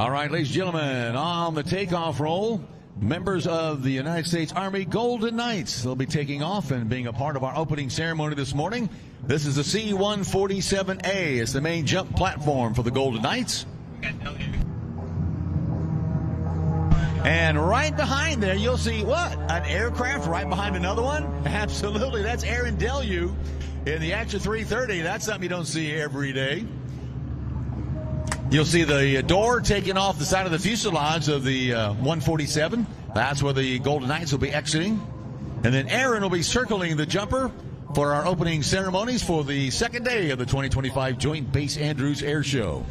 All right, ladies and gentlemen, on the takeoff roll, members of the United States Army Golden Knights. They'll be taking off and being a part of our opening ceremony this morning. This is the C-147A. It's the main jump platform for the Golden Knights. And right behind there, you'll see what? An aircraft right behind another one? Absolutely. That's Aaron Deleu in the Action 330. That's something you don't see every day. You'll see the door taking off the side of the fuselage of the 147. That's where the Golden Knights will be exiting. And then Aaron will be circling the jumper for our opening ceremonies for the second day of the 2025 Joint Base Andrews Air Show.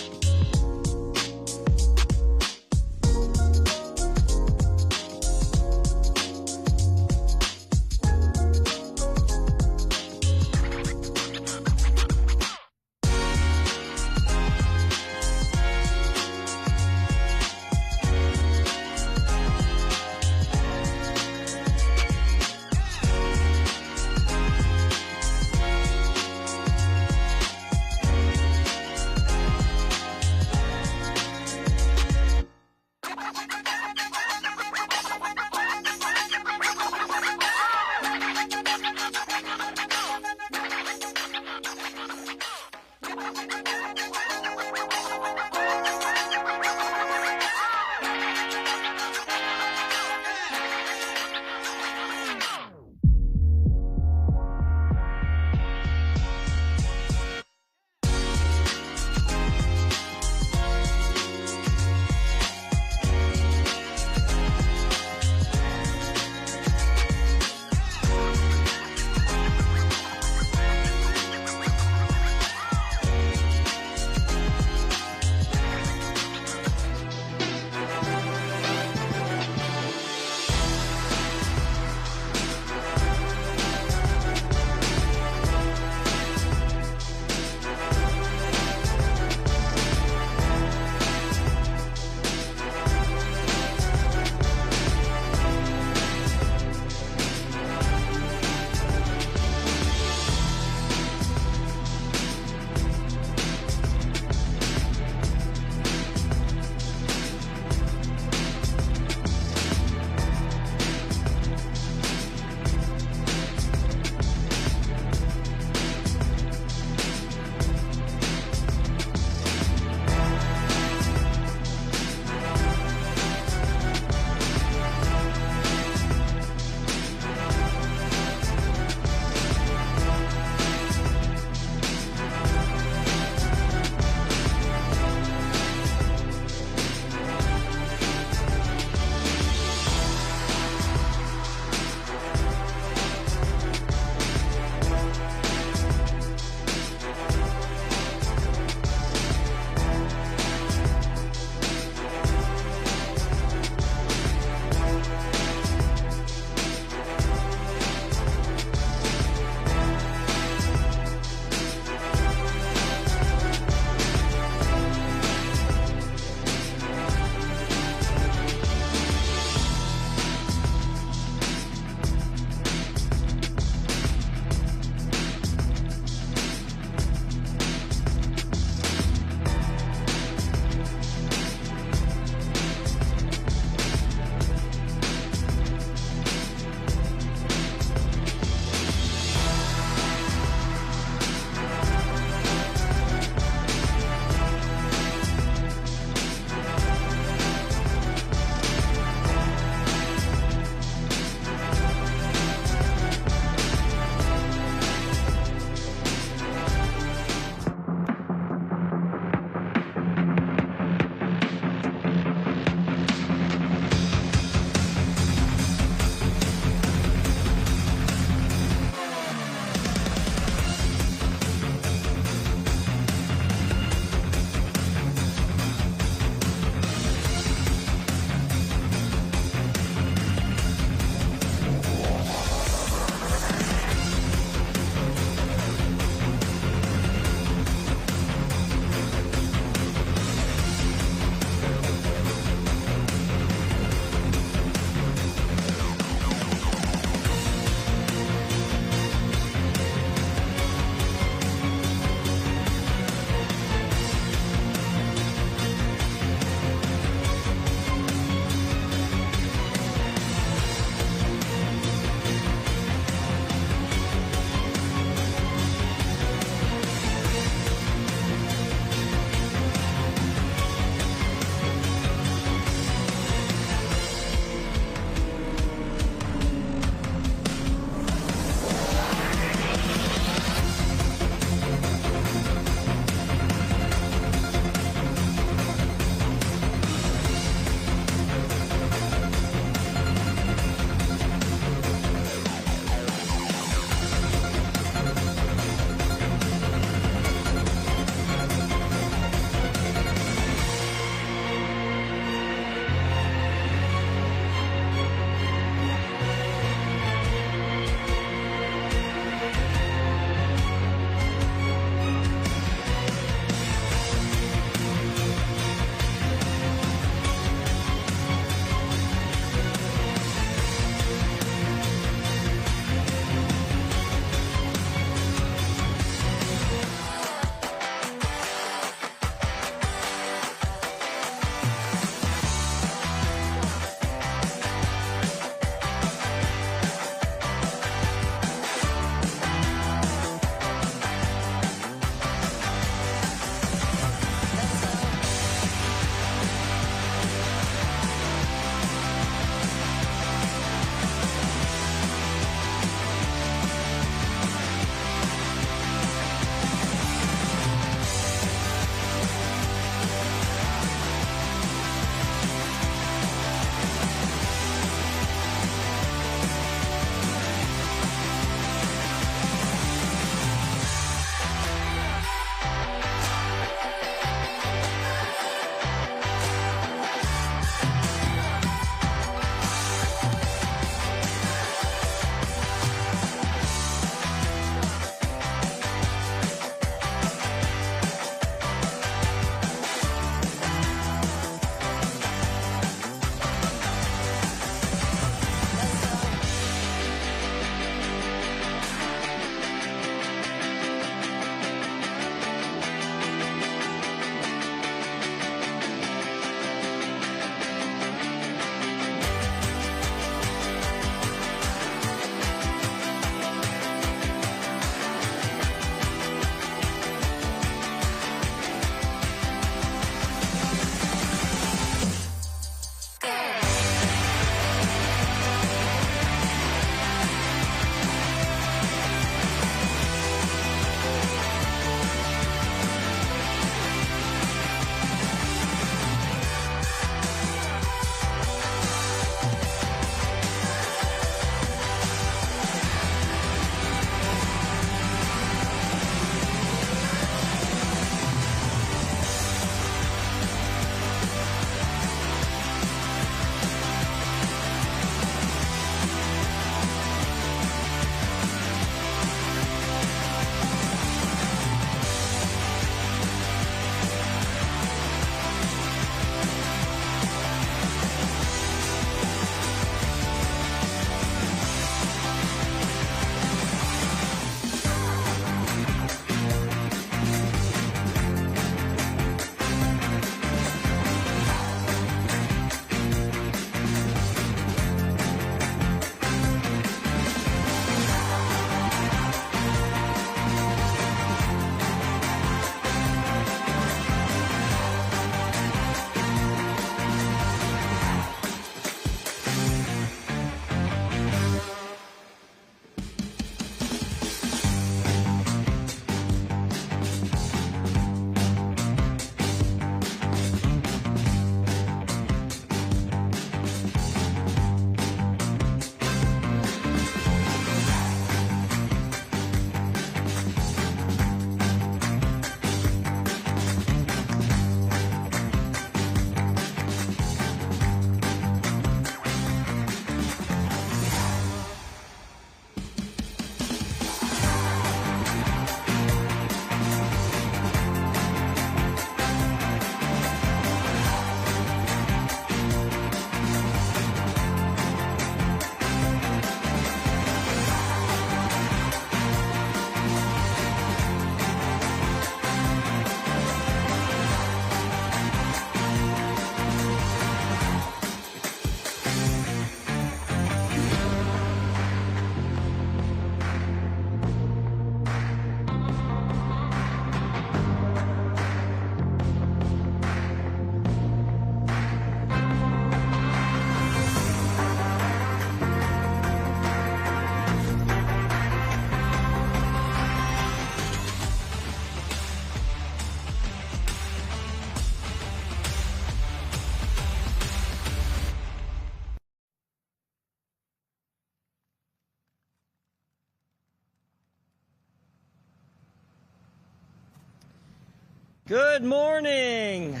Good morning.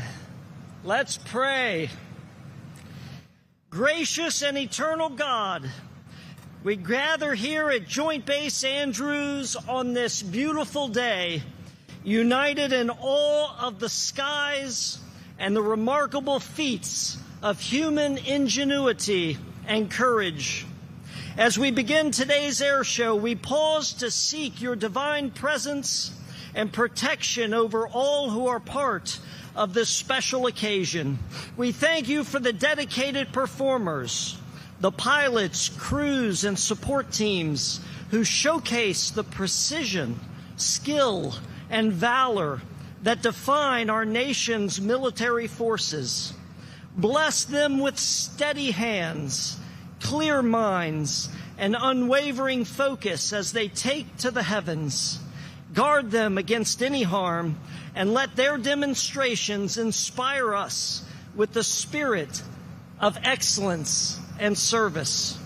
Let's pray. Gracious and eternal God, we gather here at Joint Base Andrews on this beautiful day, united in awe of the skies and the remarkable feats of human ingenuity and courage. As we begin today's air show, we pause to seek your divine presence and protection over all who are part of this special occasion. We thank you for the dedicated performers, the pilots, crews, and support teams who showcase the precision, skill, and valor that define our nation's military forces. Bless them with steady hands, clear minds, and unwavering focus as they take to the heavens. Guard them against any harm, and let their demonstrations inspire us with the spirit of excellence and service.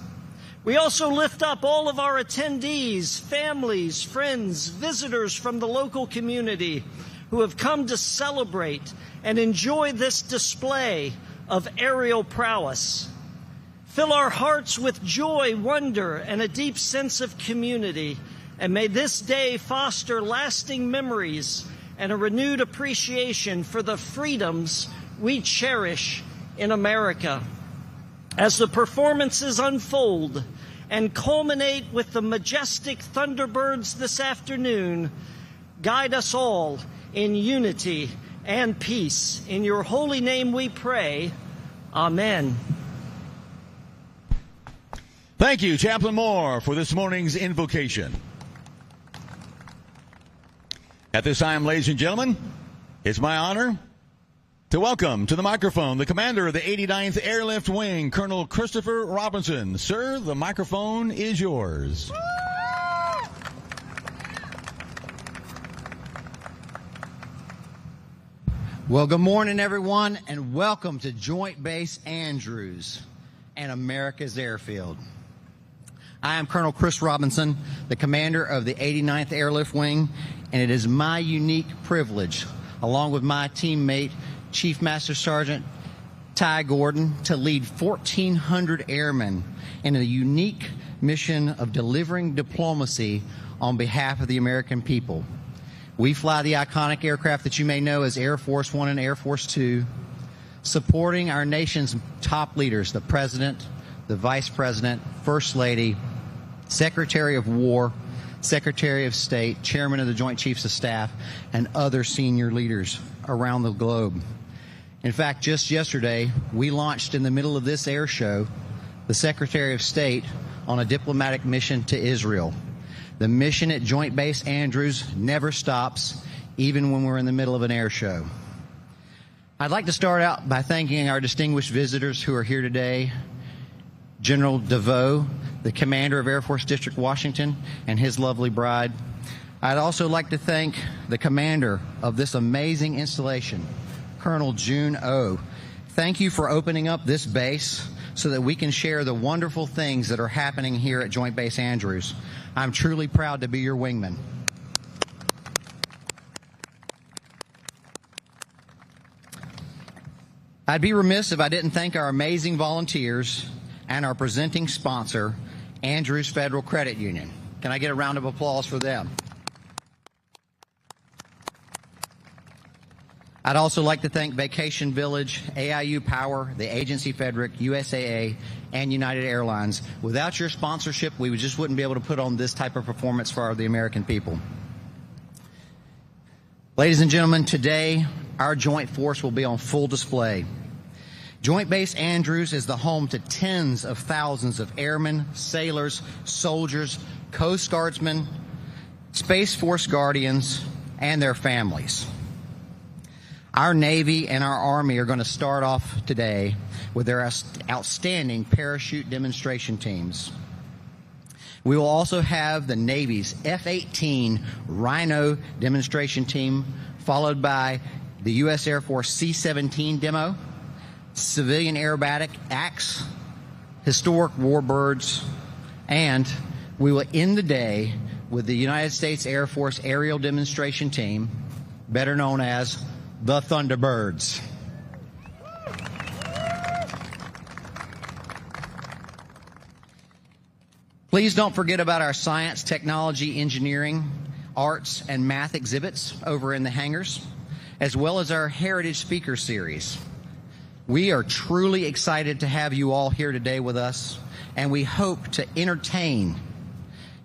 We also lift up all of our attendees, families, friends, visitors from the local community who have come to celebrate and enjoy this display of aerial prowess. Fill our hearts with joy, wonder, and a deep sense of community. And may this day foster lasting memories and a renewed appreciation for the freedoms we cherish in America. As the performances unfold and culminate with the majestic Thunderbirds this afternoon, guide us all in unity and peace. In your holy name we pray. Amen. Thank you, Chaplain Moore, for this morning's invocation. At this time, ladies and gentlemen, it's my honor to welcome to the microphone the commander of the 89th Airlift Wing, Colonel Christopher Robinson. Sir, the microphone is yours. Well, good morning, everyone, and welcome to Joint Base Andrews and America's Airfield. I am Colonel Chris Robinson, the commander of the 89th Airlift Wing, and it is my unique privilege, along with my teammate, Chief Master Sergeant Ty Gordon, to lead 1,400 airmen in a unique mission of delivering diplomacy on behalf of the American people. We fly the iconic aircraft that you may know as Air Force One and Air Force Two, supporting our nation's top leaders, the President, the Vice President, First Lady, Secretary of War, Secretary of State, Chairman of the Joint Chiefs of Staff, and other senior leaders around the globe. In fact, just yesterday, we launched in the middle of this air show the Secretary of State on a diplomatic mission to Israel. The mission at Joint Base Andrews never stops, even when we're in the middle of an air show. I'd like to start out by thanking our distinguished visitors who are here today. General DeVoe, the commander of Air Force District Washington, and his lovely bride. I'd also like to thank the commander of this amazing installation, Colonel June O. Thank you for opening up this base so that we can share the wonderful things that are happening here at Joint Base Andrews. I'm truly proud to be your wingman. I'd be remiss if I didn't thank our amazing volunteers and our presenting sponsor, Andrews Federal Credit Union. Can I get a round of applause for them? I'd also like to thank Vacation Village, AIU Power, the Agency Frederick, USAA, and United Airlines. Without your sponsorship, we just wouldn't be able to put on this type of performance for the American people. Ladies and gentlemen, today our joint force will be on full display. Joint Base Andrews is the home to tens of thousands of airmen, sailors, soldiers, Coast Guardsmen, Space Force Guardians, and their families. Our Navy and our Army are going to start off today with their outstanding parachute demonstration teams. We will also have the Navy's F-18 Rhino demonstration team, followed by the U.S. Air Force C-17 demo, civilian aerobatic ACS, historic warbirds, and we will end the day with the United States Air Force aerial demonstration team, better known as the Thunderbirds. Please don't forget about our science, technology, engineering, arts, and math exhibits over in the hangars, as well as our Heritage Speaker Series. We are truly excited to have you all here today with us, and we hope to entertain,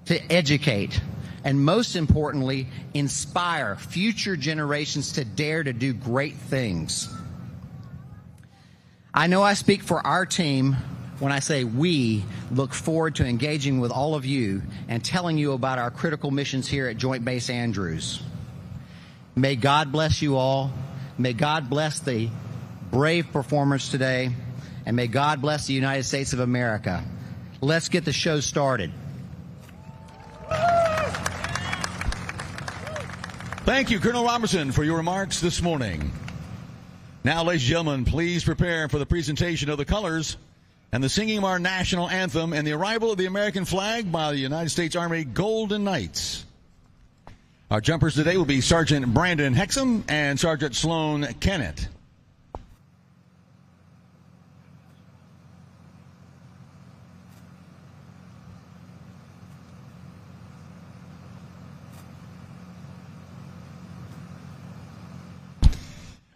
to educate, and most importantly, inspire future generations to dare to do great things. I know I speak for our team when I say we look forward to engaging with all of you and telling you about our critical missions here at Joint Base Andrews. May God bless you all. May God bless the brave performers today, and may God bless the United States of America. Let's get the show started. Thank you, Colonel Robertson, for your remarks this morning. Now, ladies and gentlemen, please prepare for the presentation of the colors and the singing of our national anthem and the arrival of the American flag by the United States Army Golden Knights. Our jumpers today will be Sergeant Brandon Hexum and Sergeant Sloan Kennett.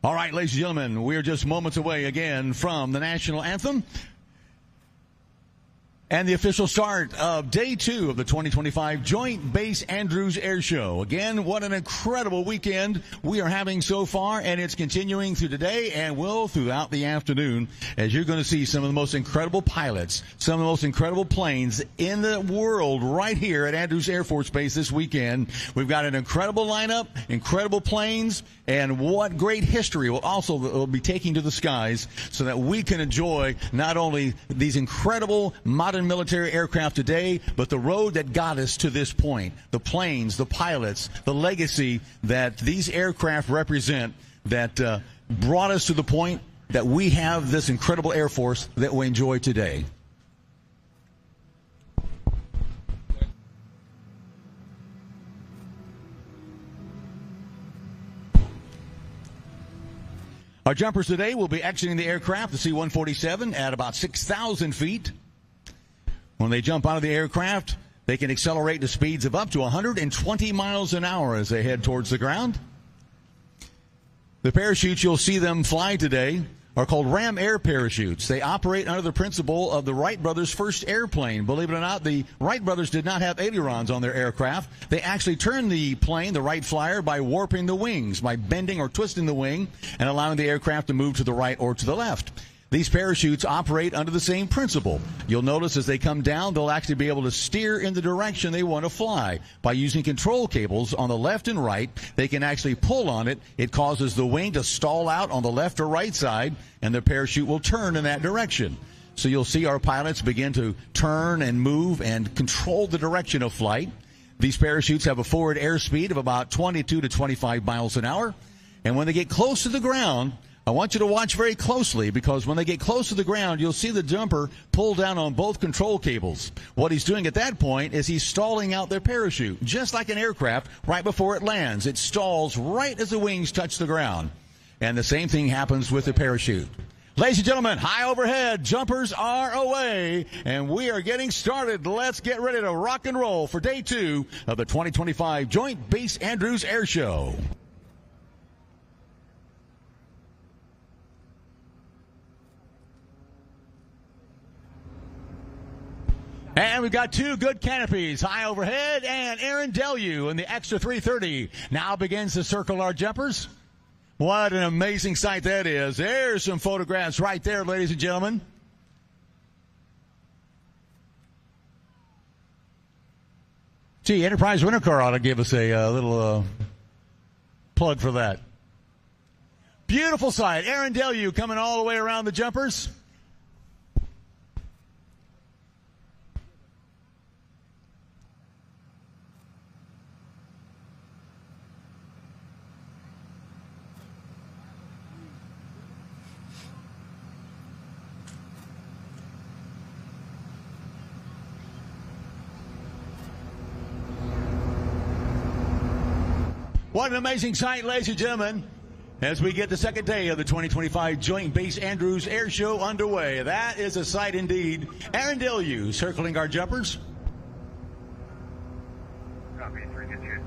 All right, ladies and gentlemen, we're just moments away again from the national anthem and the official start of Day 2 of the 2025 Joint Base Andrews Air Show. Again, what an incredible weekend we are having so far, and it's continuing through today and will throughout the afternoon, as you're going to see some of the most incredible pilots, some of the most incredible planes in the world right here at Andrews Air Force Base this weekend. We've got an incredible lineup, incredible planes, and what great history will be taking to the skies so that we can enjoy not only these incredible modern military aircraft today, but the road that got us to this point, the planes, the pilots, the legacy that these aircraft represent that brought us to the point that we have this incredible Air Force that we enjoy today. Our jumpers today will be exiting the aircraft, the C-147, at about 6,000 feet. When they jump out of the aircraft, they can accelerate to speeds of up to 120 miles an hour as they head towards the ground. The parachutes you'll see them fly today are called Ram Air parachutes. They operate under the principle of the Wright brothers' first airplane. Believe it or not, the Wright brothers did not have ailerons on their aircraft. They actually turned the plane, the Wright Flyer, by warping the wings, by bending or twisting the wing and allowing the aircraft to move to the right or to the left. These parachutes operate under the same principle. You'll notice as they come down, they'll actually be able to steer in the direction they want to fly. By using control cables on the left and right, they can actually pull on it. It causes the wing to stall out on the left or right side, and the parachute will turn in that direction. So you'll see our pilots begin to turn and move and control the direction of flight. These parachutes have a forward airspeed of about 22 to 25 miles an hour. And when they get close to the ground, I want you to watch very closely, because when they get close to the ground, you'll see the jumper pull down on both control cables. What he's doing at that point is he's stalling out their parachute, just like an aircraft right before it lands. It stalls right as the wings touch the ground. And the same thing happens with the parachute. Ladies and gentlemen, high overhead, jumpers are away, and we are getting started. Let's get ready to rock and roll for Day 2 of the 2025 Joint Base Andrews Air Show. And we've got two good canopies, high overhead, and Aaron Deleu in the Extra 330 now begins to circle our jumpers. What an amazing sight that is. There's some photographs right there, ladies and gentlemen. Gee, Enterprise Winter Car ought to give us a little plug for that. Beautiful sight. Aaron Deleu coming all the way around the jumpers. What an amazing sight, ladies and gentlemen. As we get the second day of the 2025 Joint Base Andrews Air Show underway. That is a sight indeed. Aaron Deleu circling our jumpers. Copy, 3, get you.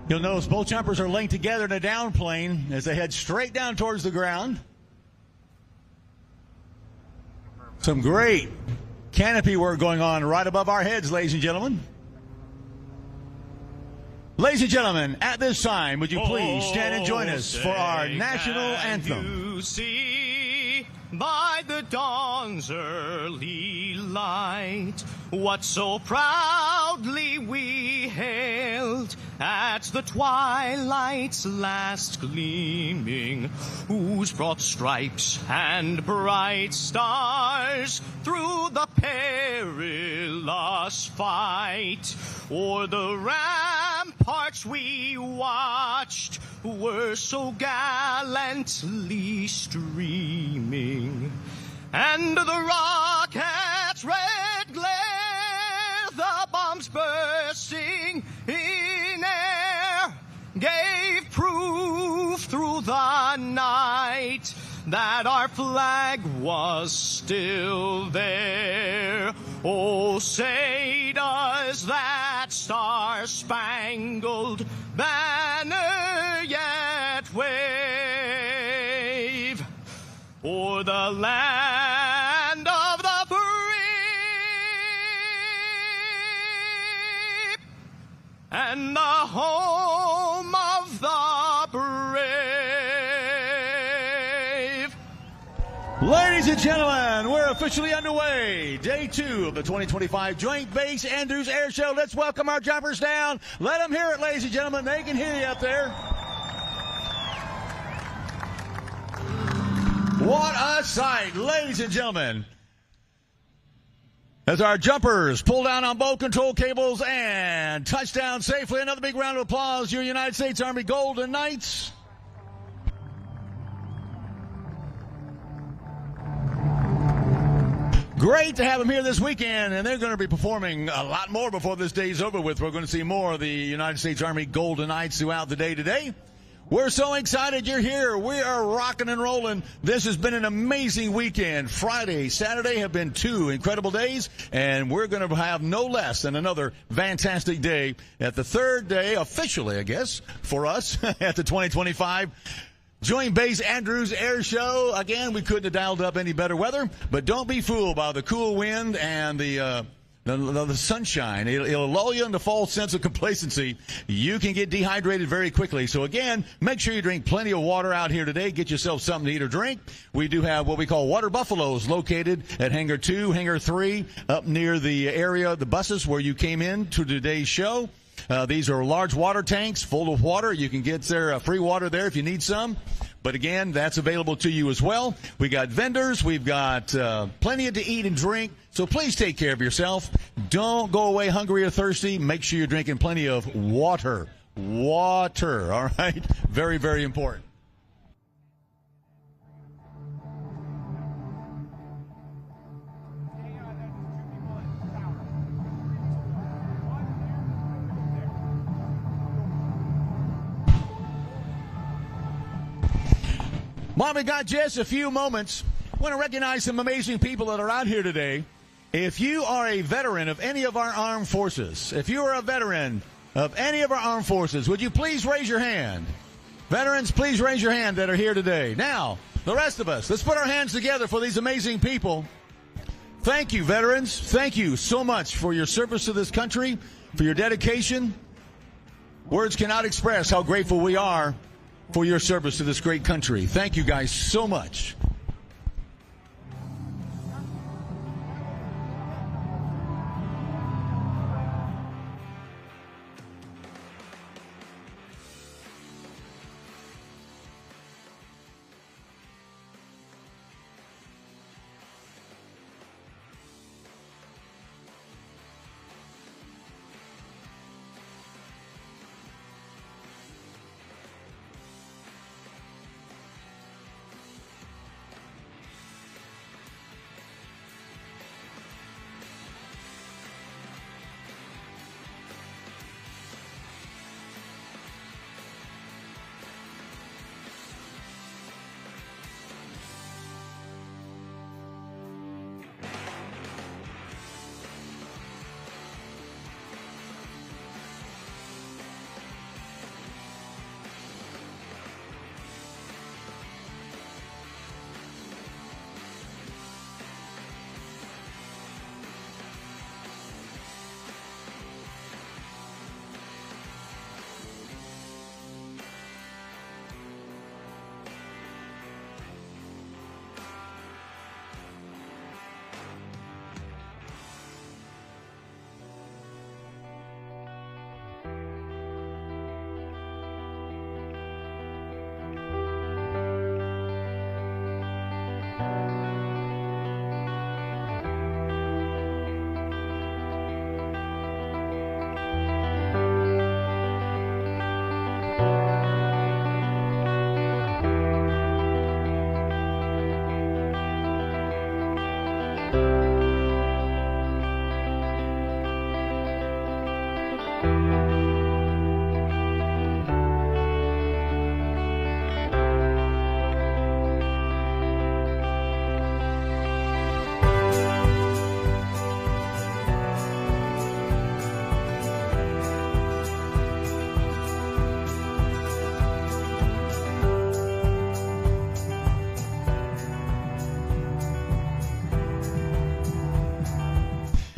You'll notice both jumpers are linked together in a down plane as they head straight down towards the ground. Some great canopy work going on right above our heads, ladies and gentlemen. Ladies and gentlemen, at this time, would you please stand and join us for our national anthem? You see by the dawn's early light what so proudly we hailed at the twilight's last gleaming, whose broad stripes and bright stars through the perilous fight o'er the ramparts we watched were so gallantly streaming, and the rocket's red glare, the bombs bursting in air, gave proof through the night that our flag was still there. Oh, say does that star-spangled banner yet wave o'er the land of the free and the home of the brave. Ladies and gentlemen, we're officially underway. Day 2 of the 2025 Joint Base Andrews Air Show. Let's welcome our jumpers down. Let them hear it, ladies and gentlemen. They can hear you up there. What a sight, ladies and gentlemen. As our jumpers pull down on both control cables and touchdown safely. Another big round of applause, your United States Army Golden Knights. Great to have them here this weekend, and they're going to be performing a lot more before this day's over with. We're going to see more of the United States Army Golden Knights throughout the day today. We're so excited you're here. We are rocking and rolling. This has been an amazing weekend. Friday, Saturday have been 2 incredible days, and we're going to have no less than another fantastic day at the third day, officially, I guess, for us at the 2025 Joint Base Andrews Air Show. Again, we couldn't have dialed up any better weather, but don't be fooled by the cool wind and the sunshine. It'll lull you into a false sense of complacency. You can get dehydrated very quickly. So again, make sure you drink plenty of water out here today. Get yourself something to eat or drink. We do have what we call water buffaloes located at Hangar 2, Hangar 3, up near the area, the buses where you came in to today's show. These are large water tanks full of water. You can get there free water there if you need some. But again, that's available to you as well. We got vendors. We've got plenty to eat and drink. So please take care of yourself. Don't go away hungry or thirsty. Make sure you're drinking plenty of water. Water, all right? Very, very important. Well, we got just a few moments. I want to recognize some amazing people that are out here today. If you are a veteran of any of our armed forces, if you are a veteran of any of our armed forces, would you please raise your hand? Veterans, please raise your hand that are here today. Now, the rest of us, let's put our hands together for these amazing people. Thank you, veterans. Thank you so much for your service to this country, for your dedication. Words cannot express how grateful we are for your service to this great country. Thank you guys so much.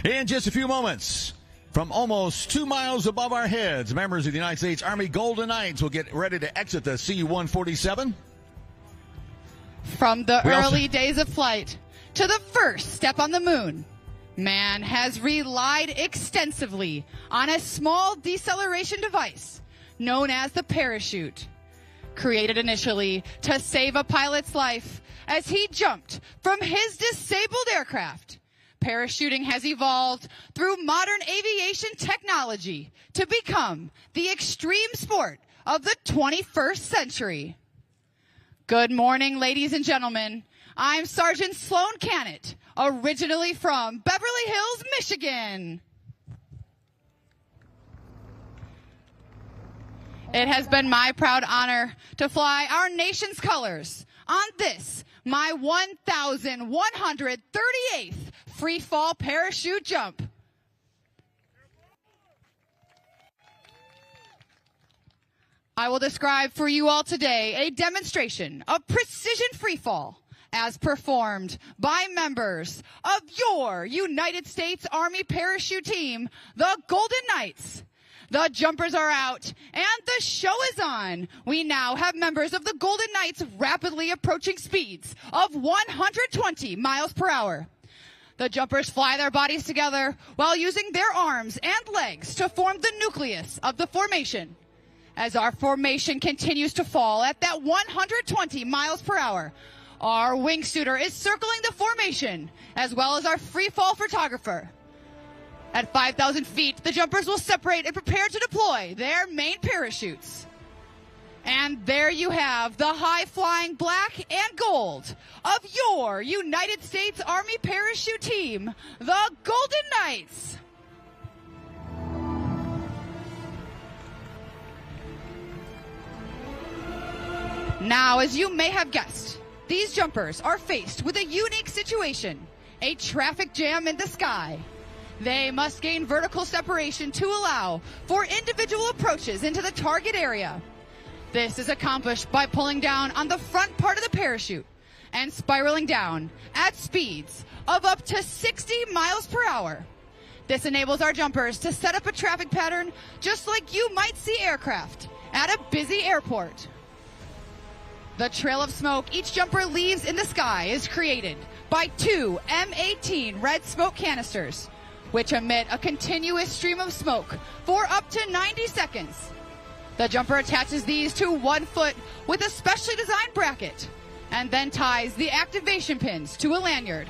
In just a few moments, from almost 2 miles above our heads, members of the United States Army Golden Knights will get ready to exit the C-147. From the early days of flight to the first step on the moon, man has relied extensively on a small deceleration device known as the parachute. Created initially to save a pilot's life as he jumped from his disabled aircraft, parachuting has evolved through modern aviation technology to become the extreme sport of the 21st century. Good morning, ladies and gentlemen. I'm Sergeant Sloan Cannett, originally from Beverly Hills, Michigan. It has been my proud honor to fly our nation's colors on this, my 1,138th free fall parachute jump. I will describe for you all today a demonstration of precision free fall as performed by members of your United States Army parachute team, the Golden Knights. The jumpers are out, and the show is on. We now have members of the Golden Knights rapidly approaching speeds of 120 miles per hour. The jumpers fly their bodies together while using their arms and legs to form the nucleus of the formation. As our formation continues to fall at that 120 miles per hour, our wingsuiter is circling the formation, as well as our free fall photographer. At 5,000 feet, the jumpers will separate and prepare to deploy their main parachutes. And there you have the high-flying black and gold of your United States Army parachute team, the Golden Knights. Now, as you may have guessed, these jumpers are faced with a unique situation, a traffic jam in the sky. They must gain vertical separation to allow for individual approaches into the target area. This is accomplished by pulling down on the front part of the parachute and spiraling down at speeds of up to 60 miles per hour. This enables our jumpers to set up a traffic pattern just like you might see aircraft at a busy airport. The trail of smoke each jumper leaves in the sky is created by 2 M18 red smoke canisters, which emit a continuous stream of smoke for up to 90 seconds. The jumper attaches these to one foot with a specially designed bracket and then ties the activation pins to a lanyard.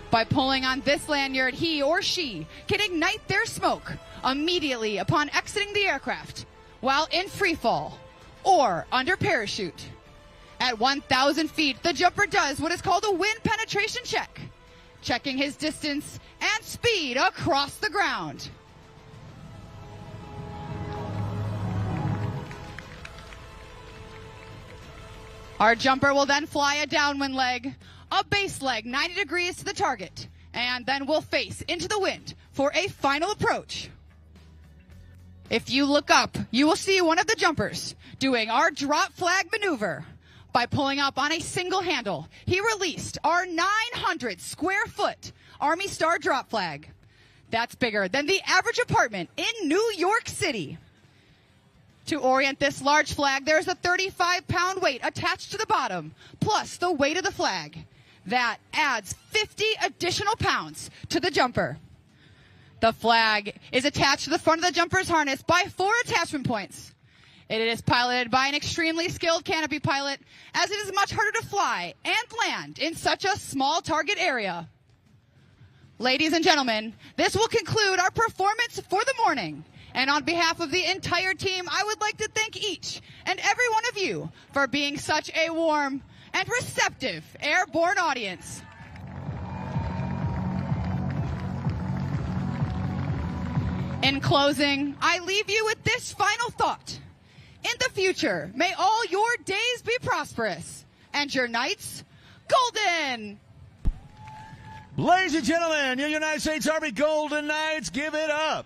By pulling on this lanyard, he or she can ignite their smoke immediately upon exiting the aircraft while in free fall or under parachute. At 1,000 feet, the jumper does what is called a wind penetration check, checking his distance and speed across the ground. Our jumper will then fly a downwind leg, a base leg 90 degrees to the target, and then will face into the wind for a final approach. If you look up, you will see one of the jumpers doing our drop flag maneuver. By pulling up on a single handle, he released our 900 square foot Army Star drop flag. That's bigger than the average apartment in New York City. To orient this large flag, there's a 35-pound weight attached to the bottom, plus the weight of the flag. That adds 50 additional pounds to the jumper. The flag is attached to the front of the jumper's harness by 4 attachment points. It is piloted by an extremely skilled canopy pilot, as it is much harder to fly and land in such a small target area. Ladies and gentlemen, this will conclude our performance for the morning. And on behalf of the entire team, I would like to thank each and every one of you for being such a warm and receptive airborne audience. In closing, I leave you with this final thought. In the future, may all your days be prosperous and your nights golden. Ladies and gentlemen, your United States Army Golden Knights, give it up.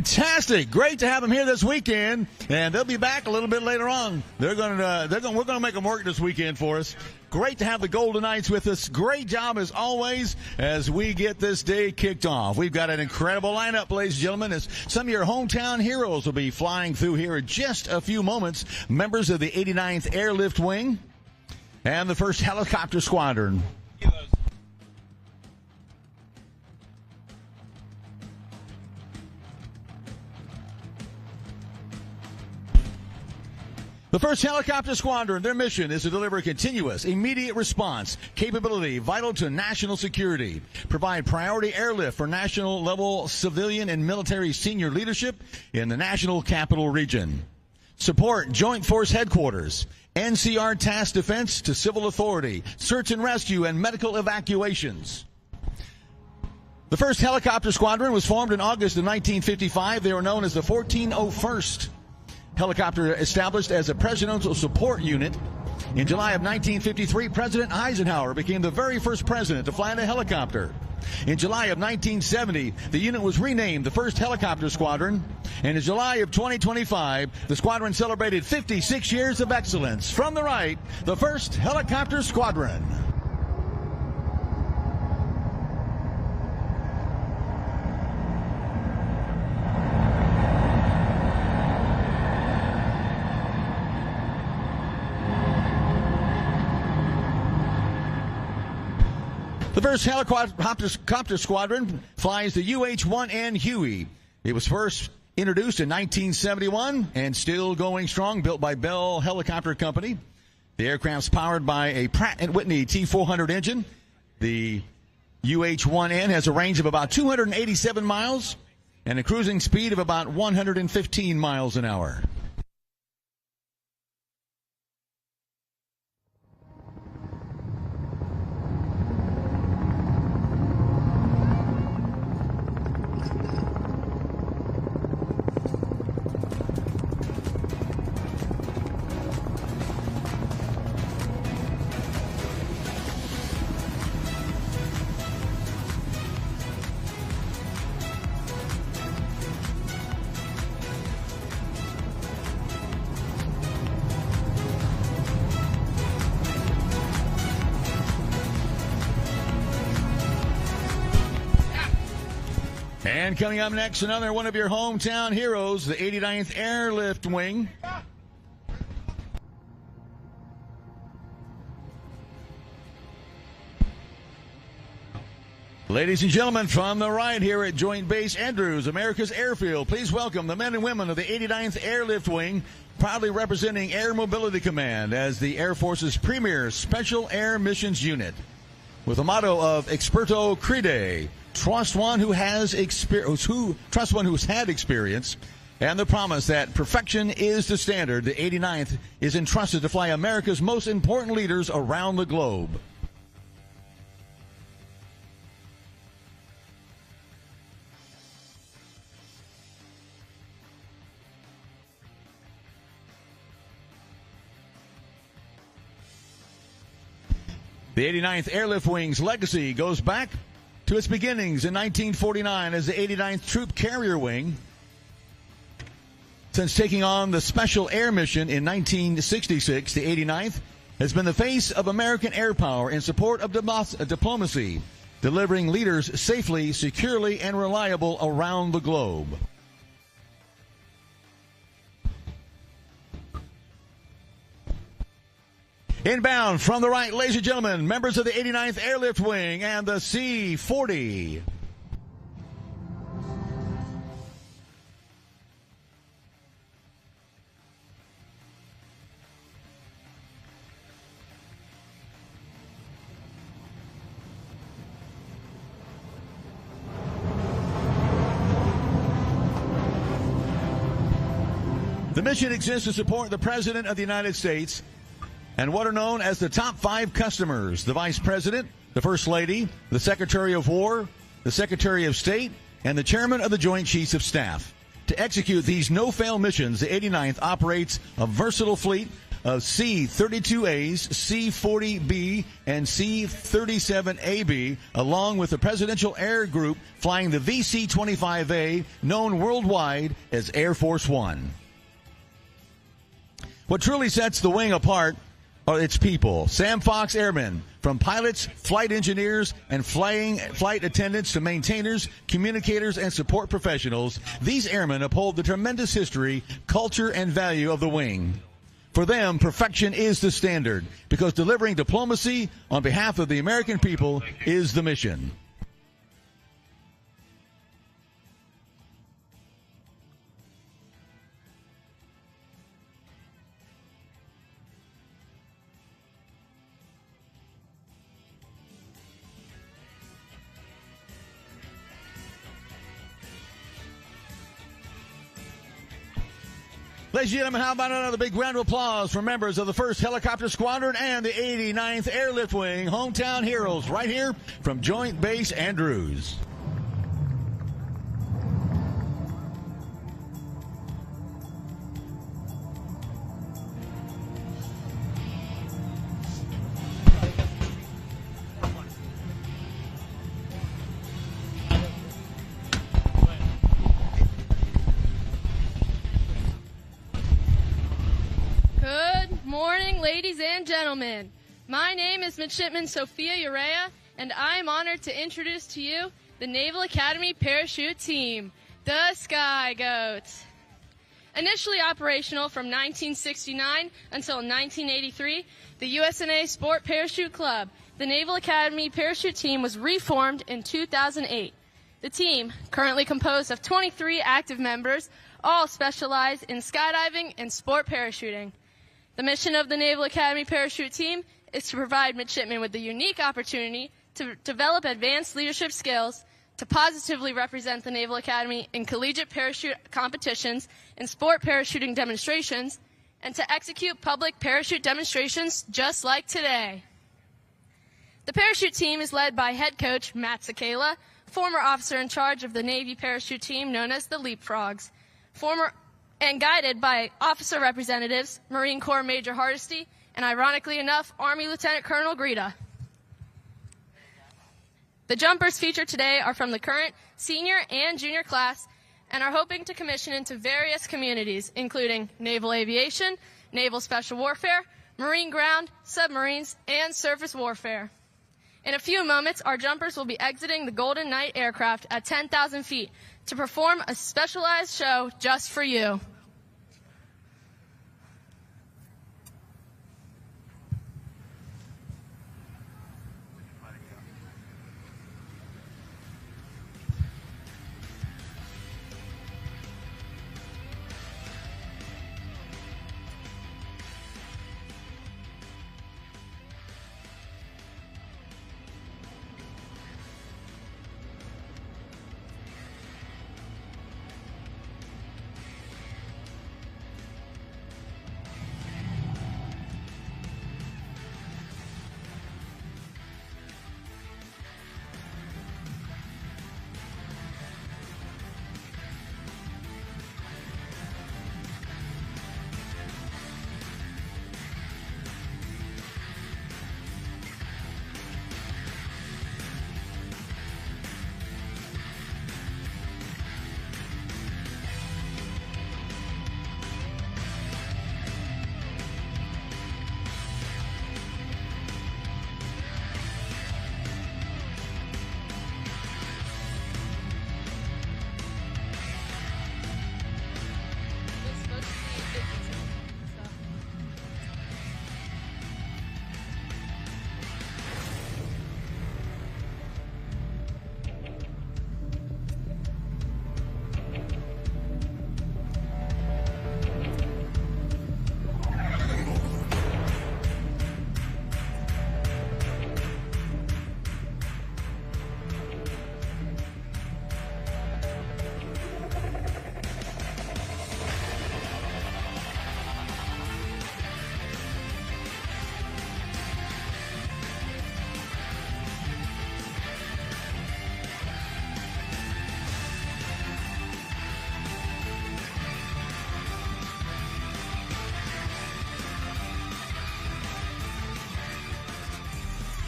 Fantastic. Great to have them here this weekend, and they'll be back a little bit later on. We're going to make them work this weekend for us. Of course, Great to have the Golden Knights with us. Great job as always as we get this day kicked off. We've got an incredible lineup, ladies and gentlemen, as some of your hometown heroes will be flying through here in just a few moments. Members of the 89th Airlift Wing and the 1st Helicopter Squadron. The 1st Helicopter Squadron, their mission is to deliver continuous, immediate response capability vital to national security, provide priority airlift for national-level civilian and military senior leadership in the National Capital Region, support Joint Force Headquarters, NCR task defense to civil authority, search and rescue, and medical evacuations. The 1st Helicopter Squadron was formed in August of 1955. They were known as the 1401st Helicopter, established as a presidential support unit. In July of 1953, President Eisenhower became the very first president to fly in a helicopter. In July of 1970, the unit was renamed the 1st Helicopter Squadron. And in July of 2025, the squadron celebrated 56 years of excellence. From the right, the 1st Helicopter Squadron. The 1st Helicopter Squadron flies the UH-1N Huey. It was first introduced in 1971 and still going strong, built by Bell Helicopter Company. The aircraft's powered by a Pratt & Whitney T400 engine. The UH-1N has a range of about 287 miles and a cruising speed of about 115 miles an hour. And coming up next, another one of your hometown heroes, the 89th Airlift Wing. Ladies and gentlemen, from the right here at Joint Base Andrews, America's Airfield, please welcome the men and women of the 89th Airlift Wing, proudly representing Air Mobility Command as the Air Force's premier Special Air Missions Unit. With the motto of Experto Crede, trust one who has experience, trust one who's had experience, and the promise that perfection is the standard, the 89th is entrusted to fly America's most important leaders around the globe. The 89th Airlift Wing's legacy goes back to its beginnings in 1949 as the 89th Troop Carrier Wing. Since taking on the Special Air Mission in 1966, the 89th has been the face of American air power in support of diplomacy, delivering leaders safely, securely, and reliable around the globe. Inbound from the right, ladies and gentlemen, members of the 89th Airlift Wing and the C-40. The mission exists to support the President of the United States and what are known as the top 5 customers: the Vice President, the First Lady, the Secretary of War, the Secretary of State, and the Chairman of the Joint Chiefs of Staff. To execute these no-fail missions, the 89th operates a versatile fleet of C-32As, C-40B, and C-37AB, along with the Presidential Air Group flying the VC-25A, known worldwide as Air Force One. What truly sets the wing apart are its people. Sam Fox Airmen, from pilots, flight engineers, and flight attendants to maintainers, communicators, and support professionals, these airmen uphold the tremendous history, culture, and value of the wing. For them, perfection is the standard, because delivering diplomacy on behalf of the American people is the mission. Ladies and gentlemen, how about another big round of applause for members of the 1st Helicopter Squadron and the 89th Airlift Wing, hometown heroes, right here from Joint Base Andrews. Ladies and gentlemen, my name is Midshipman Sophia Urea, and I am honored to introduce to you the Naval Academy Parachute Team, the Sky Goats. Initially operational from 1969 until 1983, the USNA Sport Parachute Club, the Naval Academy Parachute Team, was reformed in 2008. The team, currently composed of 23 active members, all specialize in skydiving and sport parachuting. The mission of the Naval Academy Parachute Team is to provide midshipmen with the unique opportunity to develop advanced leadership skills, to positively represent the Naval Academy in collegiate parachute competitions and sport parachuting demonstrations, and to execute public parachute demonstrations just like today. The parachute team is led by head coach Matt Sakala, former officer in charge of the Navy parachute team known as the Leapfrogs, and guided by officer representatives, Marine Corps Major Hardesty, and ironically enough, Army Lieutenant Colonel Greta. The jumpers featured today are from the current senior and junior class and are hoping to commission into various communities, including naval aviation, naval special warfare, marine ground, submarines, and surface warfare. In a few moments, our jumpers will be exiting the Golden Knight aircraft at 10,000 feet to perform a specialized show just for you.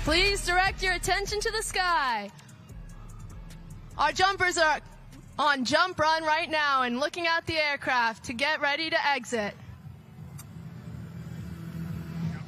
Please direct your attention to the sky. Our jumpers are on jump run right now and looking at the aircraft to get ready to exit.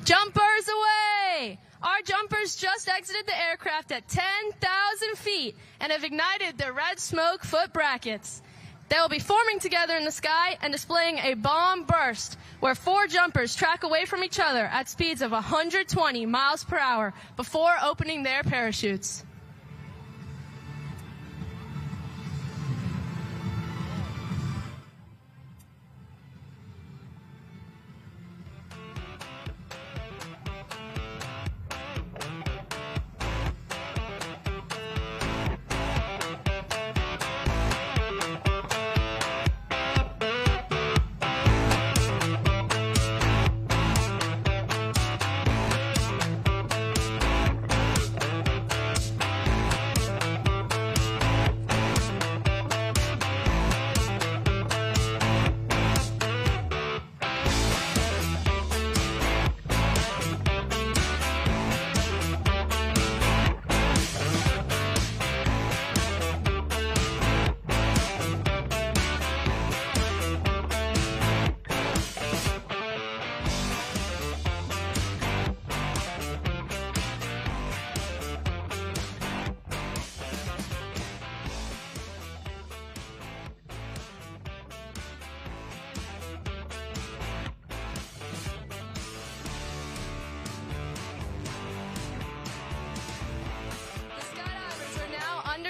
Jumpers away! Our jumpers just exited the aircraft at 10,000 feet and have ignited their red smoke foot brackets. They will be forming together in the sky and displaying a bomb burst where 4 jumpers track away from each other at speeds of 120 miles per hour before opening their parachutes.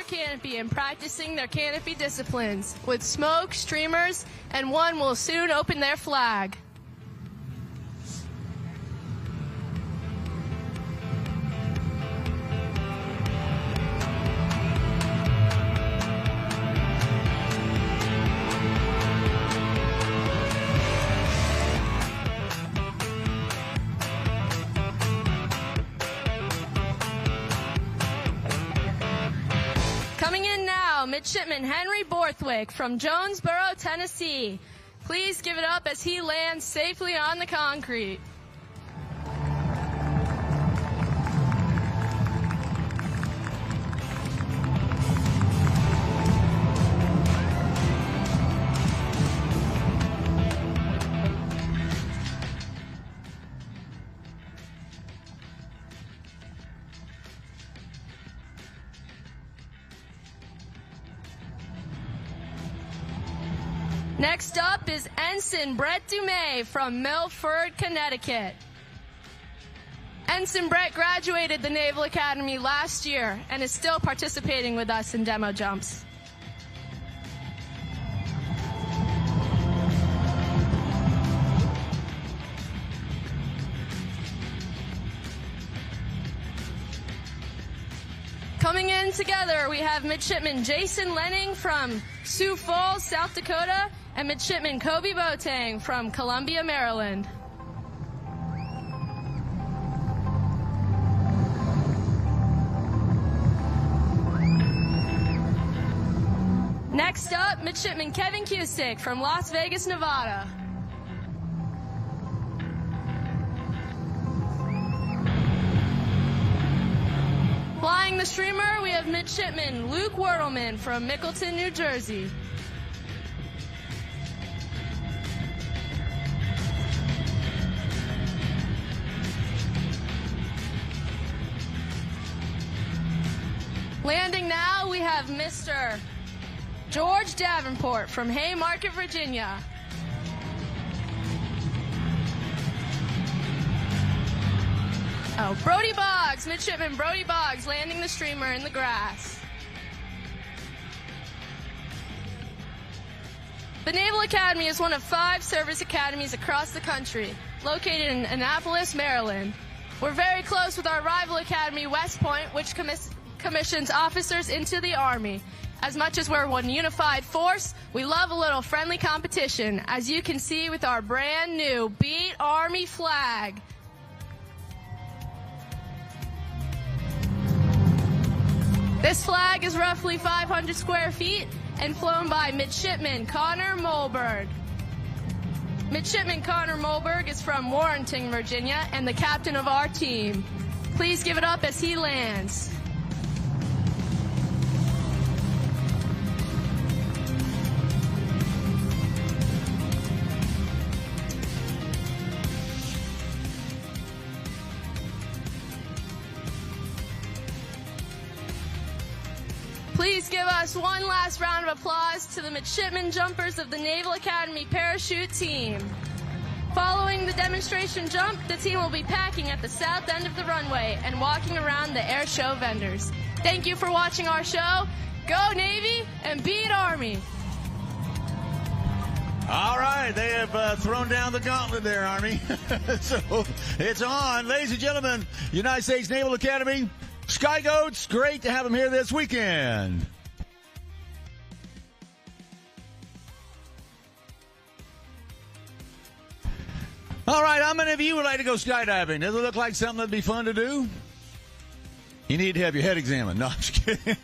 Canopy and practicing their canopy disciplines with smoke, streamers, and one will soon open their flag. Coming in now, Midshipman Henry Borthwick from Jonesboro, Tennessee. Please give it up as he lands safely on the concrete. Next up is Ensign Brett Dumais from Milford, Connecticut. Ensign Brett graduated the Naval Academy last year and is still participating with us in demo jumps. Coming in together, we have Midshipman Jason Lenning from Sioux Falls, South Dakota, and Midshipman Kobe Boateng from Columbia, Maryland. Next up, Midshipman Kevin Cusick from Las Vegas, Nevada. Flying the streamer, we have Midshipman Luke Wertelman from Mickleton, New Jersey. Landing now, we have Mr. George Davenport from Haymarket, Virginia. Oh, Brody Boggs, Midshipman Brody Boggs landing the streamer in the grass. The Naval Academy is one of 5 service academies across the country, located in Annapolis, Maryland. We're very close with our rival academy, West Point, which commissions officers into the Army. As much as we're one unified force, we love a little friendly competition, as you can see with our brand new Beat Army flag. This flag is roughly 500 square feet and flown by Midshipman Connor Molberg. Midshipman Connor Molberg is from Warrenton, Virginia, and the captain of our team. Please give it up as he lands. give us one last round of applause to the midshipman jumpers of the Naval Academy parachute team. Following the demonstration jump, the team will be packing at the south end of the runway and walking around the air show vendors. Thank you for watching our show. Go Navy and beat Army. All right, they have thrown down the gauntlet there, Army. So it's on. Ladies and gentlemen, United States Naval Academy, Sky Goats, great to have them here this weekend. All right, how many of you would like to go skydiving? Does it look like something that'd be fun to do? You need to have your head examined. No, I'm just kidding.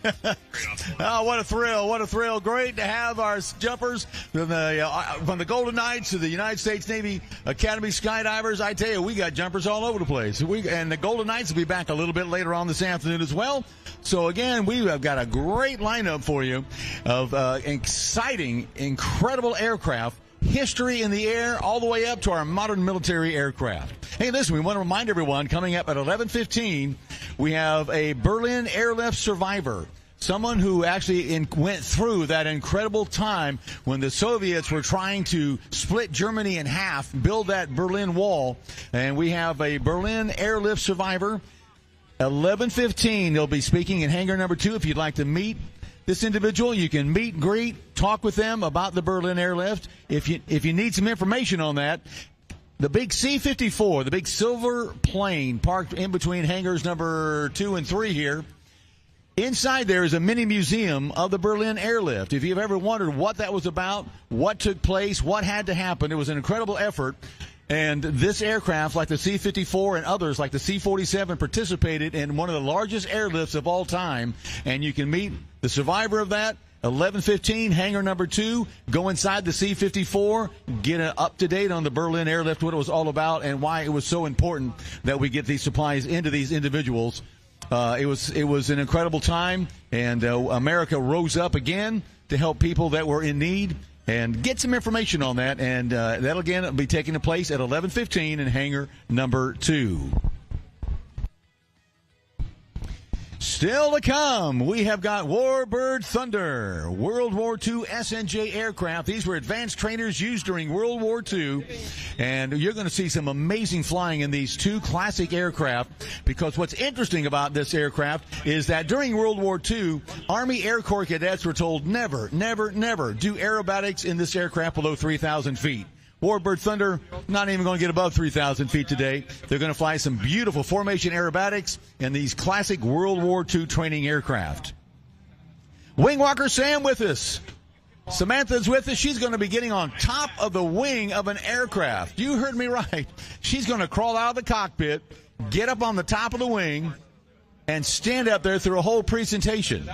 Oh, what a thrill. What a thrill. Great to have our jumpers from the Golden Knights to the United States Navy Academy Skydivers. I tell you, we got jumpers all over the place. And the Golden Knights will be back a little bit later on this afternoon as well. So, again, we have got a great lineup for you of exciting, incredible aircraft. History in the air all the way up to our modern military aircraft. Hey, listen, we want to remind everyone, coming up at 11:15, we have a Berlin airlift survivor, someone who actually went through that incredible time when the Soviets were trying to split Germany in half, build that Berlin Wall. And we have a Berlin airlift survivor. 11:15, they'll be speaking in hangar number 2. If you'd like to meet this individual, you can meet and greet, talk with them about the Berlin airlift. If you need some information on that, the big C-54, the big silver plane parked in between hangars number 2 and 3 here, inside there is a mini museum of the Berlin airlift. If you've ever wondered what that was about, what took place, what had to happen, it was an incredible effort. And this aircraft, like the C-54 and others like the C-47, participated in one of the largest airlifts of all time. And you can meet the survivor of that, 11:15, hangar number 2. Go inside the C-54, get an up-to-date on the Berlin airlift, what it was all about, and why it was so important that we get these supplies into these individuals. It was an incredible time, and America rose up again to help people that were in need. And get some information on that, and that'll again be taking place at 11:15 in hangar number 2. Still to come, we have got Warbird Thunder, World War II SNJ aircraft. These were advanced trainers used during World War II, and you're going to see some amazing flying in these 2 classic aircraft, because what's interesting about this aircraft is that during World War II, Army Air Corps cadets were told never, never, never do aerobatics in this aircraft below 3,000 feet. Warbird Thunder, not even going to get above 3,000 feet today. They're going to fly some beautiful formation aerobatics in these classic World War II training aircraft. Wing Walker Sam with us. Samantha's with us. She's going to be getting on top of the wing of an aircraft. You heard me right. She's going to crawl out of the cockpit, get up on the top of the wing, and stand up there through a whole presentation.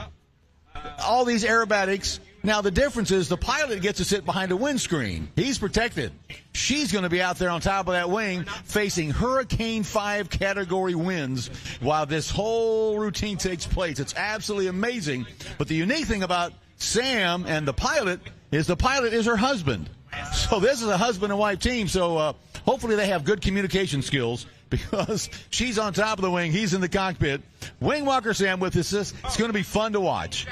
All these aerobatics. Now, the difference is the pilot gets to sit behind a windscreen. He's protected. She's going to be out there on top of that wing facing Hurricane 5 category winds while this whole routine takes place. It's absolutely amazing. But the unique thing about Sam and the pilot is her husband. So this is a husband and wife team. So hopefully they have good communication skills, because she's on top of the wing. He's in the cockpit. Wing Walker Sam with us. It's going to be fun to watch.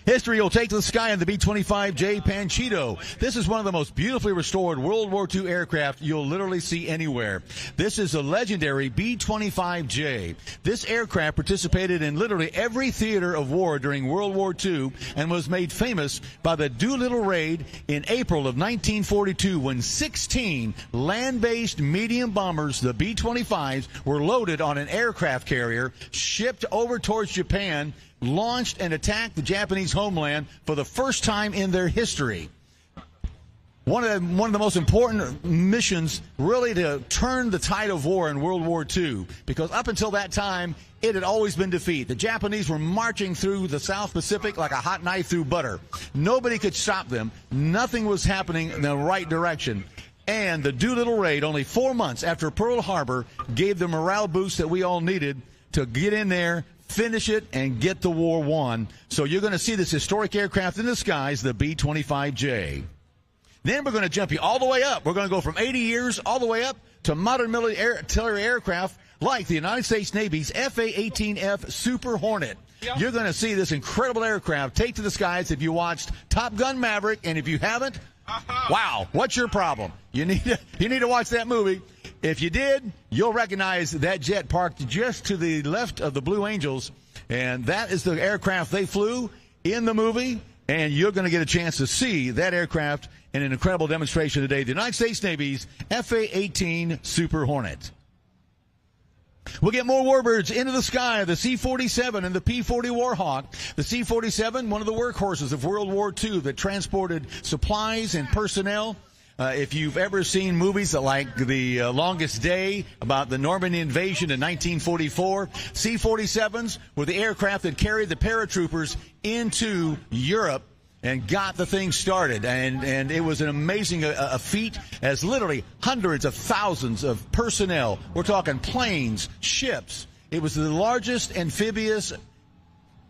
History will take to the sky in the B-25J Panchito. This is one of the most beautifully restored World War II aircraft you'll literally see anywhere. This is a legendary B-25J. This aircraft participated in literally every theater of war during World War II and was made famous by the Doolittle raid in April of 1942, when 16 land-based medium bombers, the B-25s, were loaded on an aircraft carrier, shipped over towards Japan, launched and attacked the Japanese homeland for the first time in their history. One of the most important missions, really, to turn the tide of war in World War II, because up until that time, it had always been defeat. The Japanese were marching through the South Pacific like a hot knife through butter. Nobody could stop them. Nothing was happening in the right direction. And the Doolittle raid, only 4 months after Pearl Harbor, gave the morale boost that we all needed to get in there, finish it, and get the war won. So you're going to see this historic aircraft in the skies, the B-25J. Then we're going to jump you all the way up. We're going to go from 80 years all the way up to modern military aircraft like the United States Navy's FA-18F Super Hornet. You're going to see this incredible aircraft take to the skies if you watched Top Gun Maverick, and if you haven't, wow, what's your problem? You need to watch that movie. If you did, you'll recognize that jet parked just to the left of the Blue Angels, and that is the aircraft they flew in the movie, and you're going to get a chance to see that aircraft in an incredible demonstration today, the United States Navy's FA-18 Super Hornet. We'll get more warbirds into the sky, the C-47 and the P-40 Warhawk. The C-47, one of the workhorses of World War II that transported supplies and personnel. If you've ever seen movies like The Longest Day about the Normandy invasion in 1944, C-47s were the aircraft that carried the paratroopers into Europe and got the thing started. And it was an amazing feat, as literally hundreds of thousands of personnel, we're talking planes, ships. It was the largest amphibious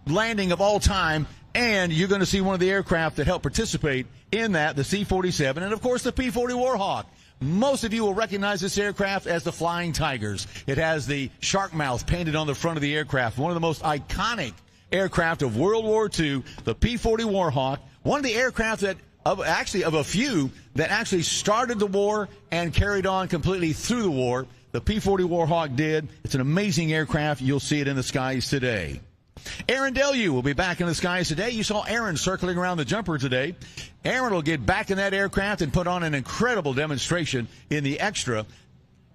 landing of all time, and you're going to see one of the aircraft that helped participate in that, the C-47, and of course the P-40 Warhawk. Most of you will recognize this aircraft as the Flying Tigers. It has the shark mouth painted on the front of the aircraft, one of the most iconic aircraft of World War II, the P-40 Warhawk, one of the aircraft that, of a few, that actually started the war and carried on completely through the war. The P-40 Warhawk did. It's an amazing aircraft. You'll see it in the skies today. Aaron Deleu will be back in the skies today. You saw Aaron circling around the jumper today. Aaron will get back in that aircraft and put on an incredible demonstration in the extra.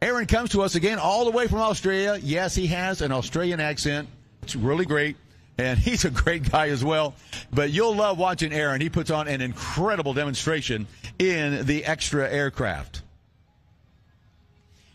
Aaron comes to us again all the way from Australia. Yes, he has an Australian accent. It's really great. And he's a great guy as well. But you'll love watching Aaron. He puts on an incredible demonstration in the extra aircraft.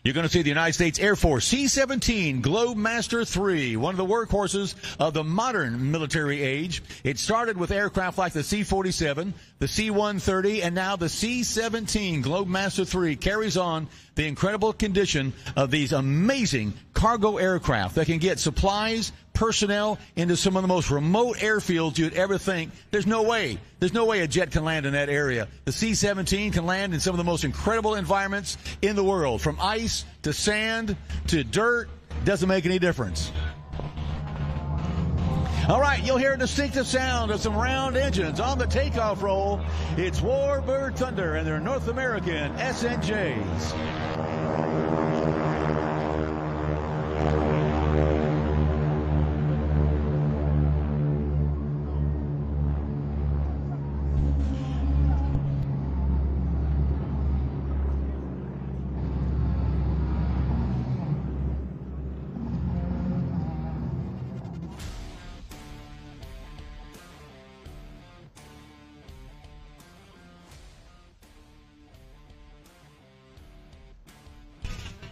You're going to see the United States Air Force C-17 Globemaster III, one of the workhorses of the modern military age. It started with aircraft like the C-47, the C-130, and now the C-17 Globemaster III carries on the incredible condition of these amazing cargo aircraft that can get supplies, personnel into some of the most remote airfields you'd ever think. There's no way a jet can land in that area. The C-17 can land in some of the most incredible environments in the world, from ice to sand to dirt. Doesn't make any difference. All right, you'll hear a distinctive sound of some round engines on the takeoff roll. It's Warbird Thunder and their North American SNJs.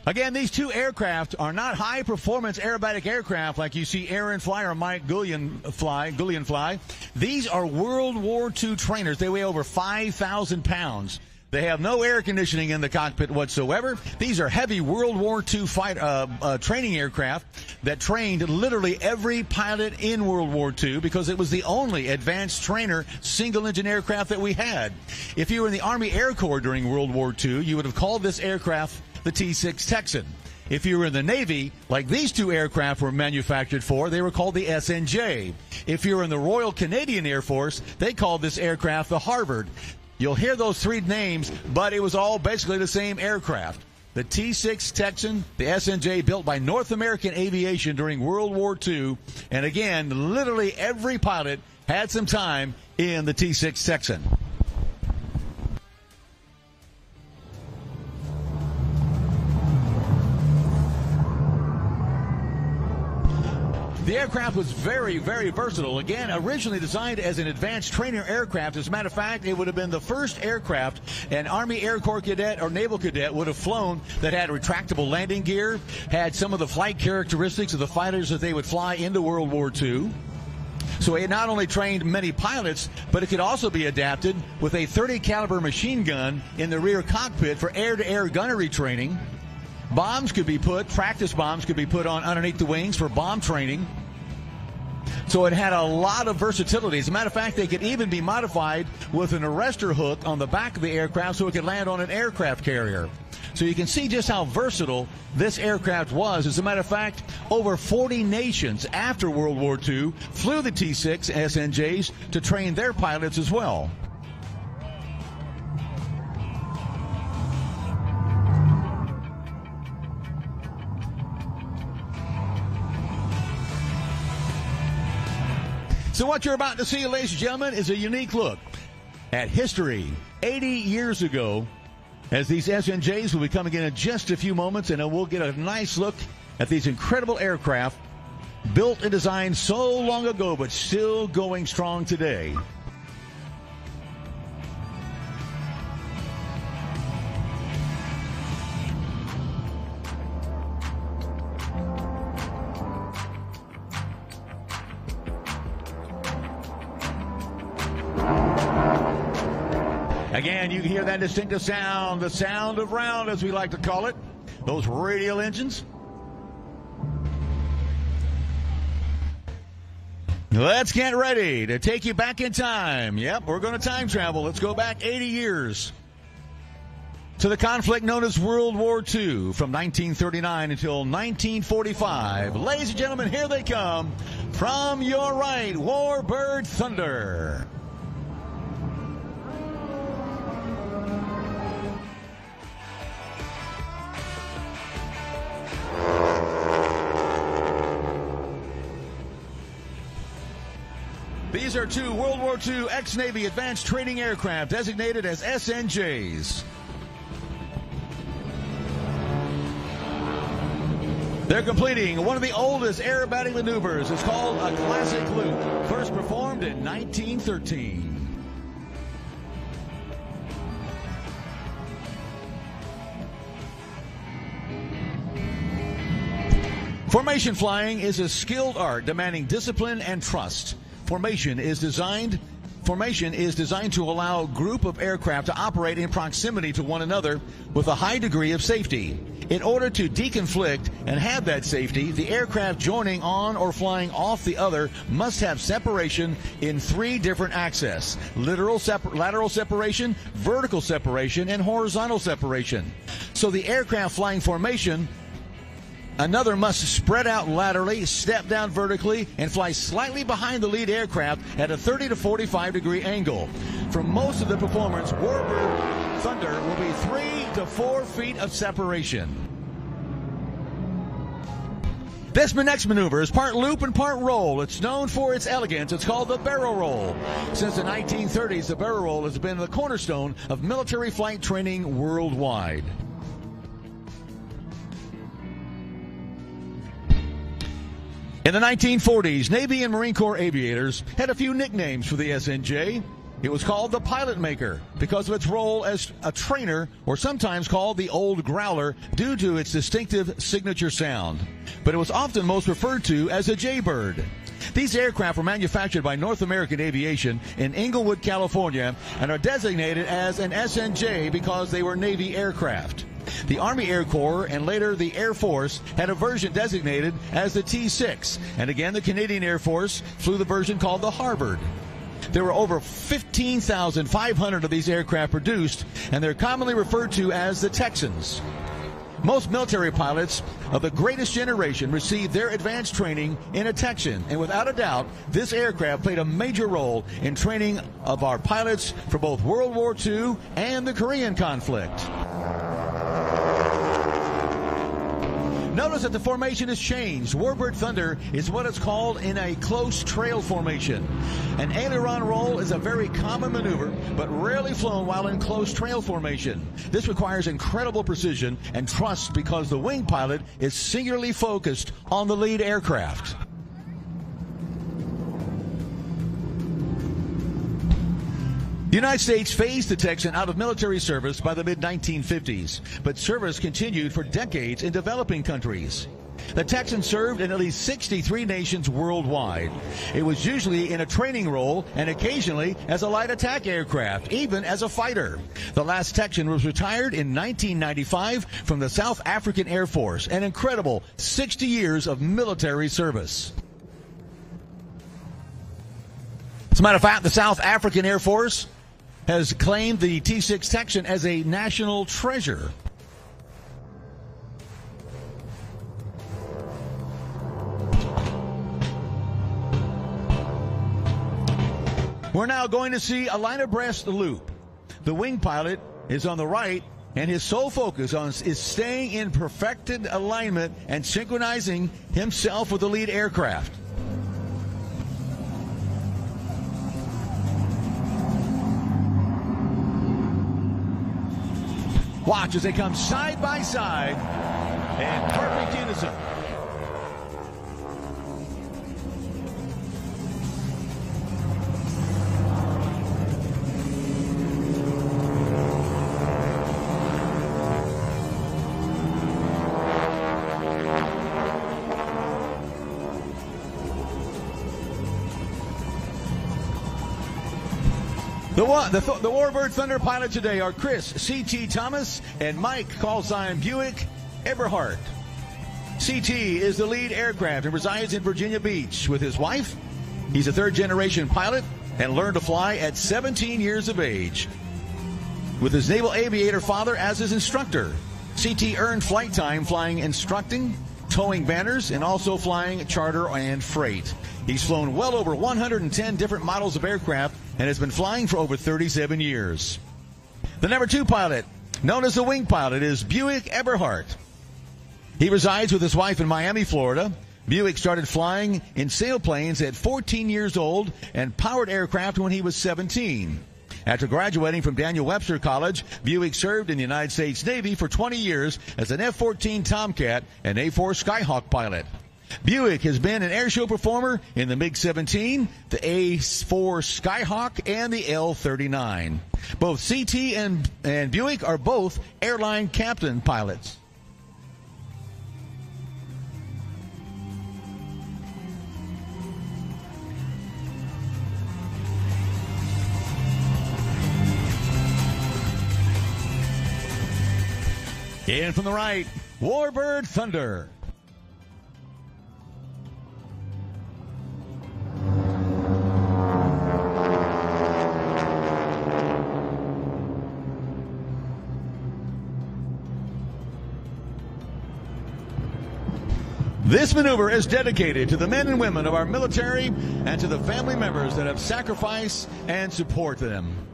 Again, these two aircraft are not high-performance aerobatic aircraft like you see Aaron fly or Mike Gullion fly. These are World War II trainers. They weigh over 5,000 pounds. They have no air conditioning in the cockpit whatsoever. These are heavy World War II training aircraft that trained literally every pilot in World War II because it was the only advanced trainer single-engine aircraft that we had. If you were in the Army Air Corps during World War II, you would have called this aircraft the T-6 Texan. If you were in the Navy, like these two aircraft were manufactured for, they were called the SNJ. If you were in the Royal Canadian Air Force, they called this aircraft the Harvard. You'll hear those three names, but it was all basically the same aircraft. The T-6 Texan, the SNJ, built by North American Aviation during World War II. And again, literally every pilot had some time in the T-6 Texan. The aircraft was very, very versatile. Again, originally designed as an advanced trainer aircraft. As a matter of fact, it would have been the first aircraft an Army Air Corps cadet or Naval cadet would have flown that had retractable landing gear, had some of the flight characteristics of the fighters that they would fly into World War II. So it not only trained many pilots, but it could also be adapted with a .30 caliber machine gun in the rear cockpit for air-to-air gunnery training. Practice bombs could be put on underneath the wings for bomb training. So it had a lot of versatility. As a matter of fact, they could even be modified with an arrestor hook on the back of the aircraft so it could land on an aircraft carrier. So you can see just how versatile this aircraft was. As a matter of fact, over 40 nations after World War II flew the T-6 SNJs to train their pilots as well. So what you're about to see, ladies and gentlemen, is a unique look at history 80 years ago, as these SNJs will be coming in just a few moments, and we'll get a nice look at these incredible aircraft built and designed so long ago, but still going strong today. Again, you can hear that distinctive sound, the sound of round, as we like to call it, those radial engines. Let's get ready to take you back in time. Yep, we're going to time travel. Let's go back 80 years to the conflict known as World War II from 1939 until 1945. Ladies and gentlemen, here they come. From your right, Warbird Thunder. These are two World War II ex-Navy advanced training aircraft designated as SNJs. They're completing one of the oldest aerobatic maneuvers. It's called a classic loop, first performed in 1913. Formation flying is a skilled art demanding discipline and trust. Formation is designed to allow a group of aircraft to operate in proximity to one another with a high degree of safety. In order to deconflict and have that safety, the aircraft joining on or flying off the other must have separation in three different axes: lateral separation, vertical separation, and horizontal separation. So the aircraft flying formation, another must spread out laterally, step down vertically, and fly slightly behind the lead aircraft at a 30 to 45 degree angle. For most of the performance, Warbird Thunder will be 3 to 4 feet of separation. This next maneuver is part loop and part roll. It's known for its elegance. It's called the barrel roll. Since the 1930s, the barrel roll has been the cornerstone of military flight training worldwide. In the 1940s, Navy and Marine Corps aviators had a few nicknames for the SNJ. It was called the Pilot Maker because of its role as a trainer, or sometimes called the Old Growler due to its distinctive signature sound. But it was often most referred to as a Jaybird. These aircraft were manufactured by North American Aviation in Inglewood, California, and are designated as an SNJ because they were Navy aircraft. The Army Air Corps and later the Air Force had a version designated as the T-6, and again the Canadian Air Force flew the version called the Harvard. There were over 15,500 of these aircraft produced, and they're commonly referred to as the Texans. Most military pilots of the greatest generation received their advanced training in a Texan, and without a doubt, this aircraft played a major role in training of our pilots for both World War II and the Korean conflict. Notice that the formation has changed. Warbird Thunder is what is called in a close trail formation. An aileron roll is a very common maneuver, but rarely flown while in close trail formation. This requires incredible precision and trust because the wing pilot is singularly focused on the lead aircraft. The United States phased the Texan out of military service by the mid-1950s, but service continued for decades in developing countries. The Texan served in at least 63 nations worldwide. It was usually in a training role and occasionally as a light attack aircraft, even as a fighter. The last Texan was retired in 1995 from the South African Air Force, an incredible 60 years of military service. As a matter of fact, the South African Air Force has claimed the T-6 Texan as a national treasure. We're now going to see a line abreast loop. The wing pilot is on the right, and his sole focus is staying in perfected alignment and synchronizing himself with the lead aircraft. Watch as they come side by side in perfect unison. The Warbird Thunder pilot today are Chris C.T. Thomas and Mike callsign Buick Eberhardt. C.T. is the lead aircraft and resides in Virginia Beach with his wife. He's a third-generation pilot and learned to fly at 17 years of age. With his naval aviator father as his instructor, C.T. earned flight time flying instructing, towing banners, and also flying charter and freight. He's flown well over 110 different models of aircraft and has been flying for over 37 years. The number 2 pilot, known as the wing pilot, is Buick Eberhardt. He resides with his wife in Miami, Florida. Buick started flying in sailplanes at 14 years old and powered aircraft when he was 17. After graduating from Daniel Webster College, Buick served in the United States Navy for 20 years as an F-14 Tomcat and A-4 Skyhawk pilot. Buick has been an airshow performer in the MiG-17, the A-4 Skyhawk, and the L-39. Both CT and Buick are both airline captain pilots. In from the right, Warbird Thunder. This maneuver is dedicated to the men and women of our military and to the family members that have sacrificed and support them.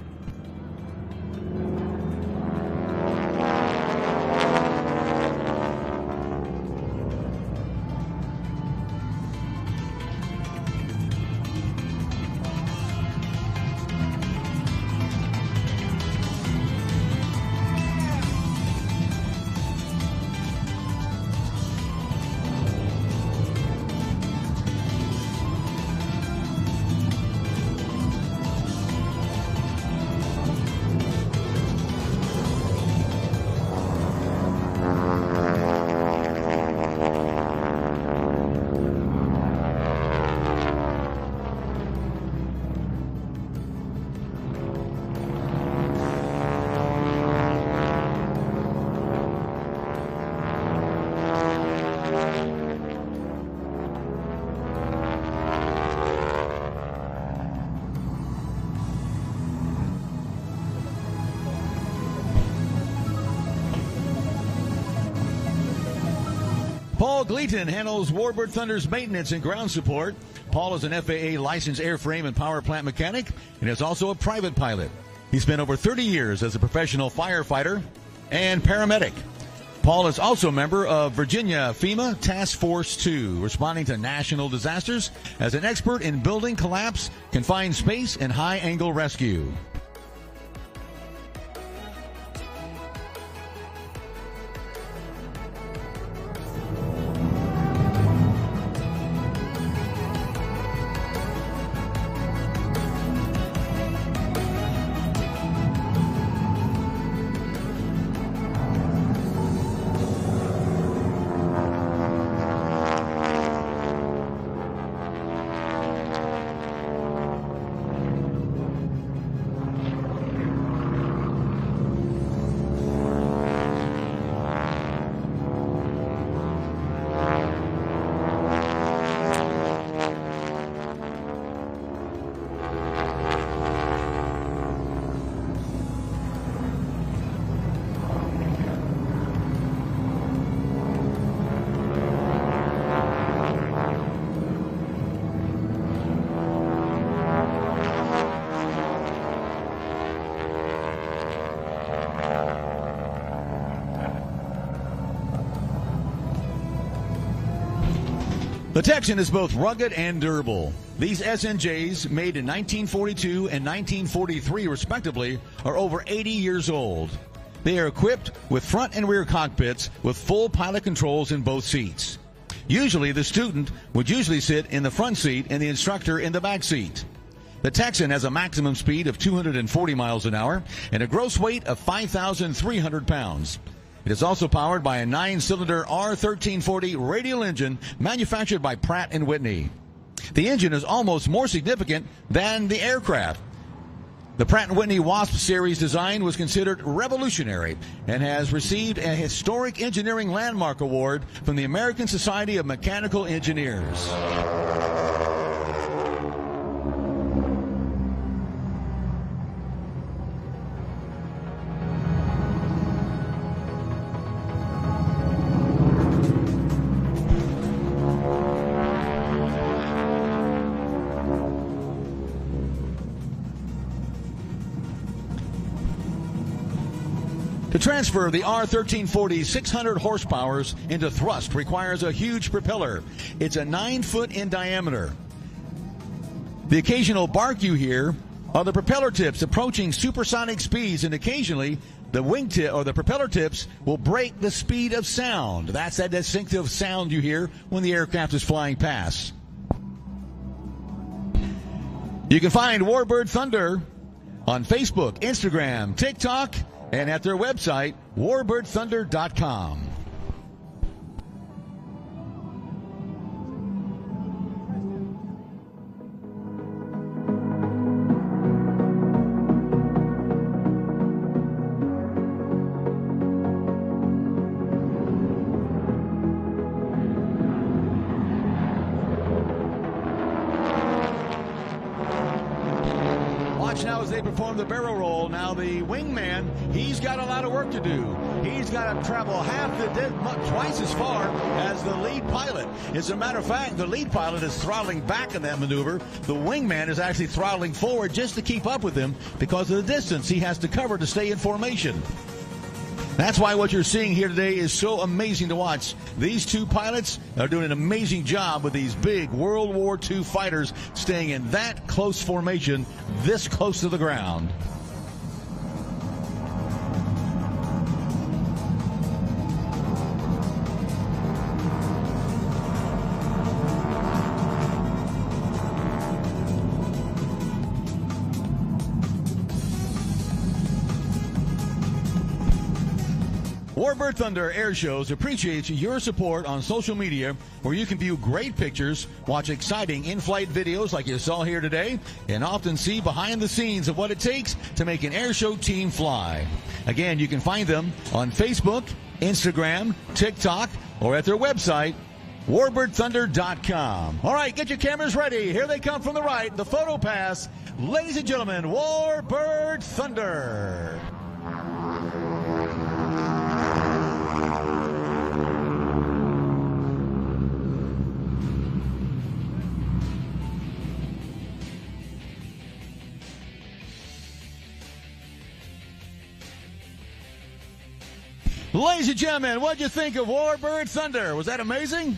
Paul Gleaton handles Warbird Thunder's maintenance and ground support. Paul is an FAA licensed airframe and power plant mechanic and is also a private pilot. He spent over 30 years as a professional firefighter and paramedic. Paul is also a member of Virginia FEMA Task Force 2, responding to national disasters as an expert in building collapse, confined space, and high-angle rescue. The Texan is both rugged and durable. These SNJs, made in 1942 and 1943 respectively, are over 80 years old. They are equipped with front and rear cockpits with full pilot controls in both seats. Usually the student would usually sit in the front seat and the instructor in the back seat. The Texan has a maximum speed of 240 miles an hour and a gross weight of 5,300 pounds. It is also powered by a 9-cylinder R1340 radial engine manufactured by Pratt & Whitney. The engine is almost more significant than the aircraft. The Pratt & Whitney Wasp series design was considered revolutionary and has received a historic engineering landmark award from the American Society of Mechanical Engineers. To transfer the R1340's 600 horsepower into thrust requires a huge propeller. It's a 9-foot in diameter. The occasional bark you hear are the propeller tips approaching supersonic speeds, and occasionally the wingtip or the propeller tips will break the speed of sound. That's that distinctive sound you hear when the aircraft is flying past. You can find Warbird Thunder on Facebook, Instagram, TikTok, and at their website, warbirdthunder.com. Now as they perform the barrel roll. Now the wingman, he's got a lot of work to do. He's got to travel twice as far as the lead pilot. As a matter of fact, the lead pilot is throttling back in that maneuver. The wingman is actually throttling forward just to keep up with him because of the distance he has to cover to stay in formation. That's why what you're seeing here today is so amazing to watch. These two pilots are doing an amazing job with these big World War II fighters staying in that close formation, this close to the ground. Warbird Thunder Air Shows appreciates your support on social media, where you can view great pictures, watch exciting in-flight videos like you saw here today, and often see behind the scenes of what it takes to make an air show team fly. Again, you can find them on Facebook, Instagram, TikTok, or at their website, warbirdthunder.com. All right, get your cameras ready. Here they come from the right, the photo pass. Ladies and gentlemen, Warbird Thunder. Ladies and gentlemen, what'd you think of Warbird Thunder? Was that amazing?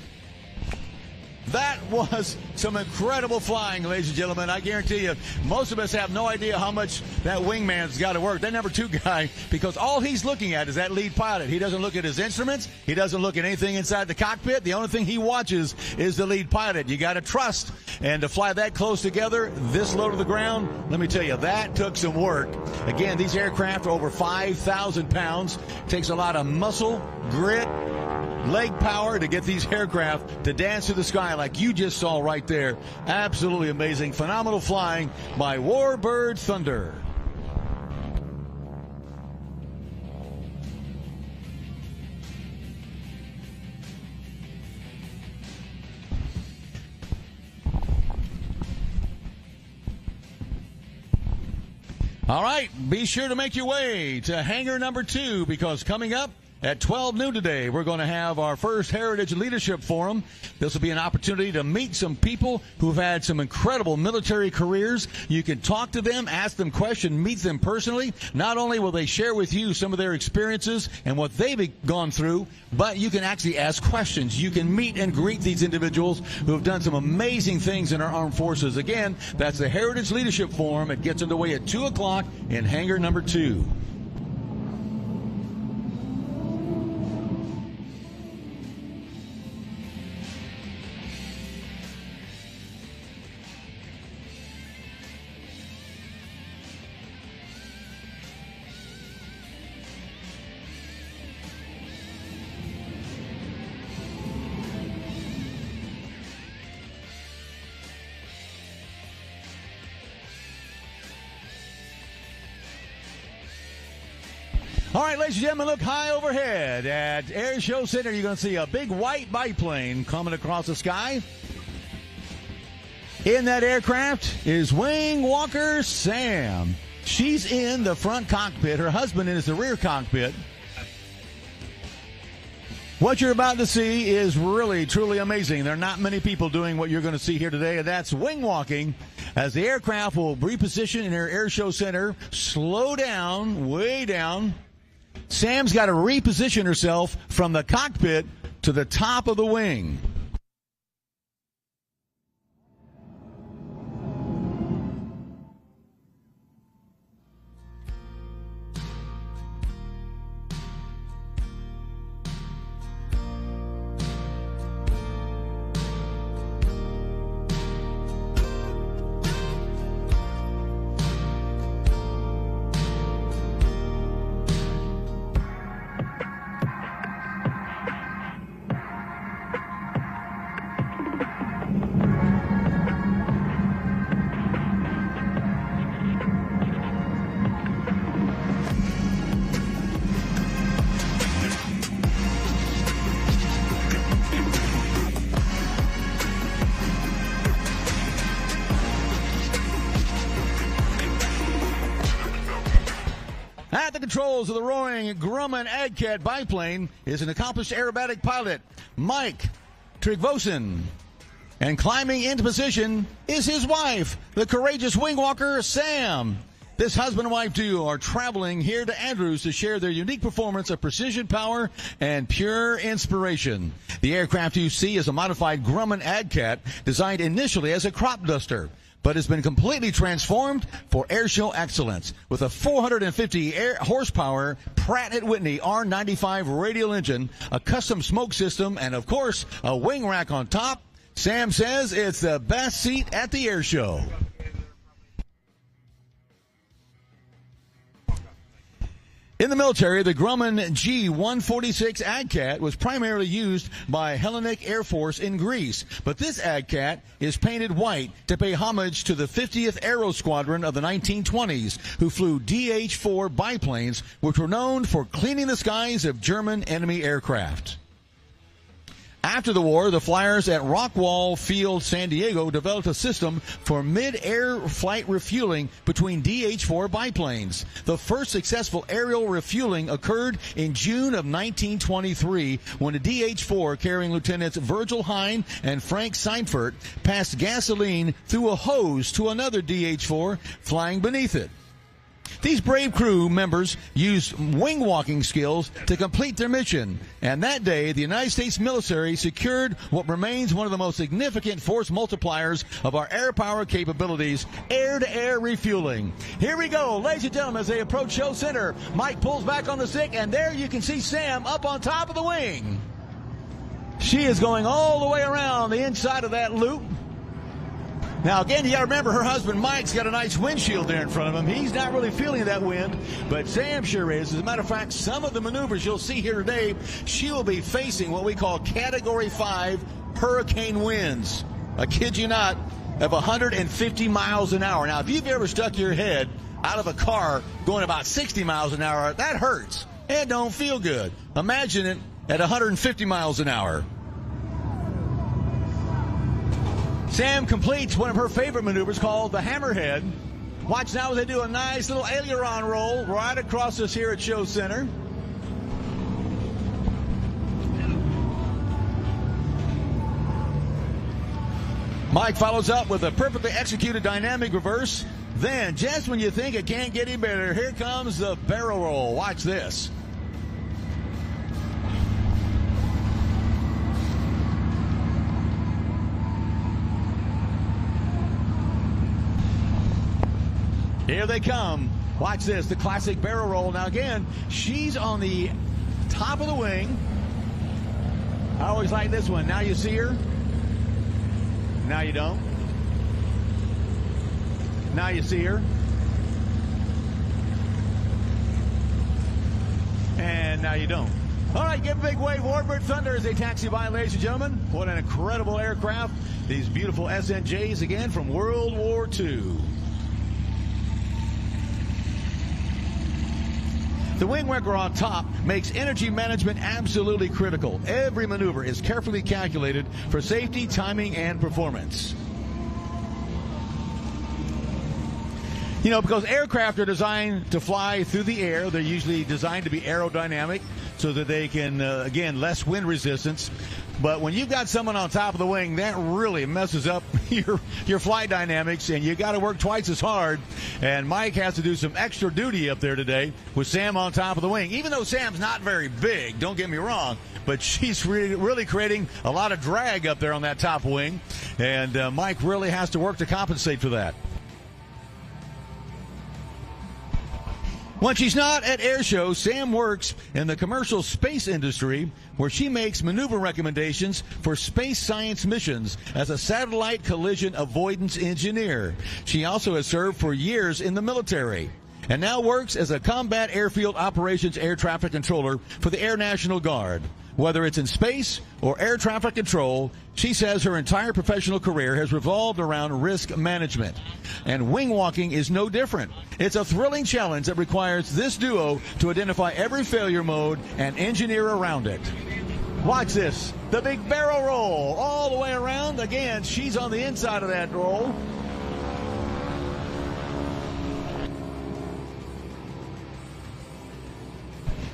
That was some incredible flying, ladies and gentlemen. I guarantee you, most of us have no idea how much that wingman's got to work. That number 2 guy, because all he's looking at is that lead pilot. He doesn't look at his instruments. He doesn't look at anything inside the cockpit. The only thing he watches is the lead pilot. You got to trust. And to fly that close together, this low to the ground, let me tell you, that took some work. Again, these aircraft are over 5,000 pounds. Takes a lot of muscle, grit, leg power to get these aircraft to dance through the sky like you just saw right there. Absolutely amazing. Phenomenal flying by Warbird Thunder. All right, be sure to make your way to hangar number 2, because coming up, At 12 noon today, we're going to have our first Heritage Leadership Forum. This will be an opportunity to meet some people who've had some incredible military careers. You can talk to them, ask them questions, meet them personally. Not only will they share with you some of their experiences and what they've gone through, but you can actually ask questions. You can meet and greet these individuals who have done some amazing things in our armed forces. Again, that's the Heritage Leadership Forum. It gets underway at 2 o'clock in hangar number 2. All right, ladies and gentlemen, look high overhead at AIRSHOW Center. You're going to see a big white biplane coming across the sky. In that aircraft is Wing Walker Sam. She's in the front cockpit. Her husband is the rear cockpit. What you're about to see is really, truly amazing. There are not many people doing what you're going to see here today, and that's wing walking, as the aircraft will reposition in our AIRSHOW Center, slow down, way down. Sam's got to reposition herself from the cockpit to the top of the wing. At the controls of the roaring Grumman AgCat biplane is an accomplished aerobatic pilot, Mike Trigvosen. And climbing into position is his wife, the courageous wing walker, Sam. This husband and wife duo are traveling here to Andrews to share their unique performance of precision power and pure inspiration. The aircraft you see is a modified Grumman AgCat designed initially as a crop duster, but has been completely transformed for airshow excellence with a 450 horsepower Pratt & Whitney R95 radial engine, a custom smoke system, and of course a wing rack on top. Sam says it's the best seat at the airshow. In the military, the Grumman G-146 AgCat was primarily used by Hellenic Air Force in Greece, but this AgCat is painted white to pay homage to the 50th Aero Squadron of the 1920s, who flew DH-4 biplanes, which were known for cleaning the skies of German enemy aircraft. After the war, the flyers at Rockwall Field, San Diego, developed a system for mid-air flight refueling between DH-4 biplanes. The first successful aerial refueling occurred in June of 1923 when a DH-4 carrying Lieutenants Virgil Hine and Frank Seinfert passed gasoline through a hose to another DH-4 flying beneath it. These brave crew members used wing walking skills to complete their mission, and that day the United States military secured what remains one of the most significant force multipliers of our air power capabilities, air-to-air refueling. Here we go, ladies and gentlemen, as they approach show center. Mike pulls back on the stick, and there you can see Sam up on top of the wing. She is going all the way around the inside of that loop. Now, again, you got to remember, her husband, Mike's got a nice windshield there in front of him. He's not really feeling that wind, but Sam sure is. As a matter of fact, some of the maneuvers you'll see here today, she will be facing what we call Category 5 hurricane winds. I kid you not, of 150 miles an hour. Now, if you've ever stuck your head out of a car going about 60 miles an hour, that hurts. It don't feel good. Imagine it at 150 miles an hour. Sam completes one of her favorite maneuvers called the hammerhead. Watch now as they do a nice little aileron roll right across us here at Show Center. Mike follows up with a perfectly executed dynamic reverse. Then, just when you think it can't get any better, here comes the barrel roll. Watch this. Here they come. Watch this, the classic barrel roll. Now again, she's on the top of the wing. I always like this one. Now you see her. Now you don't. Now you see her. And now you don't. All right, give a big wave. Warbird Thunder as they taxi by, ladies and gentlemen. What an incredible aircraft. These beautiful SNJs again from World War II. The wing worker on top makes energy management absolutely critical. Every maneuver is carefully calculated for safety, timing, and performance. You know, because aircraft are designed to fly through the air, they're usually designed to be aerodynamic so that they can, again, less wind resistance. But when you've got someone on top of the wing, that really messes up your flight dynamics, and you got to work twice as hard. And Mike has to do some extra duty up there today with Sam on top of the wing. Even though Sam's not very big, don't get me wrong, but she's really creating a lot of drag up there on that top wing. And Mike really has to work to compensate for that. When she's not at AIRSHOW, Sam works in the commercial space industry where she makes maneuver recommendations for space science missions as a satellite collision avoidance engineer. She also has served for years in the military and now works as a combat airfield operations air traffic controller for the Air National Guard. Whether it's in space or air traffic control, she says her entire professional career has revolved around risk management. And wing walking is no different. It's a thrilling challenge that requires this duo to identify every failure mode and engineer around it. Watch this, the big barrel roll all the way around. Again, she's on the inside of that roll.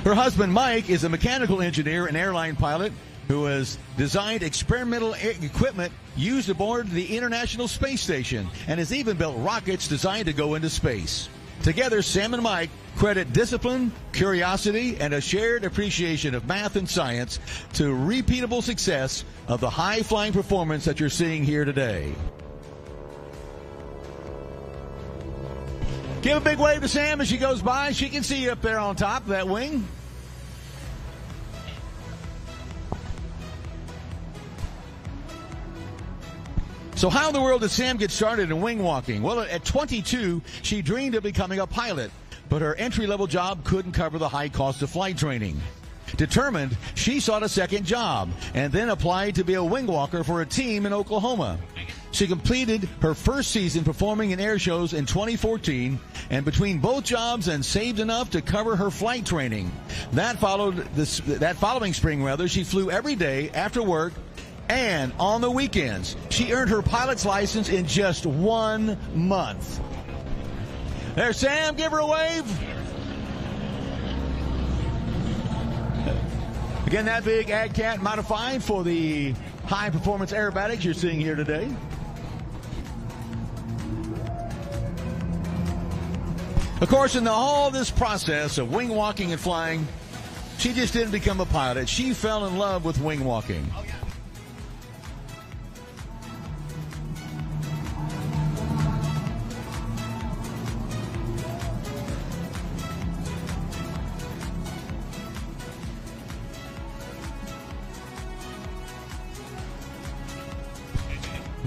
Her husband, Mike, is a mechanical engineer and airline pilot who has designed experimental equipment used aboard the International Space Station and has even built rockets designed to go into space. Together, Sam and Mike credit discipline, curiosity, and a shared appreciation of math and science to repeatable success of the high-flying performance that you're seeing here today. Give a big wave to Sam as she goes by. She can see you up there on top of that wing. So how in the world did Sam get started in wing walking? Well, at 22, she dreamed of becoming a pilot, but her entry-level job couldn't cover the high cost of flight training. Determined, she sought a second job and then applied to be a wing walker for a team in Oklahoma. She completed her first season performing in air shows in 2014, and between both jobs and saved enough to cover her flight training. That following spring, she flew every day after work and on the weekends. She earned her pilot's license in just 1 month. There's Sam. Give her a wave. Again, that big AgCat modified for the high-performance aerobatics you're seeing here today. Of course, in all this process of wing walking and flying, she just didn't become a pilot. She fell in love with wing walking.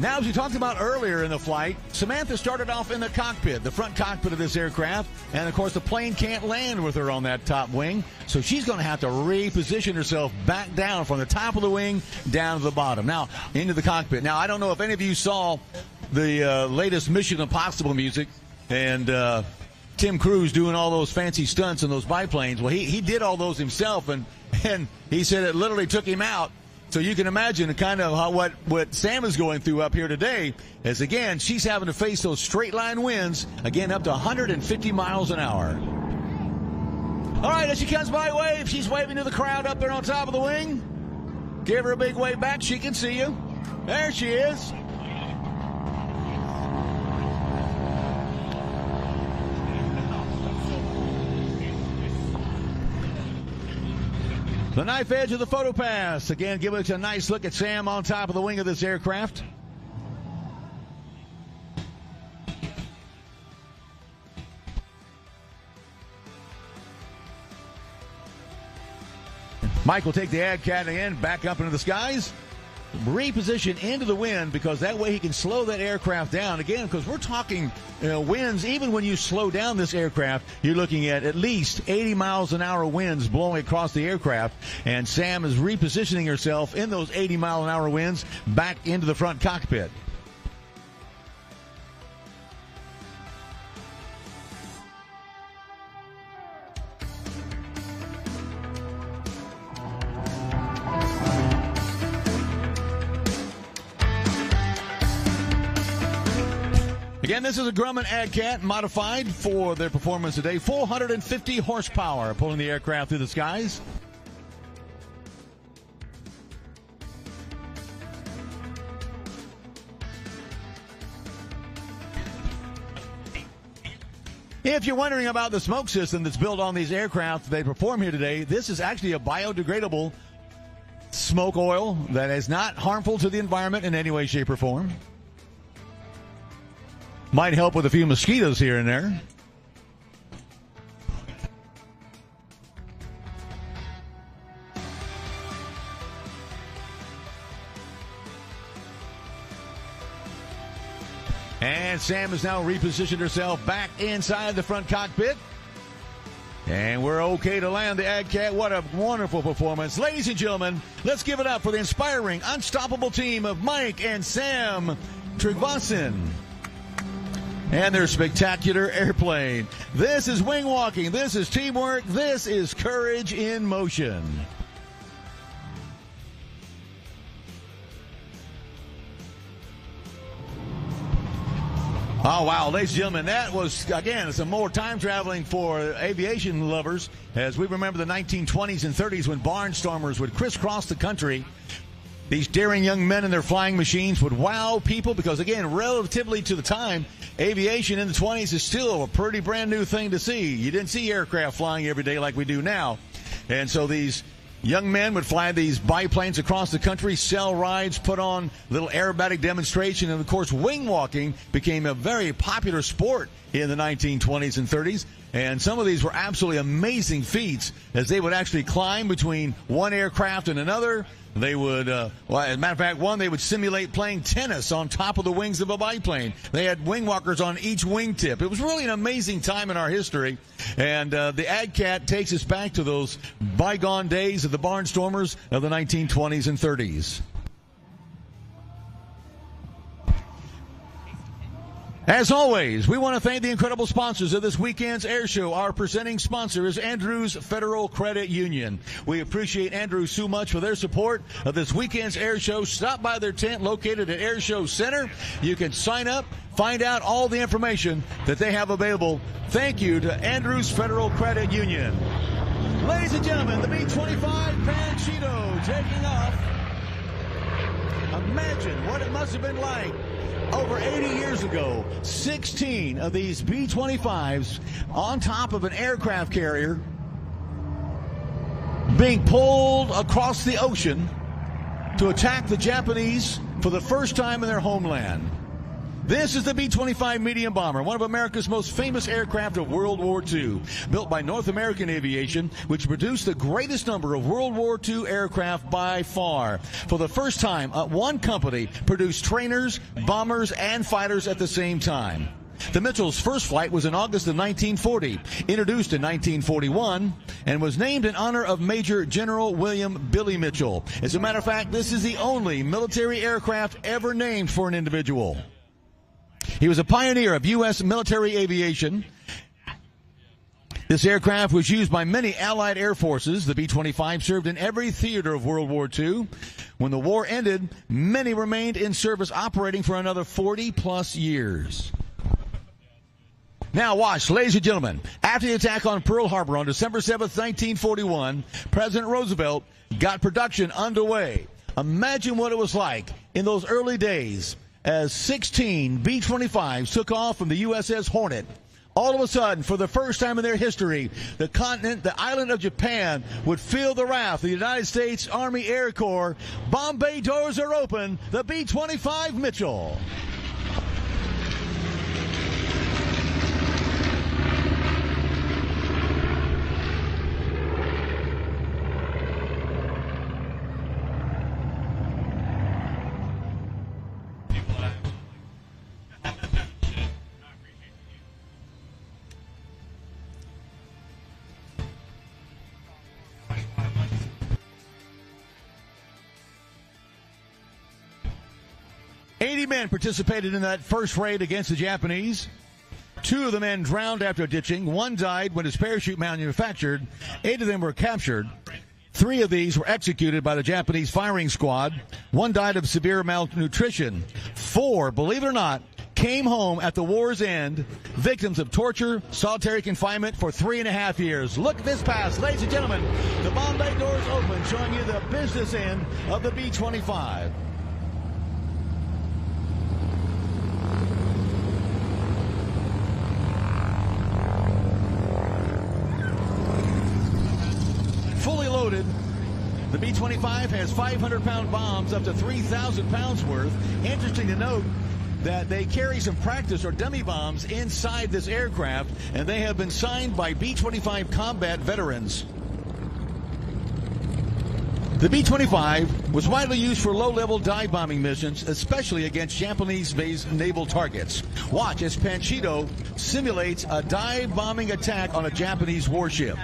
Now, as we talked about earlier in the flight, Samantha started off in the cockpit, the front cockpit of this aircraft, and of course the plane can't land with her on that top wing, so she's going to have to reposition herself back down from the top of the wing down to the bottom. Now, into the cockpit. Now, I don't know if any of you saw the latest Mission Impossible music, and Tim Cruise doing all those fancy stunts in those biplanes. Well, he did all those himself, and he said it literally took him out. So you can imagine kind of what Sam is going through up here today is, again, she's having to face those straight line winds, again, up to 150 miles an hour. All right, as she comes by, wave. She's waving to the crowd up there on top of the wing. Give her a big wave back. She can see you. There she is. The knife edge of the photo pass. Again, give us a nice look at Sam on top of the wing of this aircraft. Mike will take the AdCat again, back up into the skies, reposition into the wind, because that way he can slow that aircraft down. Again, because we're talking winds, even when you slow down this aircraft, you're looking at least 80 miles an hour winds blowing across the aircraft. And Sam is repositioning herself in those 80 mile an hour winds back into the front cockpit. Again, this is a Grumman AdCat modified for their performance today. 450 horsepower pulling the aircraft through the skies. If you're wondering about the smoke system that's built on these aircraft they perform here today, this is actually a biodegradable smoke oil that is not harmful to the environment in any way, shape, or form. Might help with a few mosquitoes here and there. And Sam has now repositioned herself back inside the front cockpit. And we're okay to land the AdCat. What a wonderful performance. Ladies and gentlemen, let's give it up for the inspiring, unstoppable team of Mike and Sam Trigvason and their spectacular airplane. This is wing walking. This is teamwork. This is courage in motion. Oh, wow, ladies and gentlemen, that was, again, some more time traveling for aviation lovers as we remember the 1920s and 30s when barnstormers would crisscross the country. These daring young men in their flying machines would wow people because, again, relatively to the time, aviation in the 20s is still a pretty brand new thing to see. You didn't see aircraft flying every day like we do now. And so these young men would fly these biplanes across the country, sell rides, put on little aerobatic demonstration, and, of course, wing walking became a very popular sport in the 1920s and 30s. And some of these were absolutely amazing feats as they would actually climb between one aircraft and another. They would, well, as a matter of fact, they would simulate playing tennis on top of the wings of a biplane. They had wing walkers on each wingtip. It was really an amazing time in our history. And the AdCat takes us back to those bygone days of the barnstormers of the 1920s and 30s. As always, we want to thank the incredible sponsors of this weekend's air show. Our presenting sponsor is Andrews Federal Credit Union. We appreciate Andrews so much for their support of this weekend's air show. Stop by their tent located at Air Show Center. You can sign up, find out all the information that they have available. Thank you to Andrews Federal Credit Union. Ladies and gentlemen, the B-25 Panchito taking off. Imagine what it must have been like over 80 years ago. 16 of these B-25s on top of an aircraft carrier being pulled across the ocean to attack the Japanese for the first time in their homeland. This is the B-25 medium bomber, one of America's most famous aircraft of World War II, built by North American Aviation, which produced the greatest number of World War II aircraft by far. For the first time, one company produced trainers, bombers, and fighters at the same time. The Mitchell's first flight was in August of 1940, introduced in 1941, and was named in honor of Major General William Billy Mitchell. As a matter of fact, this is the only military aircraft ever named for an individual. He was a pioneer of U.S. military aviation. This aircraft was used by many Allied air forces. The B-25 served in every theater of World War II. When the war ended, many remained in service operating for another 40-plus years. Now watch, ladies and gentlemen. After the attack on Pearl Harbor on December 7th, 1941, President Roosevelt got production underway. Imagine what it was like in those early days as 16 B-25s took off from the USS Hornet all of a sudden, for the first time in their history, the continent, the island of Japan, would feel the wrath of the United States Army Air Corps. Bomb bay doors are open. The B-25 Mitchell. Men participated in that first raid against the Japanese. 2 of the men drowned after ditching. 1 died when his parachute manufactured. 8 of them were captured. 3 of these were executed by the Japanese firing squad. 1 died of severe malnutrition. 4, believe it or not, came home at the war's end, victims of torture, solitary confinement for 3.5 years. Look at this pass, ladies and gentlemen. The bomb bay doors open, showing you the business end of the B-25. Fully loaded, the B-25 has 500-pound bombs up to 3,000 pounds worth. Interesting to note that they carry some practice or dummy bombs inside this aircraft, and they have been signed by B-25 combat veterans. The B-25 was widely used for low-level dive bombing missions, especially against Japanese-based naval targets. Watch as Panchito simulates a dive bombing attack on a Japanese warship.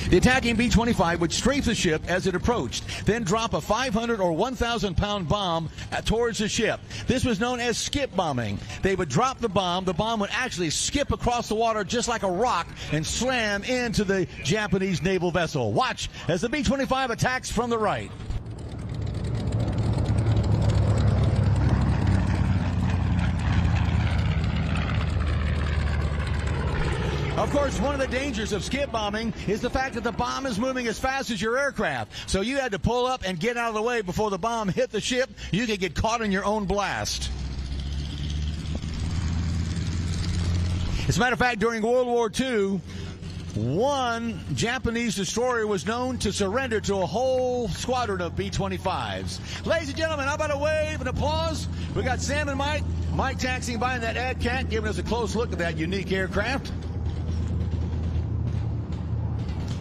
The attacking B-25 would strafe the ship as it approached, then drop a 500 or 1,000-pound bomb towards the ship. This was known as skip bombing. They would drop the bomb. The bomb would actually skip across the water just like a rock and slam into the Japanese naval vessel. Watch as the B-25 attacks from the right. Of course, one of the dangers of skip bombing is the fact that the bomb is moving as fast as your aircraft. So you had to pull up and get out of the way before the bomb hit the ship. You could get caught in your own blast. As a matter of fact, during World War II, 1 Japanese destroyer was known to surrender to a whole squadron of B-25s. Ladies and gentlemen, how about a wave and applause? We got Sam and Mike. Mike taxiing by in that AdCat, giving us a close look at that unique aircraft.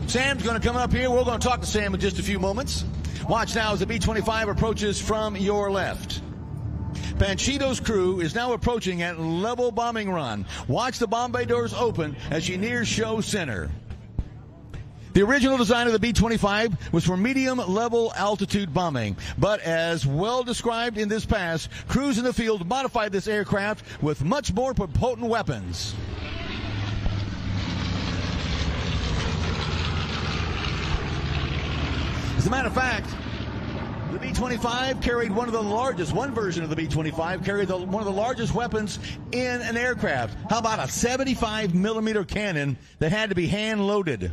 Sam's going to come up here. We're going to talk to Sam in just a few moments. Watch now as the B-25 approaches from your left. Panchito's crew is now approaching at level bombing run. Watch the bomb bay doors open as she nears show center. The original design of the B-25 was for medium level altitude bombing, but as well described in this pass, crews in the field modified this aircraft with much more potent weapons. As a matter of fact, the B-25 carried one version of the B-25 carried one of the largest weapons in an aircraft. How about a 75-millimeter cannon that had to be hand-loaded?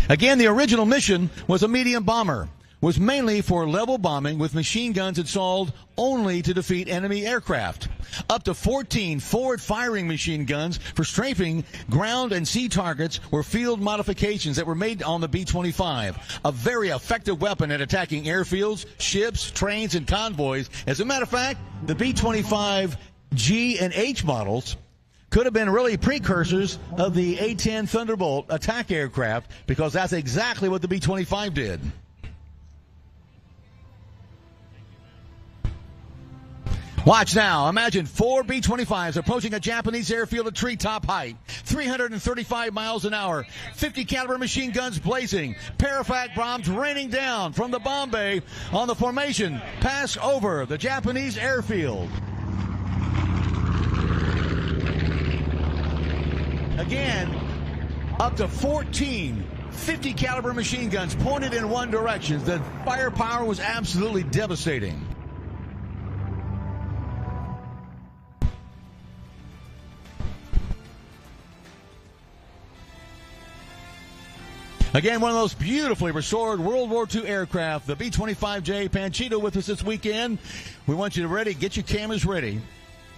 Again, the original mission was a medium bomber. Was mainly for level bombing with machine guns installed only to defeat enemy aircraft. Up to 14 forward-firing machine guns for strafing ground and sea targets were field modifications that were made on the B-25. A very effective weapon at attacking airfields, ships, trains, and convoys. As a matter of fact, the B-25 G and H models could have been really precursors of the A-10 Thunderbolt attack aircraft, because that's exactly what the B-25 did. Watch now. Imagine 4 B-25s approaching a Japanese airfield at treetop height. 335 miles an hour. 50 caliber machine guns blazing. Parafact bombs raining down from the bomb bay on the formation. Pass over the Japanese airfield. Again, up to 14 50 caliber machine guns pointed in one direction. The firepower was absolutely devastating. Again, one of those beautifully restored World War II aircraft, the B-25J. Panchito with us this weekend. We want you to get your cameras ready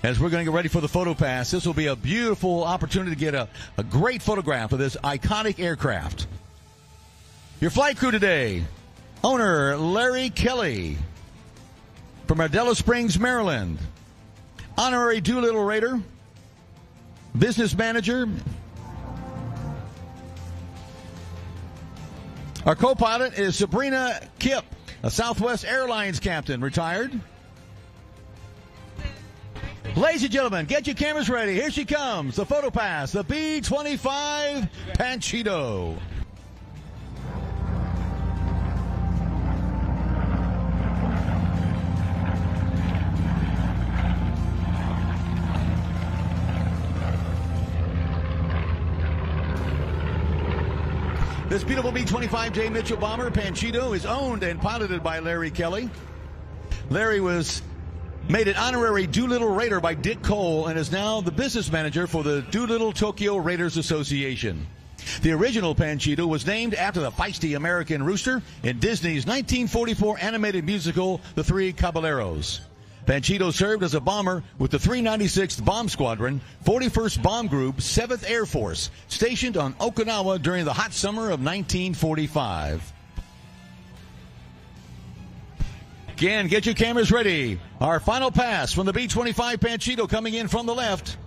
as we're going to get ready for the photo pass. This will be a beautiful opportunity to get a great photograph of this iconic aircraft. Your flight crew today, owner Larry Kelly from Ardella Springs, Maryland. Honorary Doolittle Raider, business manager. Our co-pilot is Sabrina Kipp, a Southwest Airlines captain, retired. Ladies and gentlemen, get your cameras ready. Here she comes, the photo pass, the B-25 Panchito. This beautiful B-25 J. Mitchell bomber, Panchito, is owned and piloted by Larry Kelly. Larry was made an honorary Doolittle Raider by Dick Cole and is now the business manager for the Doolittle Tokyo Raiders Association. The original Panchito was named after the feisty American rooster in Disney's 1944 animated musical, The Three Caballeros. Panchito served as a bomber with the 396th Bomb Squadron, 41st Bomb Group, 7th Air Force, stationed on Okinawa during the hot summer of 1945. Again, get your cameras ready. Our final pass from the B-25 Panchito coming in from the left.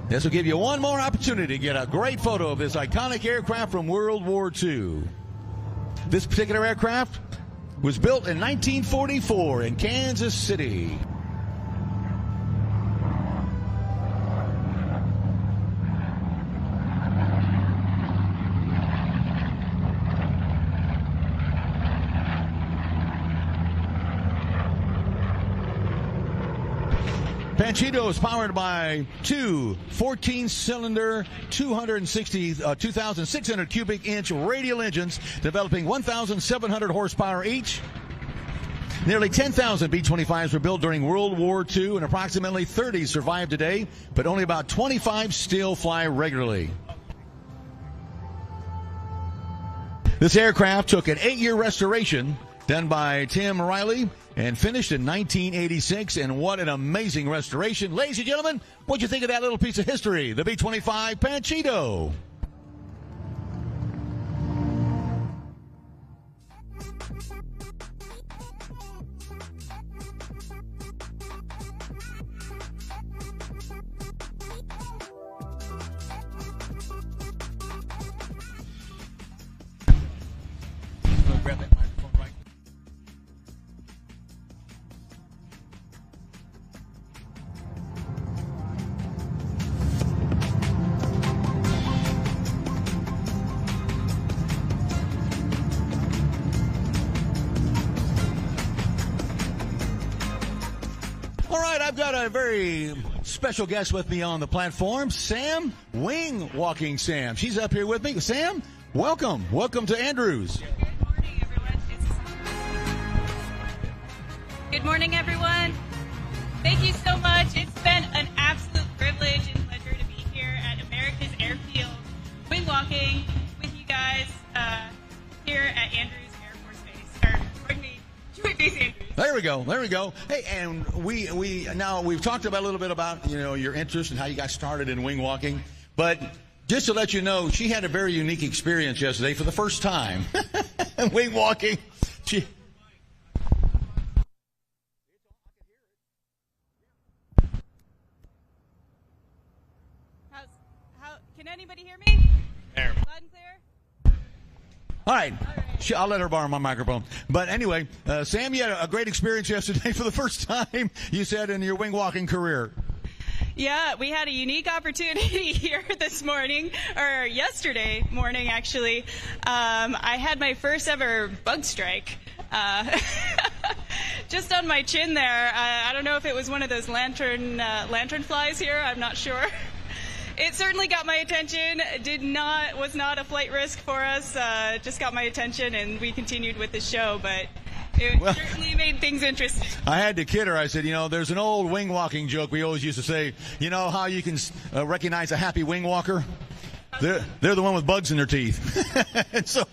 This will give you one more opportunity to get a great photo of this iconic aircraft from World War II. This particular aircraft was built in 1944 in Kansas City. Panchito is powered by two 14-cylinder, 2,600 cubic inch radial engines, developing 1,700 horsepower each. Nearly 10,000 B-25s were built during World War II, and approximately 30 survive today, but only about 25 still fly regularly. This aircraft took an 8-year restoration done by Tim Riley and finished in 1986, and what an amazing restoration. Ladies and gentlemen, what'd you think of that little piece of history, the B-25 Panchito? Grab that microphone right. All right, I've got a very special guest with me on the platform, Sam, wing walking Sam. She's up here with me. Sam, welcome. Welcome to Andrews. Good morning, everyone. Thank you so much. It's been an absolute privilege and pleasure to be here at America's Airfield, wing walking with you guys here at Andrews Air Force Base. Or, pardon me, Joint Base Andrews. There we go. There we go. Hey, and we've talked about a little bit about, your interest and how you got started in wing walking, but just to let you know, she had a very unique experience yesterday for the first time. Wing walking. Can anybody hear me? There. Loud and clear? All right. I'll let her borrow my microphone. But anyway, Sam, you had a great experience yesterday for the first time, you said, in your wing walking career. Yeah, we had a unique opportunity here this morning, or yesterday morning, actually. I had my first ever bug strike. Just on my chin there. I don't know if it was one of those lantern flies here. I'm not sure. It certainly got my attention. Was not a flight risk for us. Just got my attention, and we continued with the show. But it certainly made things interesting. I had to kid her. I said, there's an old wing walking joke we always used to say. You know how you can recognize a happy wing walker? They're the one with bugs in their teeth. And so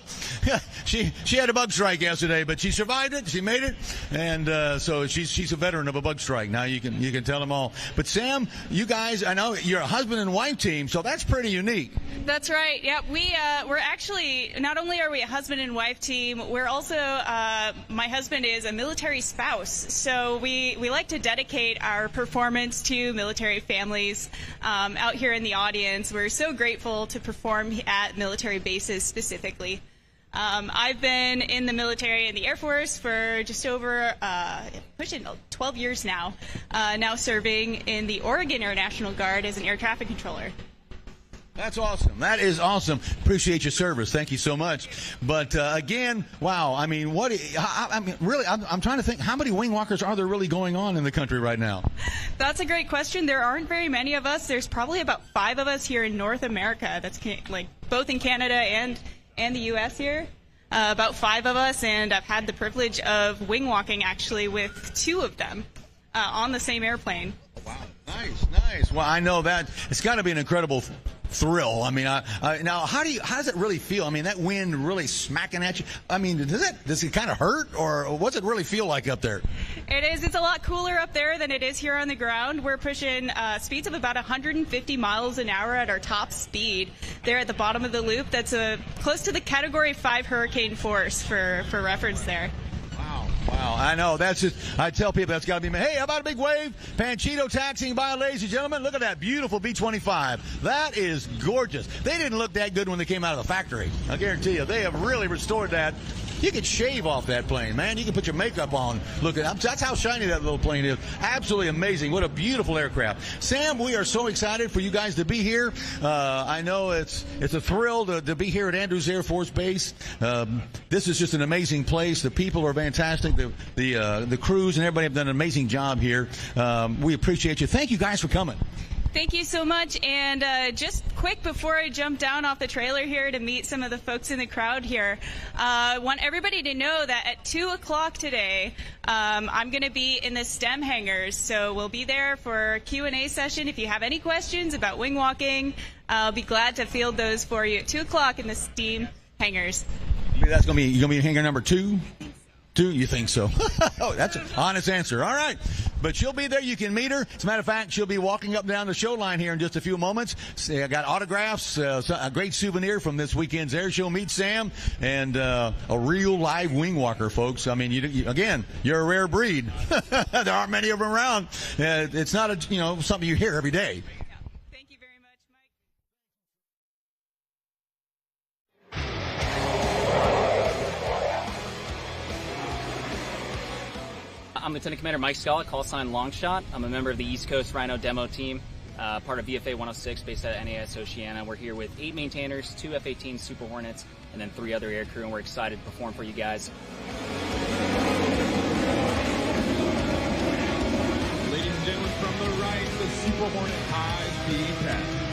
she had a bug strike yesterday, but she survived it. She made it, and so she's a veteran of a bug strike. Now you can tell them all. But Sam, you guys, I know you're a husband and wife team, so that's pretty unique. That's right. Yeah, we're actually, not only are we a husband and wife team, we're also, my husband is a military spouse. So we like to dedicate our performance to military families out here in the audience. We're so grateful to perform at military bases specifically. I've been in the military in the Air Force for just over pushing 12 years now, now serving in the Oregon Air National Guard as an air traffic controller. That's awesome. That is awesome. Appreciate your service. Thank you so much. But again, wow. I mean, really, I'm trying to think. How many wing walkers are there really going on in the country right now? That's a great question. There aren't very many of us. There's probably about 5 of us here in North America. That's like both in Canada and the U.S. here. About 5 of us, and I've had the privilege of wing walking actually with 2 of them on the same airplane. Wow. Nice. Well, I know that it's got to be an incredible thrill. I mean, now how does it really feel? I mean, that wind really smacking at you. I mean, does it kind of hurt, or what's it really feel like up there? It is. It's a lot cooler up there than it is here on the ground. We're pushing speeds of about 150 miles an hour at our top speed there at the bottom of the loop. That's close to the Category 5 hurricane force for reference there. Wow, I know. That's just, I tell people that's got to be, hey, how about a big wave? Panchito taxiing by, ladies and gentlemen. Look at that beautiful B-25. That is gorgeous. They didn't look that good when they came out of the factory. I guarantee you, they have really restored that. You can shave off that plane, man. You can put your makeup on. Look at that's how shiny that little plane is. Absolutely amazing. What a beautiful aircraft. Sam, we are so excited for you guys to be here. I know it's a thrill to be here at Andrews Air Force Base. This is just an amazing place. The people are fantastic. The crews and everybody have done an amazing job here. We appreciate you. Thank you guys for coming. Thank you so much. And just quick before I jump down off the trailer here to meet some of the folks in the crowd here, I want everybody to know that at 2 o'clock today, I'm going to be in the STEM hangars. So we'll be there for a Q&A session. If you have any questions about wing walking, I'll be glad to field those for you at 2 o'clock in the STEAM hangars. That's going to be, you're going to be in hangar number 2? 2? You think so? Oh, that's an honest answer. All right. But she'll be there. You can meet her. As a matter of fact, she'll be walking up and down the show line here in just a few moments. I got autographs, a great souvenir from this weekend's air show. Meet Sam, and a real live wing walker, folks. I mean, again, you're a rare breed. There aren't many of them around. It's not something you hear every day. Thank you very much, Mike. I'm Lieutenant Commander Mike Scala, call sign Longshot. I'm a member of the East Coast Rhino demo team, part of VFA 106 based at NAS Oceana. We're here with 8 maintainers, 2 F-18 Super Hornets, and then 3 other aircrew, and we're excited to perform for you guys. Ladies and gentlemen, from the right, the Super Hornet high-speed pass.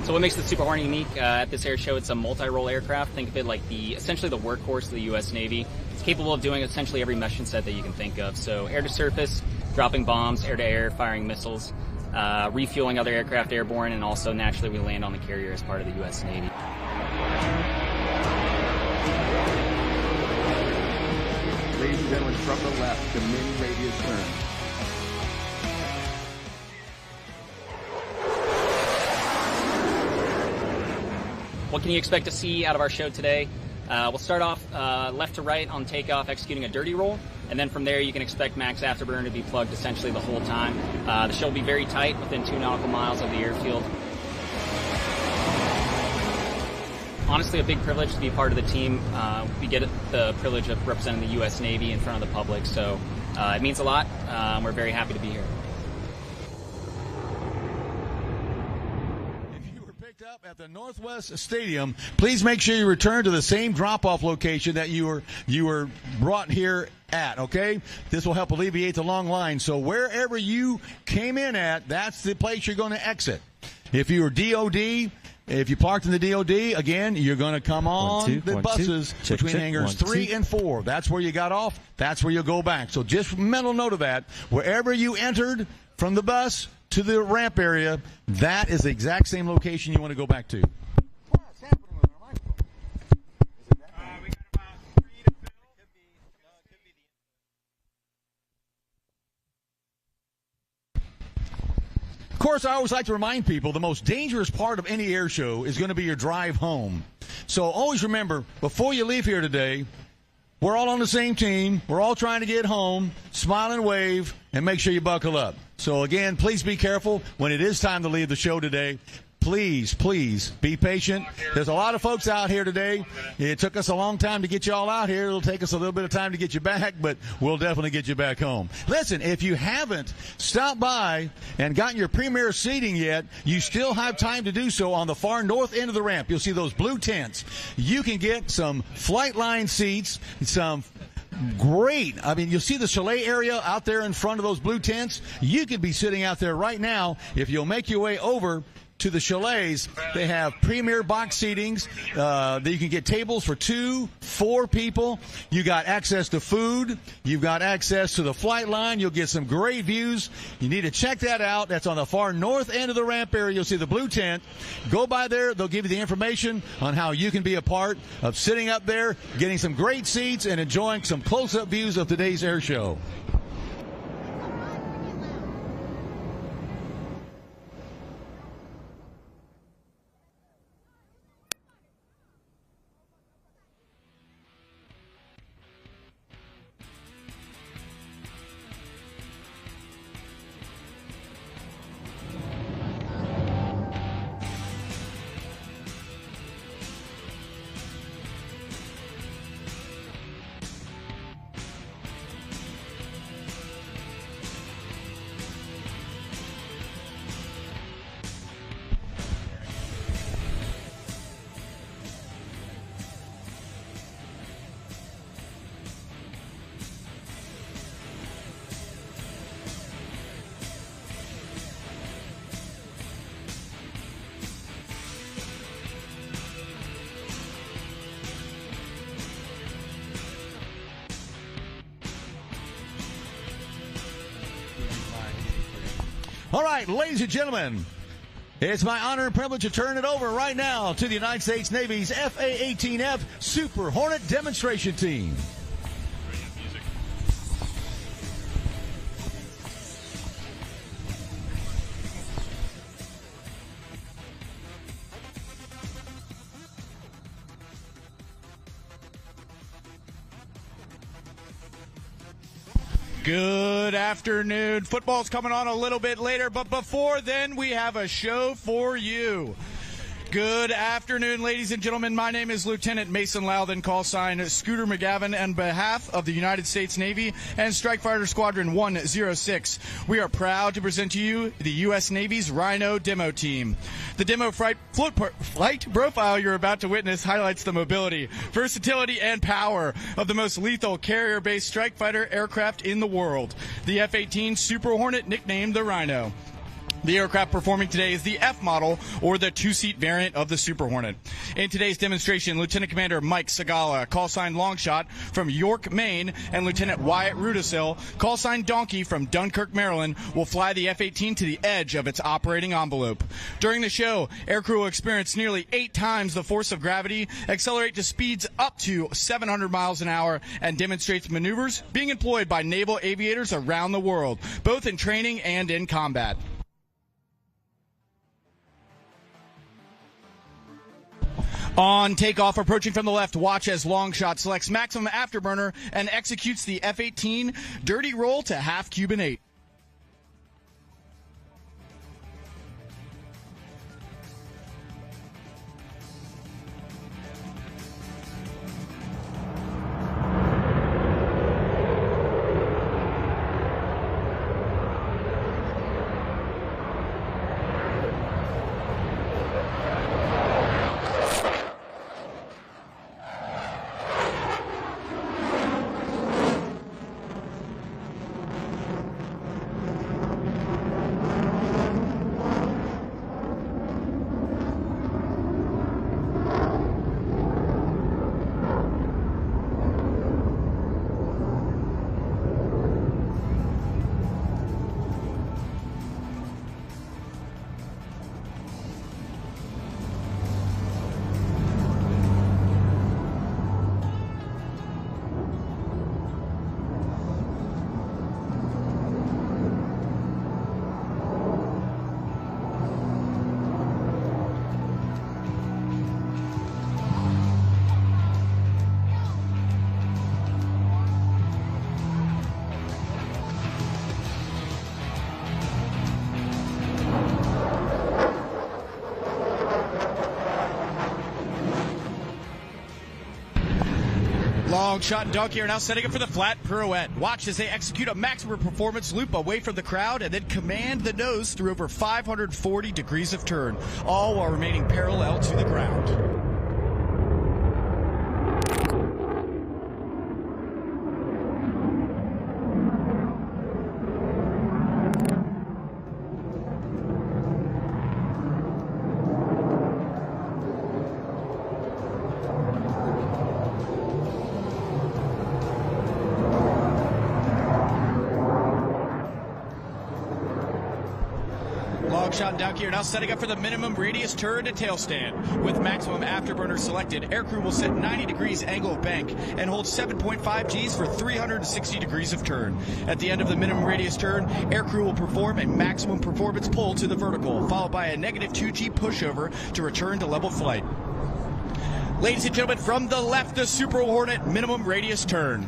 So what makes the Super Hornet unique at this air show? It's a multi-role aircraft. Think of it like essentially the workhorse of the U.S. Navy. It's capable of doing essentially every mission set that you can think of. So air to surface, dropping bombs, air to air, firing missiles, refueling other aircraft airborne, and also naturally we land on the carrier as part of the U.S. Navy. Ladies and gentlemen, from the left, the min radius turn. What can you expect to see out of our show today? We'll start off left to right on takeoff, executing a dirty roll, and then from there you can expect max afterburner to be plugged essentially the whole time. The show will be very tight, within 2 nautical miles of the airfield. Honestly, a big privilege to be part of the team. We get the privilege of representing the U.S. Navy in front of the public, so it means a lot. We're very happy to be here. Up at the Northwest Stadium, please make sure you return to the same drop-off location that you were brought here at, okay? This will help alleviate the long line. So wherever you came in at, that's the place you're going to exit. If you were DOD, if you parked in the DOD, again, you're going to come on the buses between hangars 3 and 4. That's where you got off. That's where you'll go back. So just mental note of that. Wherever you entered from the bus, to the ramp area, that is the exact same location you want to go back to. Of course, I always like to remind people the most dangerous part of any air show is going to be your drive home. So always remember, before you leave here today, we're all on the same team. We're all trying to get home. Smile and wave, and make sure you buckle up. So again, please be careful when it is time to leave the show today. Please, please be patient. There's a lot of folks out here today. It took us a long time to get you all out here. It'll take us a little bit of time to get you back, but we'll definitely get you back home. Listen, if you haven't stopped by and gotten your premier seating yet, you still have time to do so on the far north end of the ramp. You'll see those blue tents. You can get some flight line seats, some great. I mean, you'll see the chalet area out there in front of those blue tents. You could be sitting out there right now if you'll make your way over to the chalets. They have premier box seatings. You can get tables for 2, 4 people. You got access to food. You've got access to the flight line. You'll get some great views. You need to check that out. That's on the far north end of the ramp area. You'll see the blue tent. Go by there. They'll give you the information on how you can be a part of sitting up there, getting some great seats, and enjoying some close-up views of today's air show. All right, ladies and gentlemen, it's my honor and privilege to turn it over right now to the United States Navy's FA-18F Super Hornet demonstration team. Good afternoon. Football's coming on a little bit later, but before then, we have a show for you. Good afternoon, ladies and gentlemen. My name is Lieutenant Mason Loudon, call sign Scooter McGavin, on behalf of the United States Navy and Strike Fighter Squadron 106. We are proud to present to you the U.S. Navy's Rhino demo team. The demo flight profile you're about to witness highlights the mobility, versatility, and power of the most lethal carrier-based strike fighter aircraft in the world, the F-18 Super Hornet, nicknamed the Rhino. The aircraft performing today is the F model, or the 2-seat variant of the Super Hornet. In today's demonstration, Lieutenant Commander Mike Segala, call sign Longshot from York, Maine, and Lieutenant Wyatt Rudisil, call sign Donkey from Dunkirk, Maryland, will fly the F-18 to the edge of its operating envelope. During the show, aircrew will experience nearly 8 times the force of gravity, accelerate to speeds up to 700 miles an hour, and demonstrates maneuvers being employed by naval aviators around the world, both in training and in combat. On takeoff, approaching from the left, watch as Longshot selects maximum afterburner and executes the F-18 dirty roll to half Cuban 8. Longshot and Donkey are now setting up for the flat pirouette. Watch as they execute a maximum performance loop away from the crowd and then command the nose through over 540 degrees of turn, all while remaining parallel to the ground. Longshot and Donkey are now setting up for the minimum radius turn to tail stand. With maximum afterburner selected, aircrew will set 90 degrees angle of bank and hold 7.5 Gs for 360 degrees of turn. At the end of the minimum radius turn, aircrew will perform a maximum performance pull to the vertical, followed by a negative 2G pushover to return to level flight. Ladies and gentlemen, from the left, the Super Hornet minimum radius turn.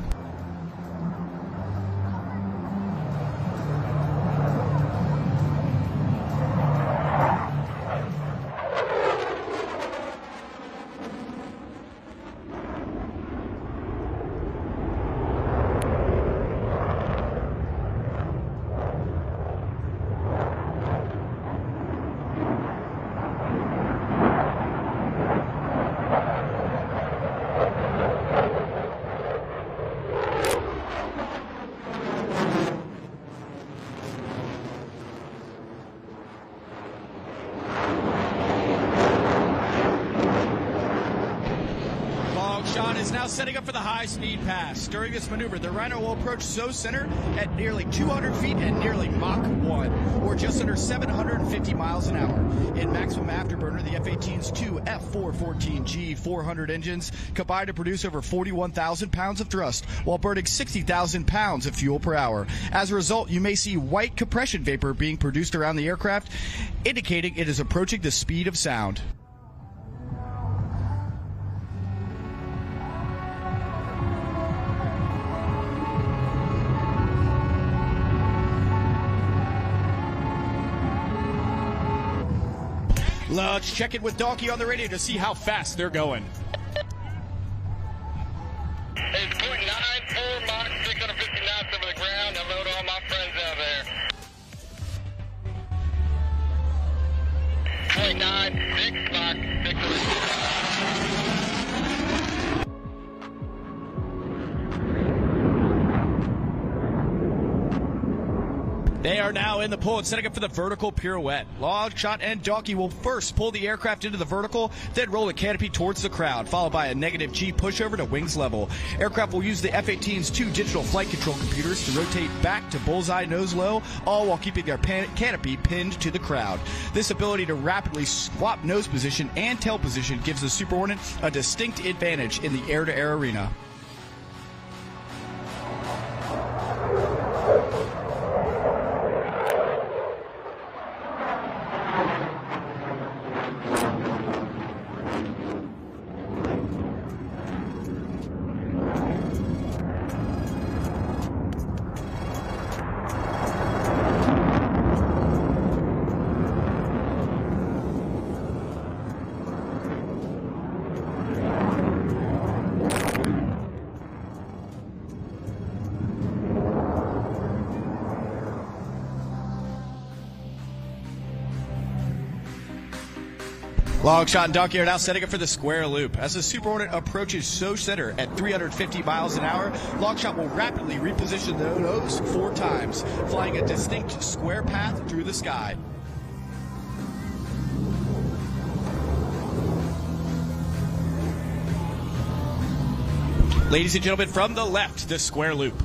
Longshot is now setting up for the high-speed pass. During this maneuver, the Rhino will approach SO center at nearly 200 feet and nearly Mach 1, or just under 750 miles an hour. In maximum afterburner, the F-18's two F414G 400 engines combine to produce over 41,000 pounds of thrust while burning 60,000 pounds of fuel per hour. As a result, you may see white compression vapor being produced around the aircraft, indicating it is approaching the speed of sound. Let's check in with Donkey on the radio to see how fast they're going. It's 0.94 Mach 650 knots over the ground. Hello to all my friends out there. 0.96 Mach 650. They are now in the pull and setting up for the vertical pirouette. Longshot and Donkey will first pull the aircraft into the vertical, then roll the canopy towards the crowd, followed by a negative G pushover to wings level. Aircraft will use the F-18's two digital flight control computers to rotate back to bullseye nose low, all while keeping their canopy pinned to the crowd. This ability to rapidly swap nose position and tail position gives the Super Hornet a distinct advantage in the air-to-air arena. Longshot and Donkey are now setting up for the square loop. As the Super Hornet approaches SO center at 350 miles an hour, Longshot will rapidly reposition the nose 4 times, flying a distinct square path through the sky. Ladies and gentlemen, from the left, the square loop.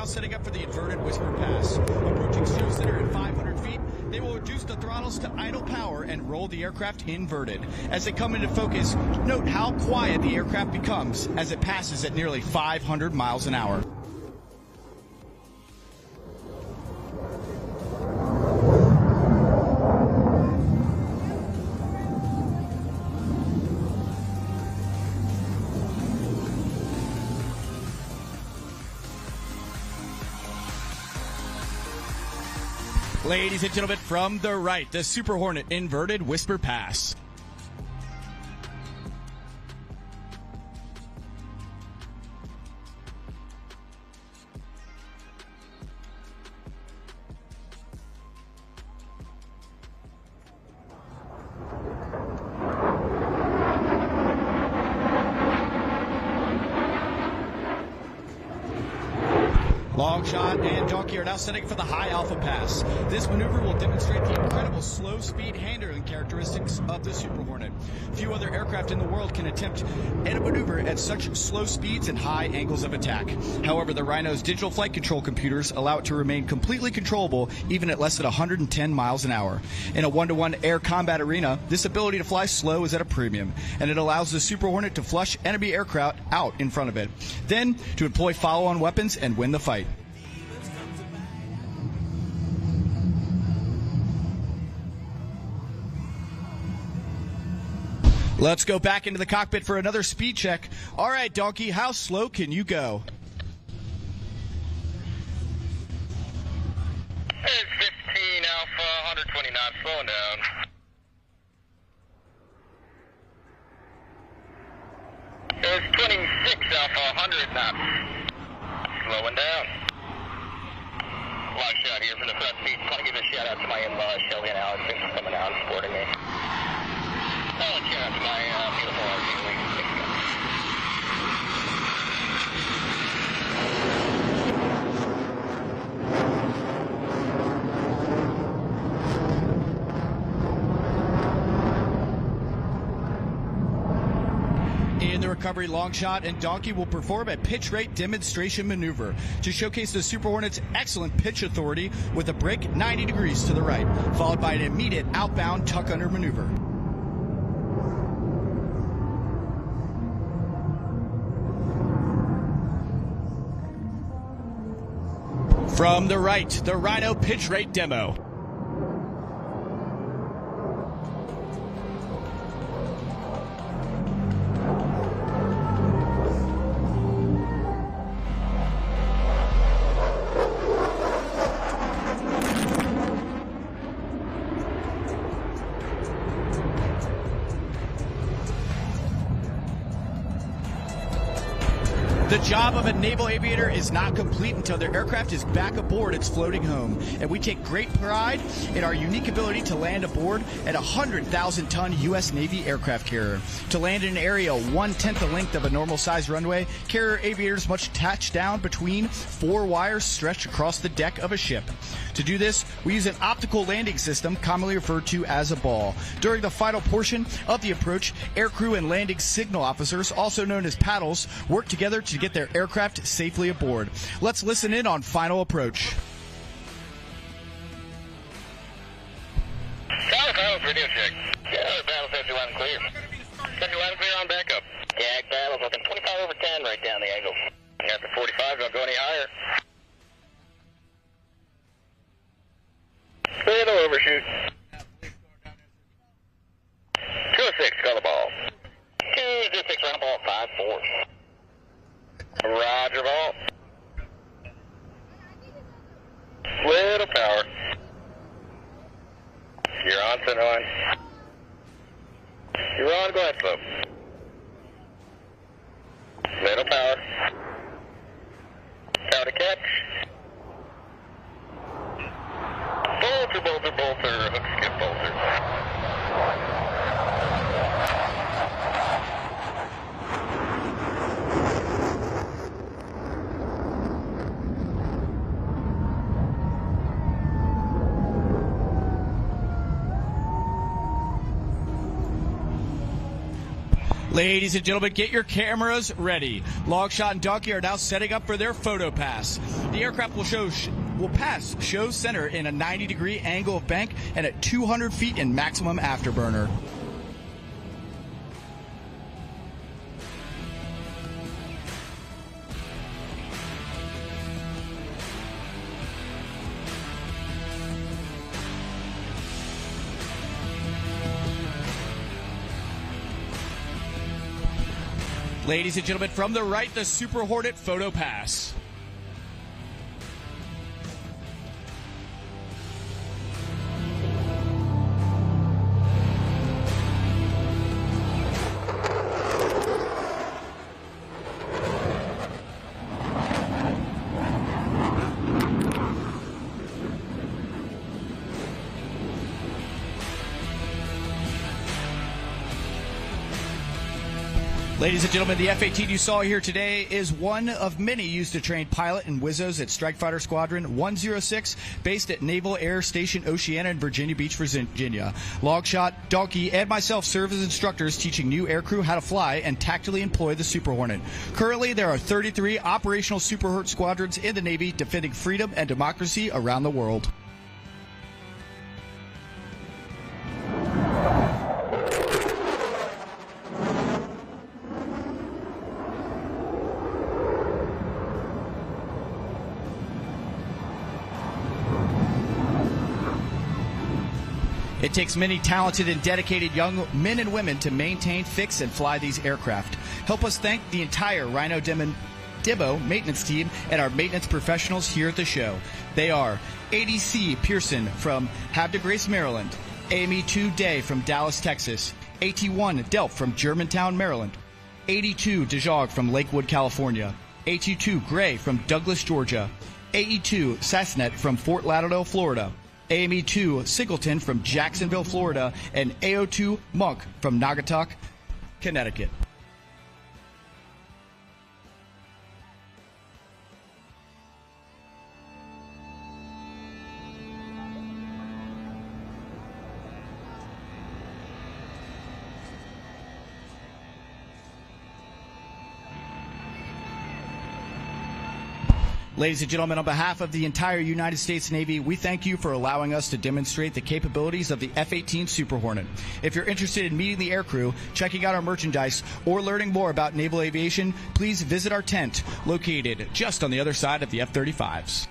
now setting up for the inverted whisper pass. Approaching show center at 500 feet, they will reduce the throttles to idle power and roll the aircraft inverted. As they come into focus, note how quiet the aircraft becomes as it passes at nearly 500 miles an hour. Ladies and gentlemen, from the right, the Super Hornet inverted whisper pass. Longshot and Donkey are now setting for the high alpha pass. This maneuver will demonstrate the incredible slow speed handling characteristics of the Super Hornet. Few other aircraft in the world can attempt a maneuver at such slow speeds and high angles of attack. However, the Rhino's digital flight control computers allow it to remain completely controllable even at less than 110 miles an hour. In a one-to-one air combat arena, this ability to fly slow is at a premium, and it allows the Super Hornet to flush enemy aircraft out in front of it, then to employ follow-on weapons and win the fight. Let's go back into the cockpit for another speed check. All right, Donkey, how slow can you go? It's 15 Alpha, 120 knots, slowing down. It's 26 Alpha, 100 knots, slowing down. Long shot here from the front seat. Just want to give a shout out to my in-laws, Shelly and Alex, thanks for coming out and supporting me. Oh, and shout out to my beautiful RC league. Thanks, guys. In the recovery, Longshot and Donkey will perform a pitch rate demonstration maneuver to showcase the Super Hornet's excellent pitch authority with a brake 90 degrees to the right, followed by an immediate outbound tuck under maneuver. From the right, the Rhino pitch rate demo. The job of a naval aviator is not complete until their aircraft is back aboard its floating home, and we take great pride in our unique ability to land aboard at a 100,000-ton U.S. Navy aircraft carrier. To land in an area 1/10 the length of a normal-sized runway, carrier aviators must attach down between 4 wires stretched across the deck of a ship. To do this, we use an optical landing system, commonly referred to as a ball. During the final portion of the approach, aircrew and landing signal officers, also known as paddles, work together to get their aircraft safely aboard. Let's listen in on final approach. Paddles, radio check. Yeah, paddles, set your line clear. Set your line clear on backup. Yeah, paddles, looking 25 over 10 right down the angle. Got the 45, don't go any higher. Little overshoot. 206, call the ball. 206, round ball, 5-4. Roger, ball. Little power. You're on, center line. You're on, go ahead, slope. Little power. Power to catch. Bolter, bolter, bolter, hook skip bolter. Ladies and gentlemen, get your cameras ready. Longshot and Donkey are now setting up for their photo pass. The aircraft will pass show center in a 90-degree angle of bank and at 200 feet in maximum afterburner. Ladies and gentlemen, from the right, the Super Hornet photo pass. Ladies and gentlemen, the F-18 you saw here today is one of many used to train pilot and Wizzos at Strike Fighter Squadron 106, based at Naval Air Station Oceana in Virginia Beach, Virginia. Longshot, Donkey, and myself serve as instructors teaching new aircrew how to fly and tactically employ the Super Hornet. Currently, there are 33 operational Super Hornet squadrons in the Navy defending freedom and democracy around the world. It takes many talented and dedicated young men and women to maintain, fix, and fly these aircraft. Help us thank the entire Rhino Dibbo maintenance team and our maintenance professionals here at the show. They are ADC Pearson from Havre de Grace, Maryland, AME-2 Day from Dallas, Texas, AT-1 Delp from Germantown, Maryland, 82 DeJong from Lakewood, California, AT-2 Gray from Douglas, Georgia, AE-2 Sassnet from Fort Lauderdale, Florida, AME-2 Singleton from Jacksonville, Florida, and AO-2 Monk from Naugatuck, Connecticut. Ladies and gentlemen, on behalf of the entire United States Navy, we thank you for allowing us to demonstrate the capabilities of the F-18 Super Hornet. If you're interested in meeting the aircrew, checking out our merchandise, or learning more about naval aviation, please visit our tent located just on the other side of the F-35s.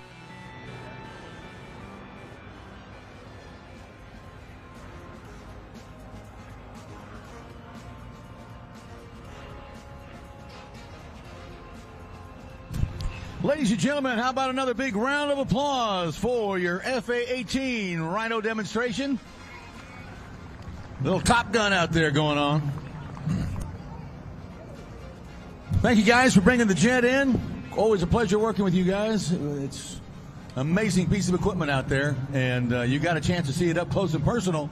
Ladies and gentlemen, how about another big round of applause for your FA-18 Rhino demonstration? Little Top Gun out there going on. Thank you guys for bringing the jet in. Always a pleasure working with you guys. It's an amazing piece of equipment out there, and you got a chance to see it up close and personal.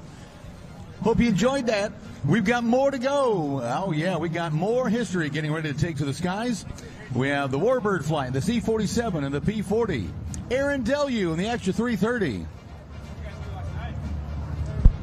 Hope you enjoyed that. We've got more to go. Oh, yeah, we got more history getting ready to take to the skies. We have the Warbird flight, the C-47 and the P-40. Aaron Deleu in the Extra 330.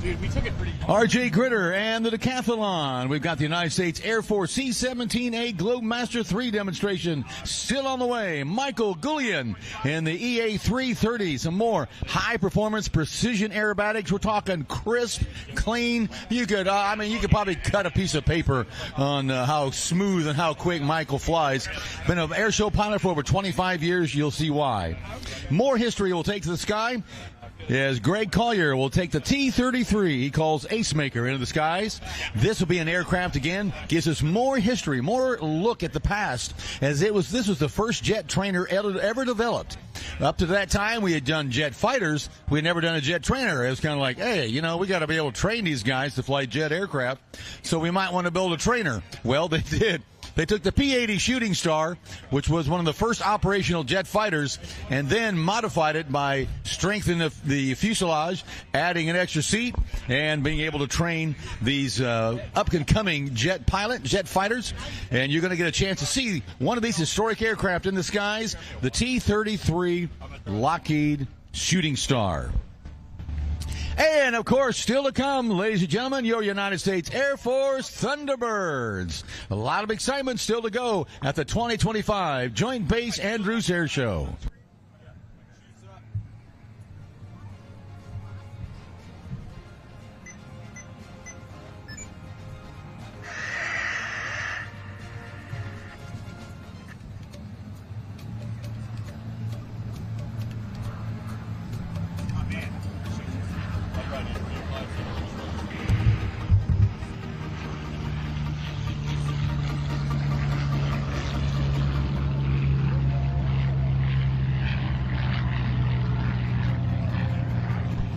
Dude, we took it pretty hard. R.J. Gritter and the decathlon. We've got the United States Air Force C-17A Globemaster 3 demonstration still on the way. Michael Gullion in the EA-330. Some more high-performance precision aerobatics. We're talking crisp, clean. You could, you could probably cut a piece of paper on how smooth and how quick Michael flies. Been an airshow pilot for over 25 years. You'll see why. More history will take to the sky. As Greg Collier will take the T-33, he calls Ace Maker, into the skies. This will be an aircraft again, gives us more history, more look at the past, as this was the first jet trainer ever developed. Up to that time, we had done jet fighters. We had never done a jet trainer. It was kind of like, hey, we got to be able to train these guys to fly jet aircraft, so we might want to build a trainer. Well, they did. They took the P-80 Shooting Star, which was one of the first operational jet fighters, and then modified it by strengthening the fuselage, adding an extra seat, and being able to train these up-and-coming jet fighters. And you're going to get a chance to see one of these historic aircraft in the skies, the T-33 Lockheed Shooting Star. And, of course, still to come, ladies and gentlemen, your United States Air Force Thunderbirds. A lot of excitement still to go at the 2025 Joint Base Andrews Air Show.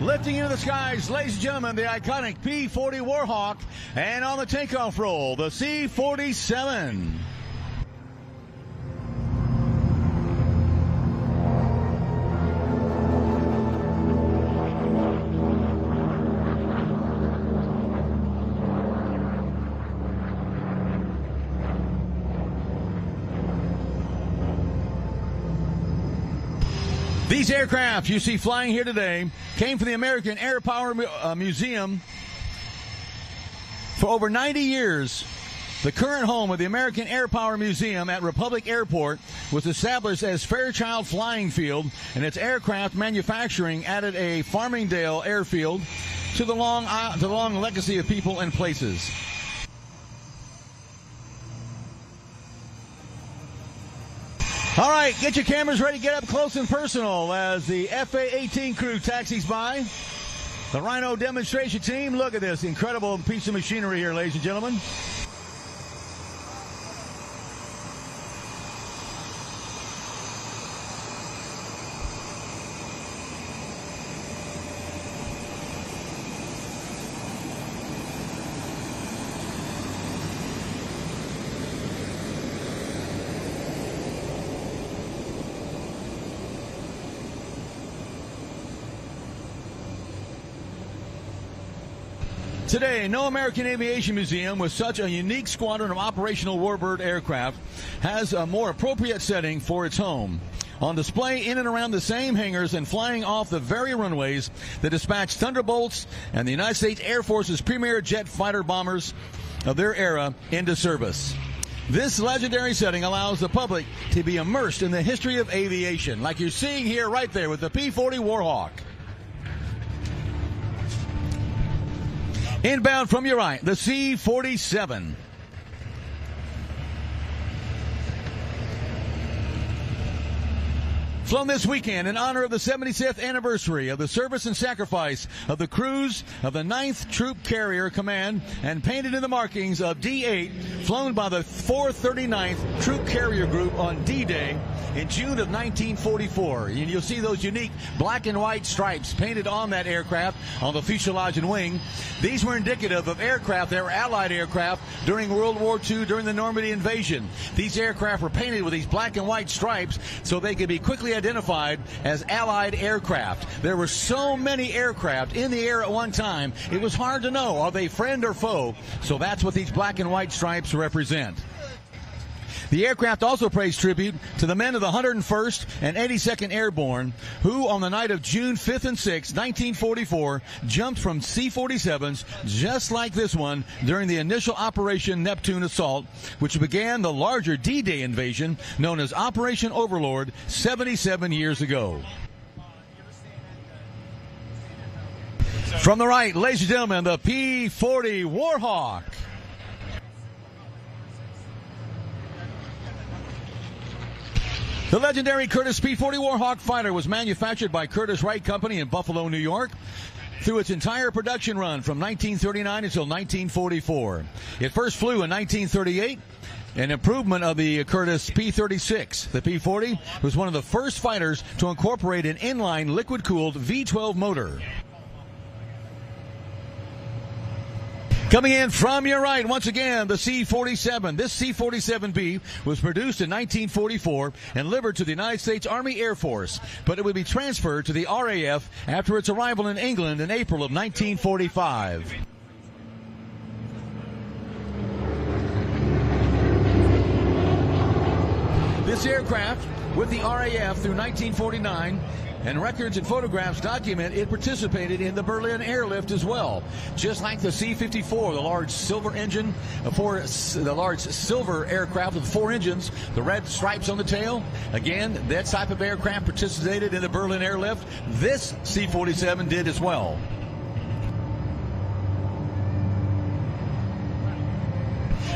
Lifting into the skies, ladies and gentlemen, the iconic P-40 Warhawk, and on the takeoff roll, the C-47. These aircraft you see flying here today came from the American AirPower Museum. For over 90 years, the current home of the American AirPower Museum at Republic Airport was established as Fairchild Flying Field, and its aircraft manufacturing added a Farmingdale airfield to the long legacy of people and places. All right, get your cameras ready, get up close and personal as the FA-18 crew taxis by. The Rhino demonstration team, look at this incredible piece of machinery here, ladies and gentlemen. Today, no American aviation museum with such a unique squadron of operational warbird aircraft has a more appropriate setting for its home. On display in and around the same hangars and flying off the very runways that dispatched Thunderbolts and the United States Air Force's premier jet fighter bombers of their era into service. This legendary setting allows the public to be immersed in the history of aviation, like you're seeing here right there with the P-40 Warhawk. Inbound from your right, the C-47. Flown this weekend in honor of the 75th anniversary of the service and sacrifice of the crews of the 9th Troop Carrier Command and painted in the markings of D-8, flown by the 439th Troop Carrier Group on D-Day in June of 1944. And you'll see those unique black and white stripes painted on that aircraft on the fuselage and wing. These were indicative of aircraft that were Allied aircraft during World War II, during the Normandy invasion. These aircraft were painted with these black and white stripes so they could be quickly identified as Allied aircraft. There were so many aircraft in the air at one time, it was hard to know, are they friend or foe? So that's what these black and white stripes represent. The aircraft also pays tribute to the men of the 101st and 82nd Airborne, who on the night of June 5th and 6th, 1944, jumped from C-47s just like this one during the initial Operation Neptune assault, which began the larger D-Day invasion known as Operation Overlord 77 years ago. From the right, ladies and gentlemen, the P-40 Warhawk. The legendary Curtiss P-40 Warhawk fighter was manufactured by Curtiss Wright Company in Buffalo, New York, through its entire production run from 1939 until 1944. It first flew in 1938, an improvement of the Curtiss P-36. The P-40 was one of the first fighters to incorporate an inline liquid-cooled V-12 motor. Coming in from your right, once again, the C-47. This C-47B was produced in 1944 and delivered to the United States Army Air Force, but it would be transferred to the RAF after its arrival in England in April of 1945. This aircraft, with the RAF through 1949, and records and photographs document it participated in the Berlin airlift as well. Just like the C-54, the large silver engine, the large silver aircraft with 4 engines, the red stripes on the tail. Again, that type of aircraft participated in the Berlin airlift. This C-47 did as well.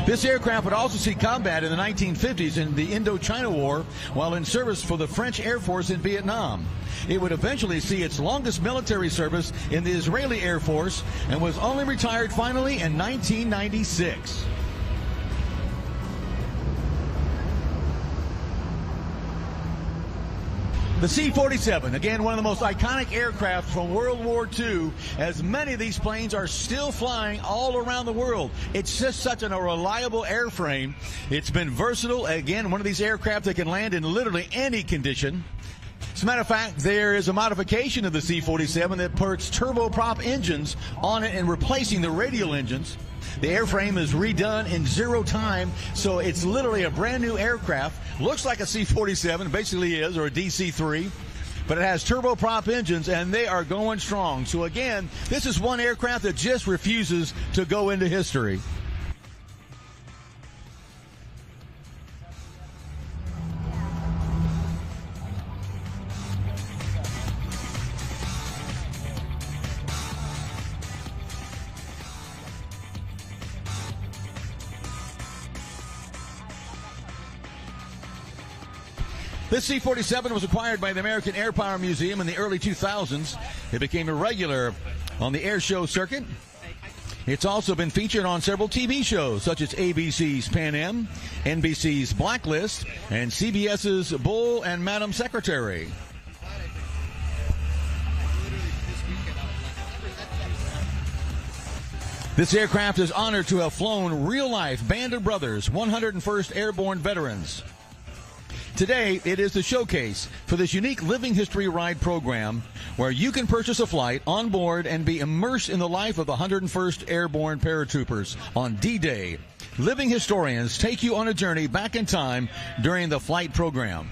This aircraft would also see combat in the 1950s in the Indochina War while in service for the French Air Force in Vietnam. It would eventually see its longest military service in the Israeli Air Force and was only retired finally in 1996. The C-47, again, one of the most iconic aircraft from World War II, as many of these planes are still flying all around the world. It's just such a reliable airframe. It's been versatile. Again, one of these aircraft that can land in literally any condition. As a matter of fact, there is a modification of the C-47 that puts turboprop engines on it and replacing the radial engines. The airframe is redone in 0 time, so it's literally a brand new aircraft. Looks like a C-47, basically is, or a DC-3, but it has turboprop engines, and they are going strong. So again, this is one aircraft that just refuses to go into history. This C-47 was acquired by the American Airpower Museum in the early 2000s. It became a regular on the AIRSHOW circuit. It's also been featured on several TV shows, such as ABC's Pan Am, NBC's Blacklist, and CBS's Bull and Madam Secretary. This aircraft is honored to have flown real-life Band of Brothers 101st Airborne veterans. Today, it is the showcase for this unique Living History Ride program where you can purchase a flight on board and be immersed in the life of the 101st Airborne Paratroopers on D-Day. Living historians take you on a journey back in time during the flight program.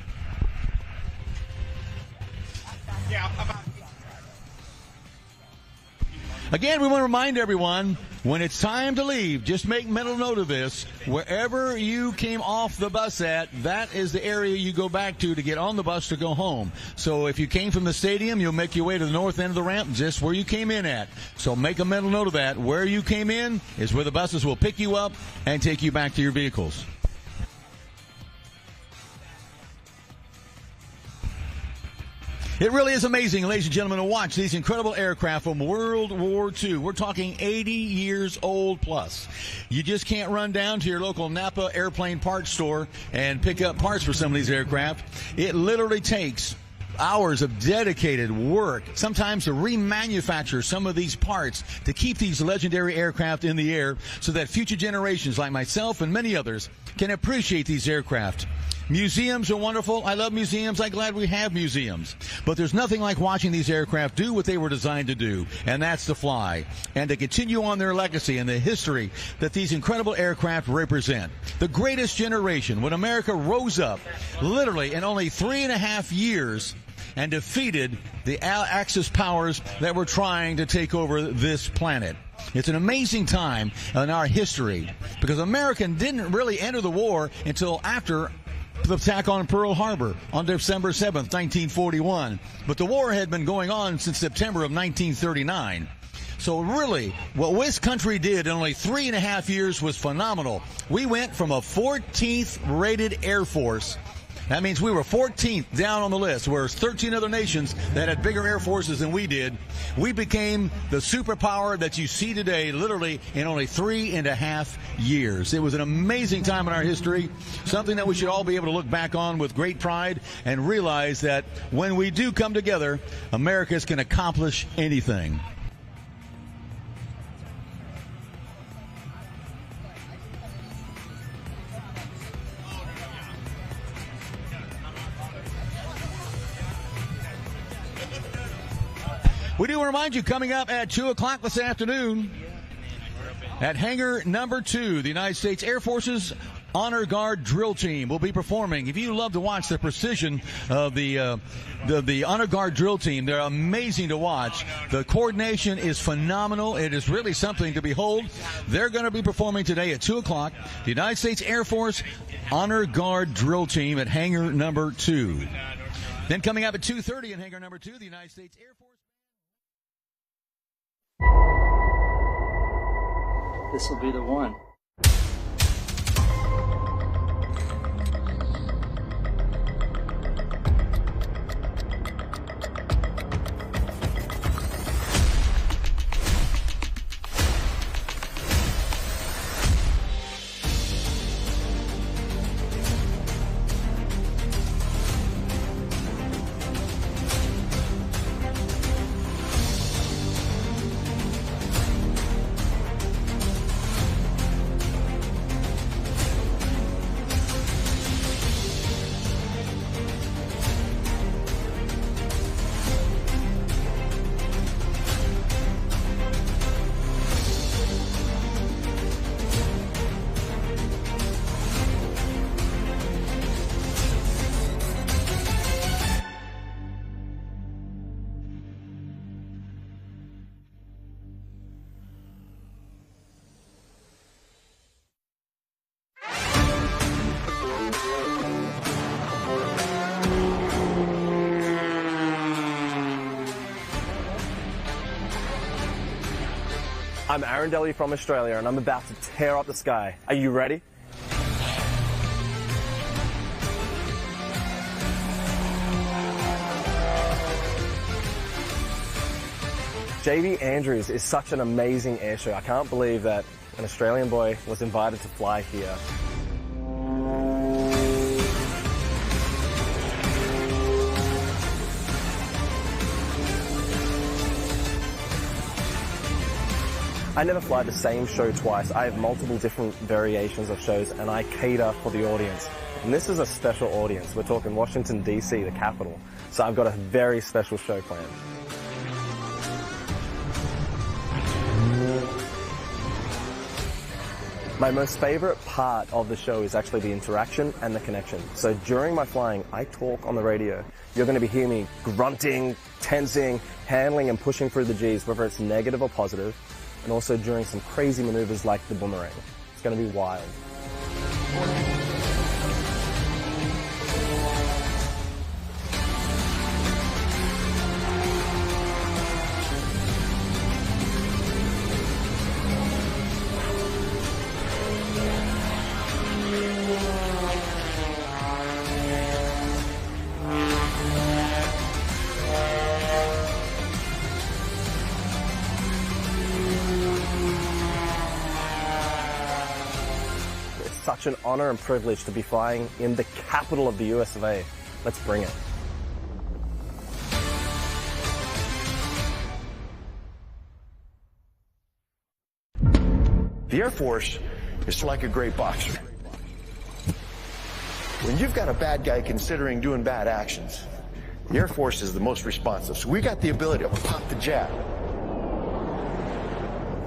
Again, we want to remind everyone, when it's time to leave, just make mental note of this. Wherever you came off the bus at, that is the area you go back to get on the bus to go home. So if you came from the stadium, you'll make your way to the north end of the ramp, just where you came in at. So make a mental note of that. Where you came in is where the buses will pick you up and take you back to your vehicles. It really is amazing, ladies and gentlemen, to watch these incredible aircraft from World War II. We're talking 80 years old plus. You just can't run down to your local Napa airplane parts store and pick up parts for some of these aircraft. It literally takes hours of dedicated work, sometimes to remanufacture some of these parts to keep these legendary aircraft in the air so that future generations like myself and many others can appreciate these aircraft. Museums are wonderful. I love museums. I'm glad we have museums. But there's nothing like watching these aircraft do what they were designed to do, and that's to fly, and to continue on their legacy and the history that these incredible aircraft represent. The greatest generation, when America rose up, literally in only 3.5 years, and defeated the Axis powers that were trying to take over this planet. It's an amazing time in our history, because America didn't really enter the war until after the attack on Pearl Harbor on December 7th, 1941. But the war had been going on since September of 1939. So really, what this country did in only 3.5 years was phenomenal. We went from a 14th rated Air Force. That means we were 14th down on the list, whereas 13 other nations that had bigger air forces than we did. We became the superpower that you see today, literally in only 3.5 years. It was an amazing time in our history, something that we should all be able to look back on with great pride and realize that when we do come together, America can accomplish anything. We do remind you, coming up at 2 o'clock this afternoon, At hangar number 2, the United States Air Force's Honor Guard drill team will be performing. If you love to watch the precision of the Honor Guard drill team, they're amazing to watch. The coordination is phenomenal. It is really something to behold. They're going to be performing today at 2 o'clock. The United States Air Force Honor Guard drill team at hangar number 2. Then coming up at 2:30 in hangar number 2, the United States Air Force. This will be the one. I'm Aaron Delly from Australia, and I'm about to tear up the sky. Are you ready? JB Andrews is such an amazing airshow. I can't believe that an Australian boy was invited to fly here. I never fly the same show twice. I have multiple different variations of shows, and I cater for the audience. And this is a special audience. We're talking Washington, D.C., the capital. So I've got a very special show planned. My most favorite part of the show is actually the interaction and the connection. So during my flying, I talk on the radio. You're going to be hearing me grunting, tensing, handling and pushing through the G's, whether it's negative or positive, and also during some crazy maneuvers like the boomerang. It's going to be wild. Such an honor and privilege to be flying in the capital of the US of A. Let's bring it. The Air Force is like a great boxer. When you've got a bad guy considering doing bad actions, the Air Force is the most responsive. So we got the ability to pop the jab.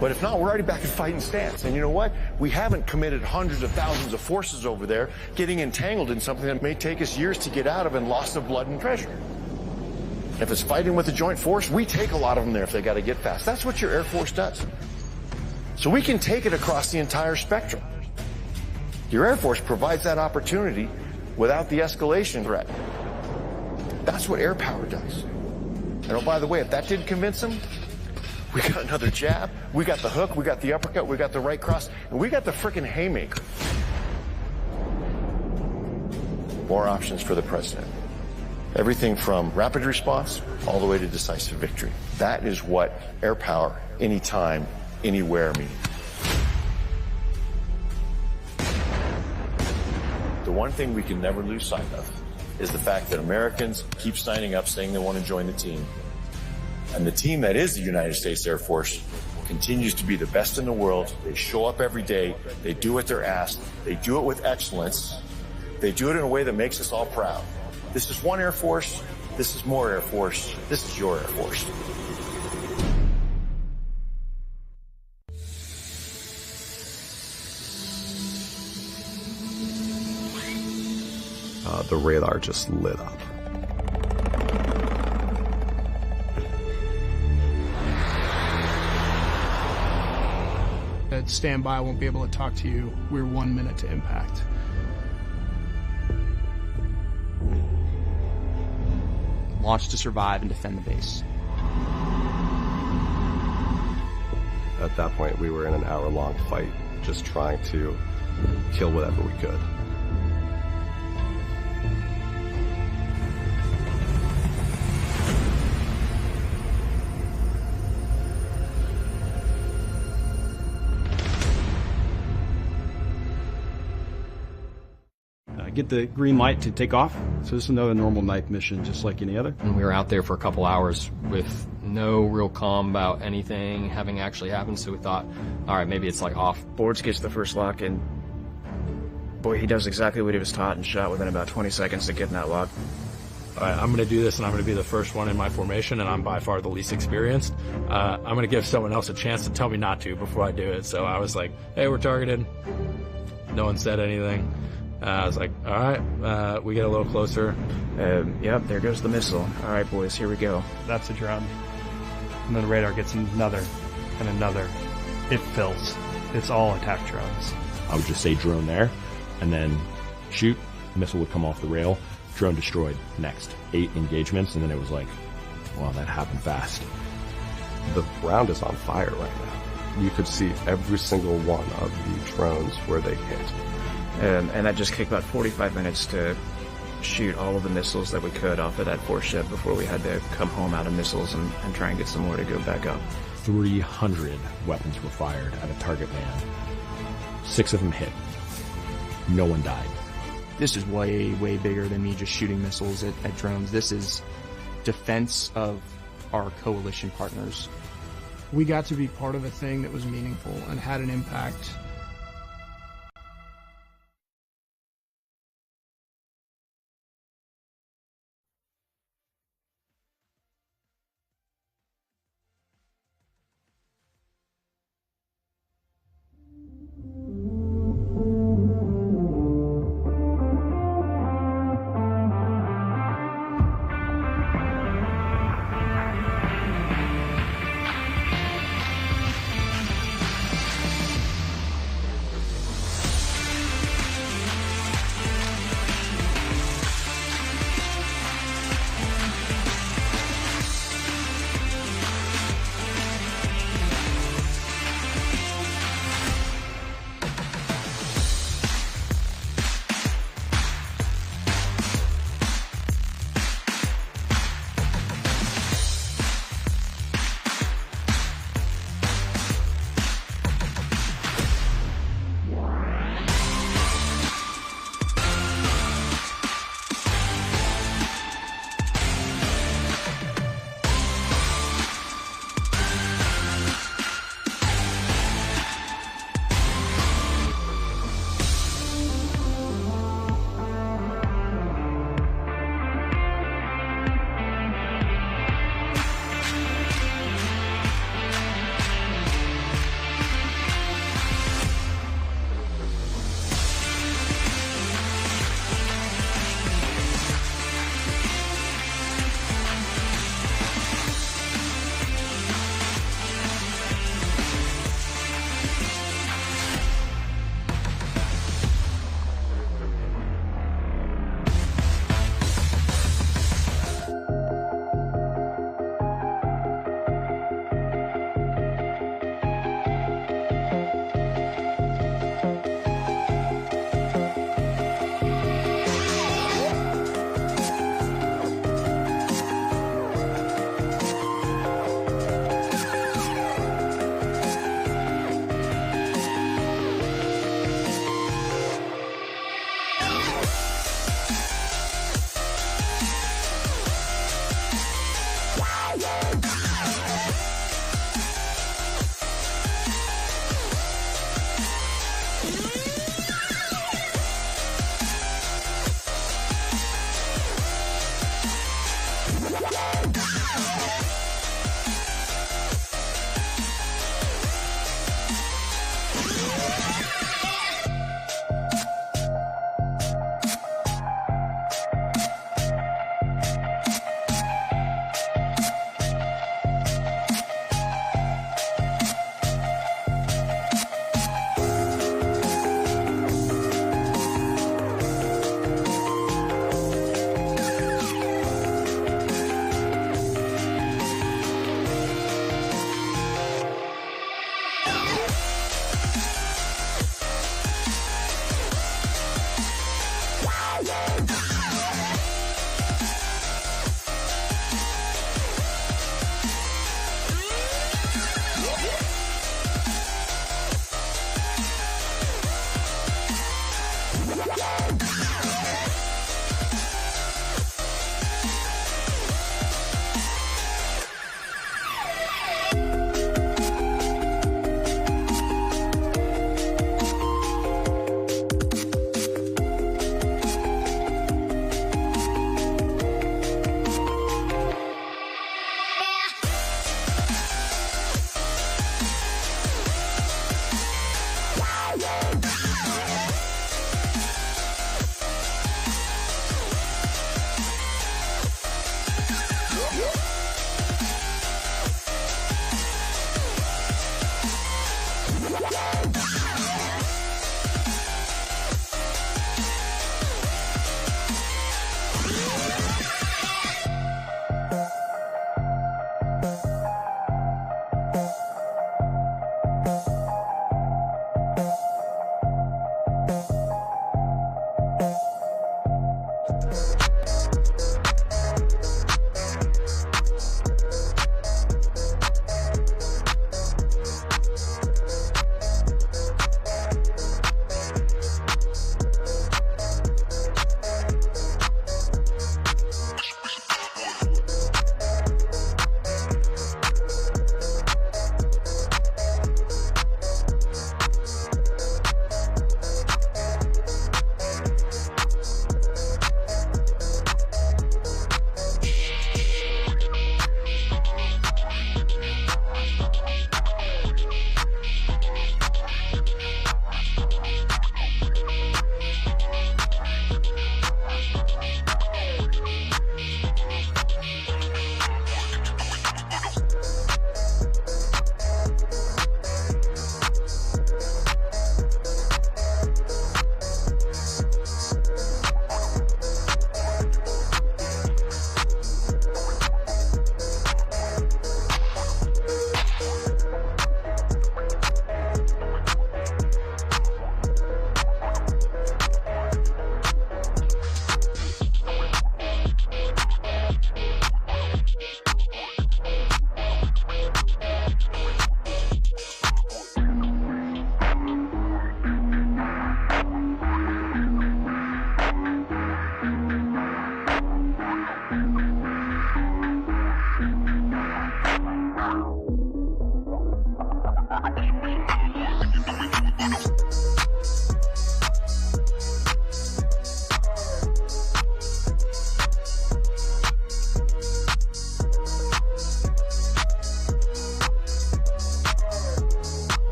But if not, we're already back in fighting stance. And you know what? We haven't committed hundreds of thousands of forces over there getting entangled in something that may take us years to get out of and loss of blood and treasure. If it's fighting with a joint force, we take a lot of them there if they got to get fast. That's what your Air Force does. So we can take it across the entire spectrum. Your Air Force provides that opportunity without the escalation threat. That's what air power does. And oh, by the way, if that didn't convince them, we got another jab, we got the hook, we got the uppercut, we got the right cross, and we got the frickin' haymaker. More options for the president. Everything from rapid response all the way to decisive victory. That is what air power, anytime, anywhere means. The one thing we can never lose sight of is the fact that Americans keep signing up saying they want to join the team. And the team that is the United States Air Force continues to be the best in the world. They show up every day. They do what they're asked. They do it with excellence. They do it in a way that makes us all proud. This is one Air Force. This is more Air Force. This is your Air Force. the radar just lit up. Stand by, I won't be able to talk to you. We're 1 minute to impact. Launch to survive and defend the base. At that point, we were in an hour-long fight, just trying to kill whatever we could. Get the green light to take off. So this is another normal night mission, just like any other. And we were out there for a couple hours with no real calm about anything having actually happened, so we thought, all right, maybe it's like off. Boards gets the first lock, and boy, he does exactly what he was taught and shot within about 20 seconds to get in that lock. All right, I'm going to do this, and I'm going to be the first one in my formation, and I'm by far the least experienced. I'm going to give someone else a chance to tell me not to before I do it. So I was like, hey, we're targeted. No one said anything. I was like, all right, we get a little closer. Yep, there goes the missile. All right, boys, here we go. That's a drone. And then the radar gets another and another. It fills. It's all attack drones. I would just say drone there, and then shoot. Missile would come off the rail. Drone destroyed. Next. 8 engagements, and then it was like, wow, that happened fast. The ground is on fire right now. You could see every single one of the drones where they hit. And that just took about 45 minutes to shoot all of the missiles that we could off of that force ship before we had to come home out of missiles and try and get some more to go back up. 300 weapons were fired at a target man. 6 of them hit. No one died. This is way, way bigger than me just shooting missiles at drones. This is defense of our coalition partners. We got to be part of a thing that was meaningful and had an impact.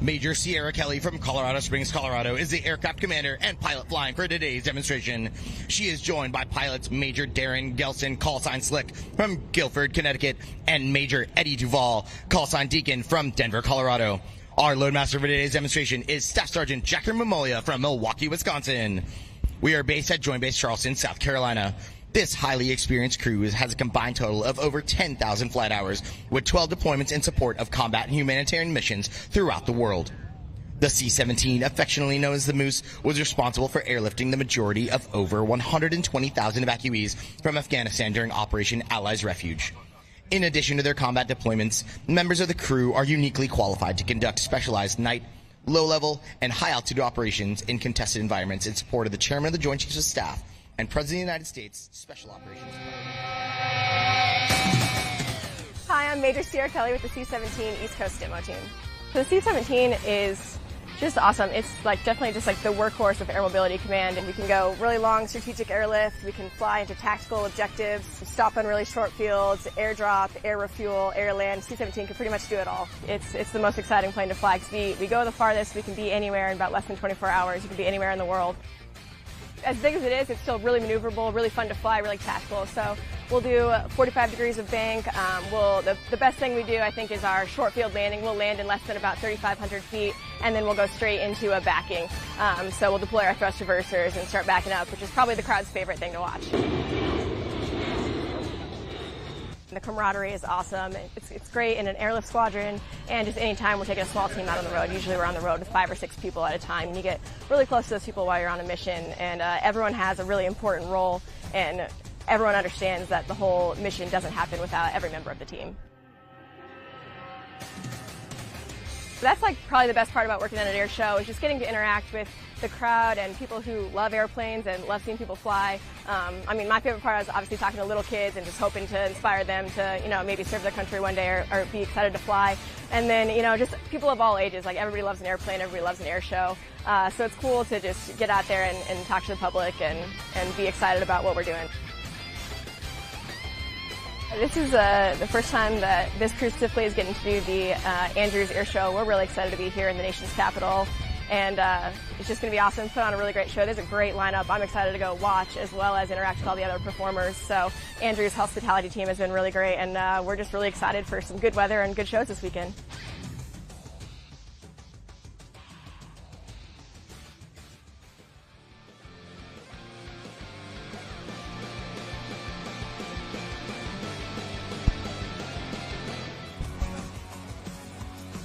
Major Sierra Kelly from Colorado Springs, Colorado is the aircraft commander and pilot flying for today's demonstration. She is joined by pilots Major Darren Gelson, callsign Slick, from Guilford, Connecticut, and Major Eddie Duvall, callsign Deacon, from Denver, Colorado. Our loadmaster for today's demonstration is Staff Sergeant Jacker Mamolia from Milwaukee, Wisconsin. We are based at Joint Base Charleston, South Carolina. This highly experienced crew has a combined total of over 10,000 flight hours, with 12 deployments in support of combat and humanitarian missions throughout the world. The C-17, affectionately known as the Moose, was responsible for airlifting the majority of over 120,000 evacuees from Afghanistan during Operation Allies Refuge. In addition to their combat deployments, members of the crew are uniquely qualified to conduct specialized night, low-level, and high-altitude operations in contested environments in support of the Chairman of the Joint Chiefs of Staff and President of the United States Special Operations. Hi, I'm Major Sierra Kelly with the C-17 East Coast Demo Team. So the C-17 is just awesome. It's definitely just the workhorse of Air Mobility Command, and we can go really long strategic airlift, we can fly into tactical objectives, stop on really short fields, airdrop, air refuel, air land. C-17 can pretty much do it all. It's the most exciting plane to fly because we go the farthest, we can be anywhere in about less than 24 hours. You can be anywhere in the world. As big as it is, it's still really maneuverable, really fun to fly, really tactical. So we'll do 45 degrees of bank. The best thing we do, I think, is our short field landing. We'll land in less than about 3,500 feet, and then we'll go straight into a backing. So we'll deploy our thrust reversers and start backing up, which is probably the crowd's favorite thing to watch. The camaraderie is awesome. It's great in an airlift squadron, and just any time we're taking a small team out on the road. Usually we're on the road with 5 or 6 people at a time, and you get really close to those people while you're on a mission, and everyone has a really important role, and everyone understands that the whole mission doesn't happen without every member of the team. So that's probably the best part about working at an air show, is just getting to interact with the crowd and people who love airplanes and love seeing people fly. My favorite part is obviously talking to little kids and just hoping to inspire them to, maybe serve their country one day or be excited to fly. And then, just people of all ages. Everybody loves an airplane, everybody loves an air show. So it's cool to just get out there and talk to the public and be excited about what we're doing. This is the first time that this crew specifically is getting to do the Andrews Air Show. We're really excited to be here in the nation's capital, and it's just going to be awesome. Put on a really great show. There's a great lineup. I'm excited to go watch as well as interact with all the other performers. So Andrews' hospitality team has been really great, and we're just really excited for some good weather and good shows this weekend.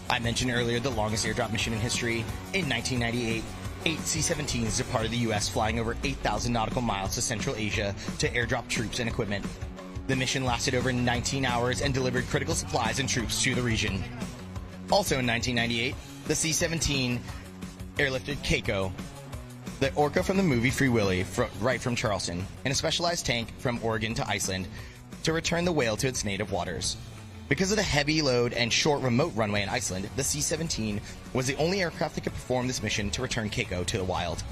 I mentioned earlier the longest airdrop mission in history. In 1998, 8 C-17s departed the U.S., flying over 8,000 nautical miles to Central Asia to airdrop troops and equipment. The mission lasted over 19 hours and delivered critical supplies and troops to the region. Also in 1998, the C-17 airlifted Keiko, the orca from the movie Free Willy, right from Charleston, in a specialized tank from Oregon to Iceland to return the whale to its native waters. Because of the heavy load and short remote runway in Iceland, the C-17 was the only aircraft that could perform this mission to return Keiko to the wild.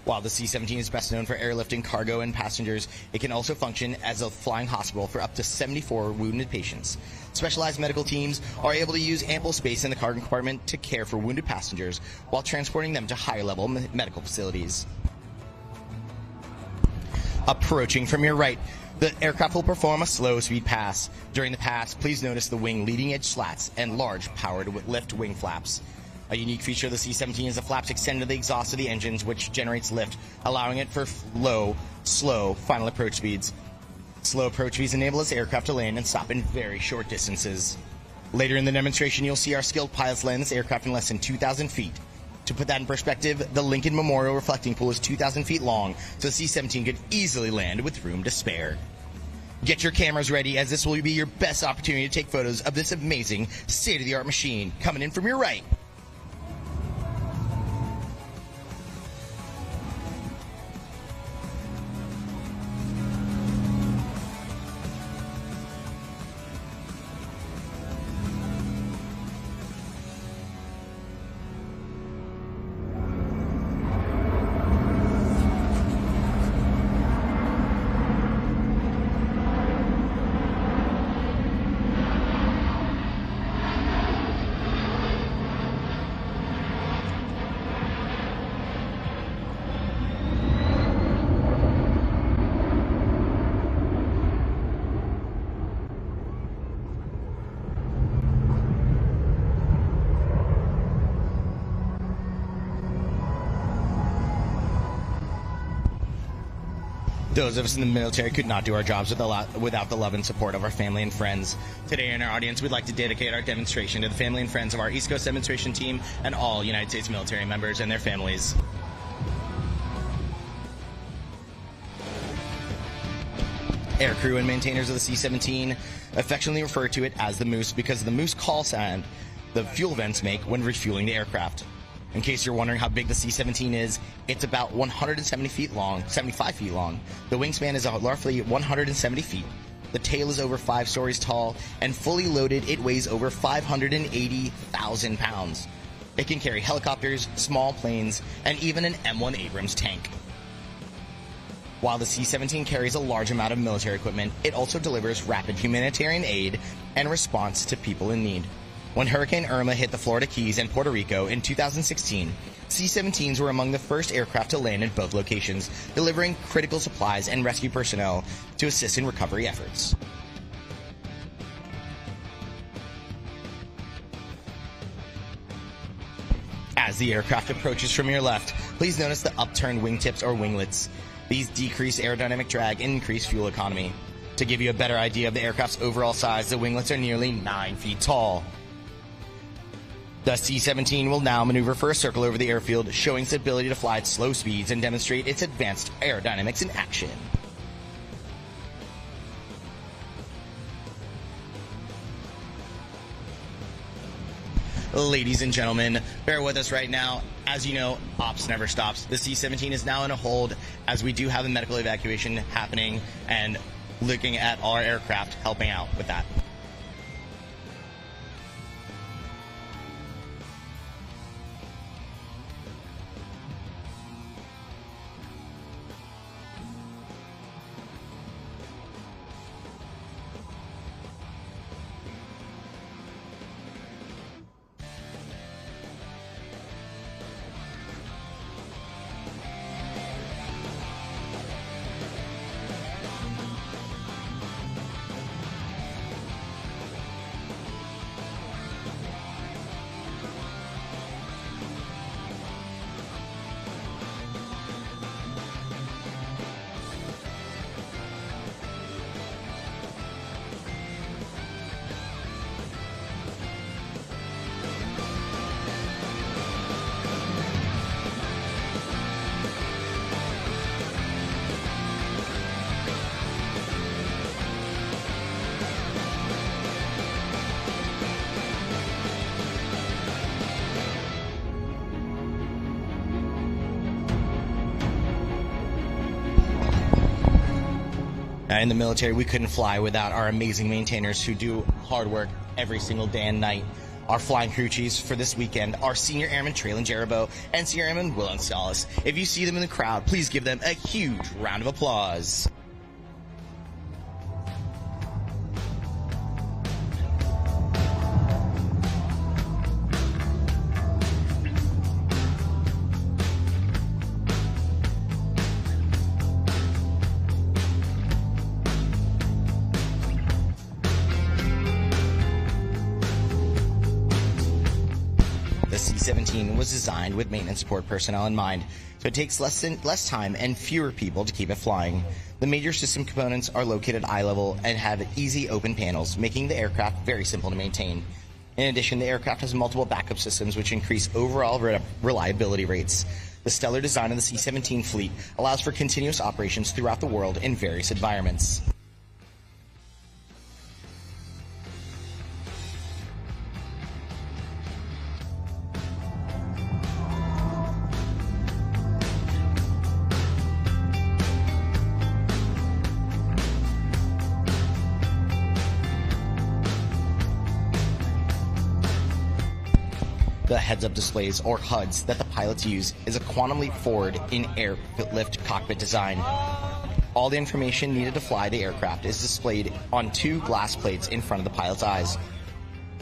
While the C-17 is best known for airlifting cargo and passengers, it can also function as a flying hospital for up to 74 wounded patients. Specialized medical teams are able to use ample space in the cargo compartment to care for wounded passengers while transporting them to higher-level medical facilities. Approaching from your right, the aircraft will perform a slow-speed pass. During the pass, please notice the wing leading-edge slats and large powered lift wing flaps. A unique feature of the C-17 is the flaps extend to the exhaust of the engines, which generates lift, allowing it for slow final approach speeds. Slow approach speeds enable this aircraft to land and stop in very short distances. Later in the demonstration, you'll see our skilled pilots land this aircraft in less than 2,000 feet. To put that in perspective, the Lincoln Memorial reflecting pool is 2,000 feet long, so the C-17 could easily land with room to spare. Get your cameras ready, as this will be your best opportunity to take photos of this amazing, state-of-the-art machine. Coming in from your right. Those of us in the military could not do our jobs without the love and support of our family and friends. Today in our audience, we'd like to dedicate our demonstration to the family and friends of our East Coast demonstration team and all United States military members and their families. Air crew and maintainers of the C-17 affectionately refer to it as the Moose because of the Moose call sound the fuel vents make when refueling the aircraft. In case you're wondering how big the C-17 is, it's about 170 feet long, 75 feet long. The wingspan is roughly 170 feet. The tail is over 5 stories tall, and fully loaded, it weighs over 580,000 pounds. It can carry helicopters, small planes, and even an M1 Abrams tank. While the C-17 carries a large amount of military equipment, it also delivers rapid humanitarian aid and response to people in need. When Hurricane Irma hit the Florida Keys and Puerto Rico in 2016, C-17s were among the first aircraft to land in both locations, delivering critical supplies and rescue personnel to assist in recovery efforts. As the aircraft approaches from your left, please notice the upturned wingtips or winglets. These decrease aerodynamic drag and increase fuel economy. To give you a better idea of the aircraft's overall size, the winglets are nearly 9 feet tall. The C-17 will now maneuver for a circle over the airfield, showing its ability to fly at slow speeds and demonstrate its advanced aerodynamics in action. Ladies and gentlemen, bear with us right now. As you know, ops never stops. The C-17 is now in a hold as we do have a medical evacuation happening and looking at our aircraft helping out with that. In the military, we couldn't fly without our amazing maintainers who do hard work every single day and night. Our flying crew chiefs for this weekend are Senior Airman Traylon Jeribo and Senior Airman Will Gonzalez. If you see them in the crowd, please give them a huge round of applause. The C-17 was designed with maintenance support personnel in mind, so it takes less time and fewer people to keep it flying. The major system components are located at eye level and have easy open panels, making the aircraft very simple to maintain. In addition, the aircraft has multiple backup systems which increase overall reliability rates. The stellar design of the C-17 fleet allows for continuous operations throughout the world in various environments. The heads-up displays, or HUDs, that the pilots use is a quantum leap forward in airlift cockpit design. All the information needed to fly the aircraft is displayed on 2 glass plates in front of the pilot's eyes.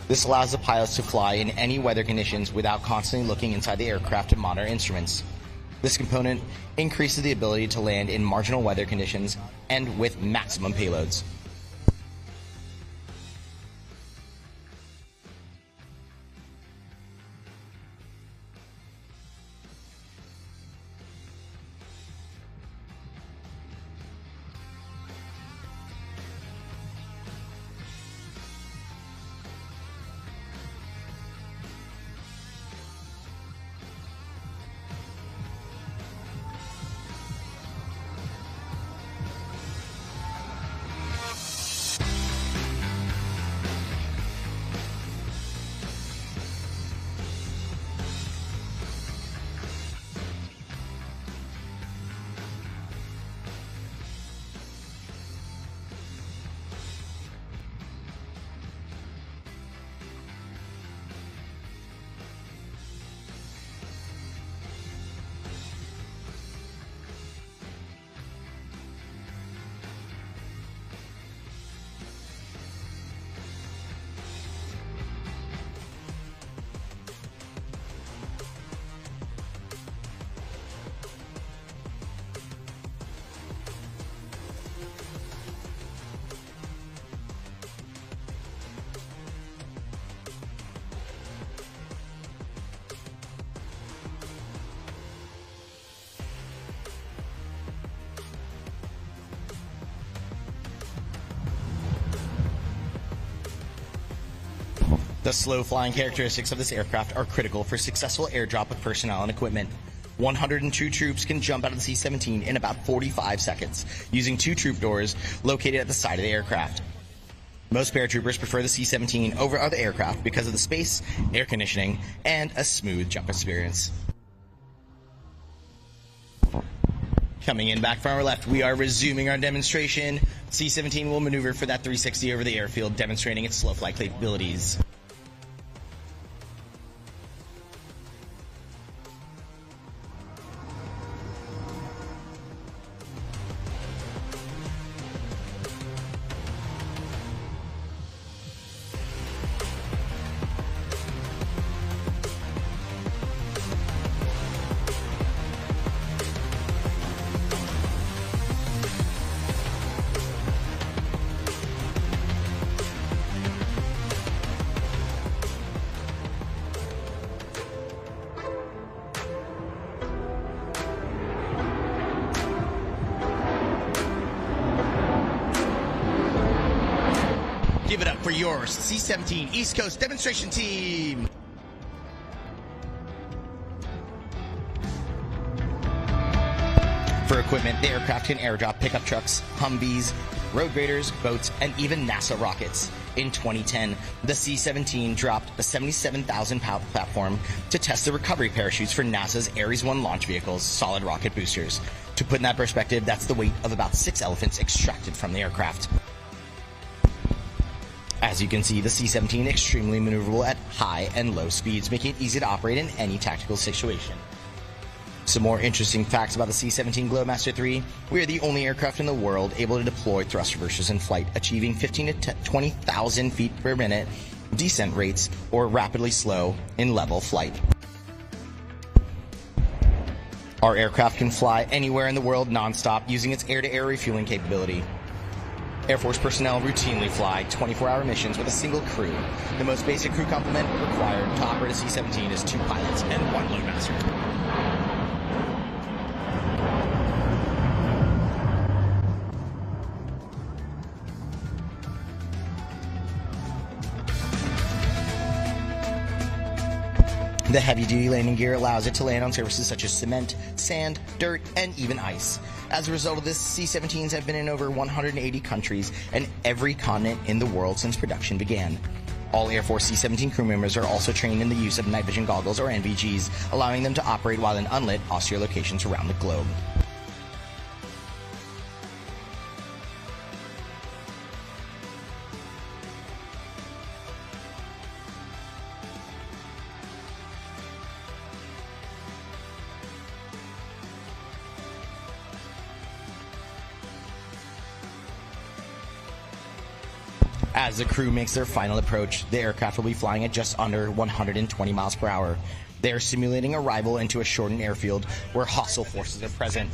This allows the pilots to fly in any weather conditions without constantly looking inside the aircraft to monitor instruments. This component increases the ability to land in marginal weather conditions and with maximum payloads. The slow flying characteristics of this aircraft are critical for successful airdrop of personnel and equipment. 102 troops can jump out of the C-17 in about 45 seconds, using 2 troop doors located at the side of the aircraft. Most paratroopers prefer the C-17 over other aircraft because of the space, air conditioning, and a smooth jump experience. Coming in back from our left, we are resuming our demonstration. C-17 will maneuver for that 360 over the airfield, demonstrating its slow flight capabilities. Give it up for your C-17 East Coast demonstration team. For equipment, the aircraft can airdrop pickup trucks, Humvees, road graders, boats, and even NASA rockets. In 2010, the C-17 dropped a 77,000-pound platform to test the recovery parachutes for NASA's Ares 1 launch vehicle's solid rocket boosters. To put in that perspective, that's the weight of about 6 elephants extracted from the aircraft. As you can see, the C-17 is extremely maneuverable at high and low speeds, making it easy to operate in any tactical situation. Some more interesting facts about the C-17 Globemaster III. We are the only aircraft in the world able to deploy thrust reversers in flight, achieving 15 to 20,000 feet per minute descent rates or rapidly slow in level flight. Our aircraft can fly anywhere in the world non-stop using its air-to-air refueling capability. Air Force personnel routinely fly 24-hour missions with a single crew. The most basic crew complement required to operate a C-17 is 2 pilots and 1 loadmaster. The heavy-duty landing gear allows it to land on surfaces such as cement, sand, dirt, and even ice. As a result of this, C-17s have been in over 180 countries and every continent in the world since production began. All Air Force C-17 crew members are also trained in the use of night vision goggles or NVGs, allowing them to operate while in unlit, austere locations around the globe. As the crew makes their final approach, the aircraft will be flying at just under 120 miles per hour. They are simulating arrival into a shortened airfield where hostile forces are present.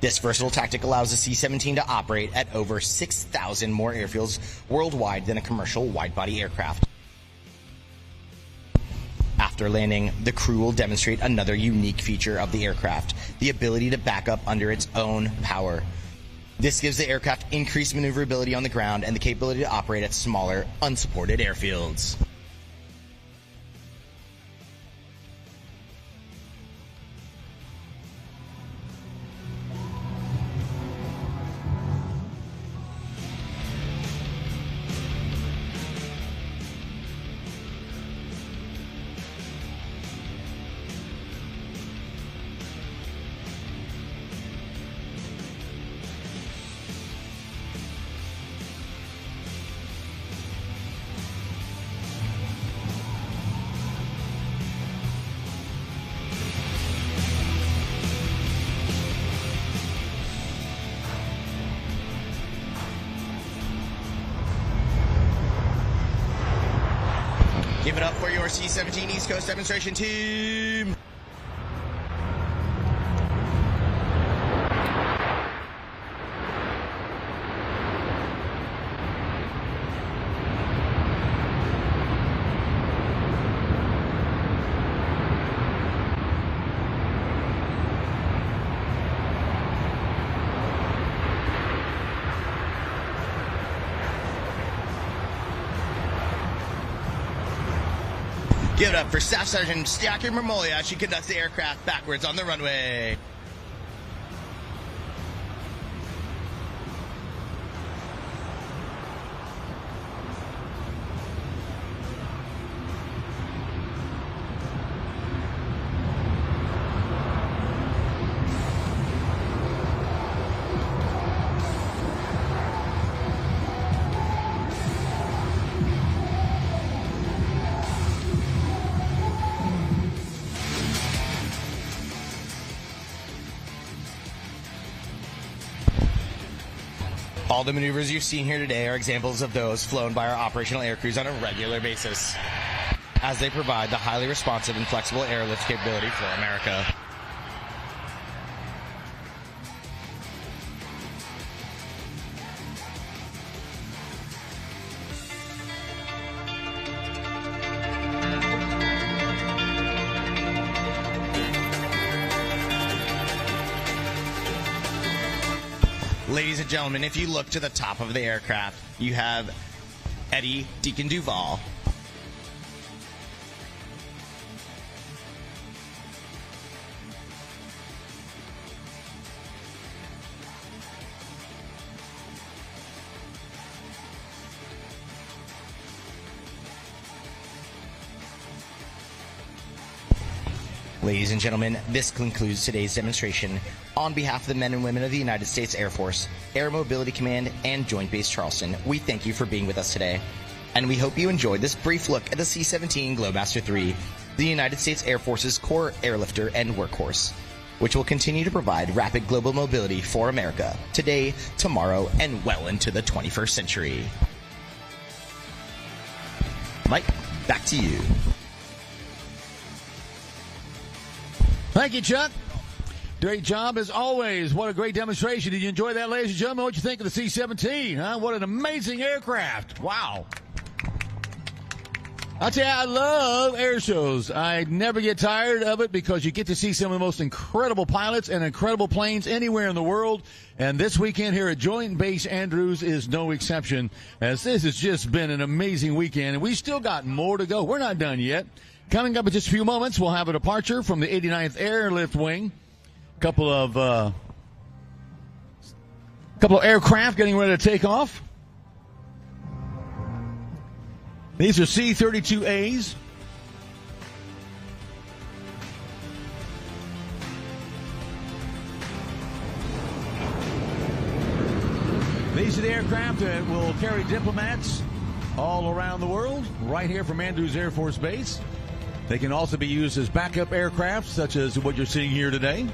This versatile tactic allows the C-17 to operate at over 6,000 more airfields worldwide than a commercial wide-body aircraft. After landing, the crew will demonstrate another unique feature of the aircraft, the ability to back up under its own power. This gives the aircraft increased maneuverability on the ground and the capability to operate at smaller, unsupported airfields. Give it up for your C-17 East Coast demonstration team. Give it up for Staff Sergeant Stiaki Marmolia. She conducts the aircraft backwards on the runway. All the maneuvers you've seen here today are examples of those flown by our operational air crews on a regular basis, as they provide the highly responsive and flexible airlift capability for America. Ladies and gentlemen, if you look to the top of the aircraft, you have Eddie Deacon Duval. Ladies and gentlemen, this concludes today's demonstration. On behalf of the men and women of the United States Air Force, Air Mobility Command, and Joint Base Charleston, we thank you for being with us today. And we hope you enjoyed this brief look at the C-17 Globemaster III, the United States Air Force's core airlifter and workhorse, which will continue to provide rapid global mobility for America today, tomorrow, and well into the 21st century. Mike, back to you. Thank you, Chuck. Great job as always. What a great demonstration. Did you enjoy that, ladies and gentlemen? What you think of the C-17? Huh? What an amazing aircraft. Wow. I'll tell you, I love air shows. I never get tired of it because you get to see some of the most incredible pilots and incredible planes anywhere in the world. And this weekend here at Joint Base Andrews is no exception, as this has just been an amazing weekend. And we still got more to go. We're not done yet. Coming up in just a few moments, we'll have a departure from the 89th Airlift Wing. Couple of aircraft getting ready to take off. These are C-32As. These are the aircraft that will carry diplomats all around the world, right here from Andrews Air Force Base. They can also be used as backup aircraft, such as what you're seeing here today.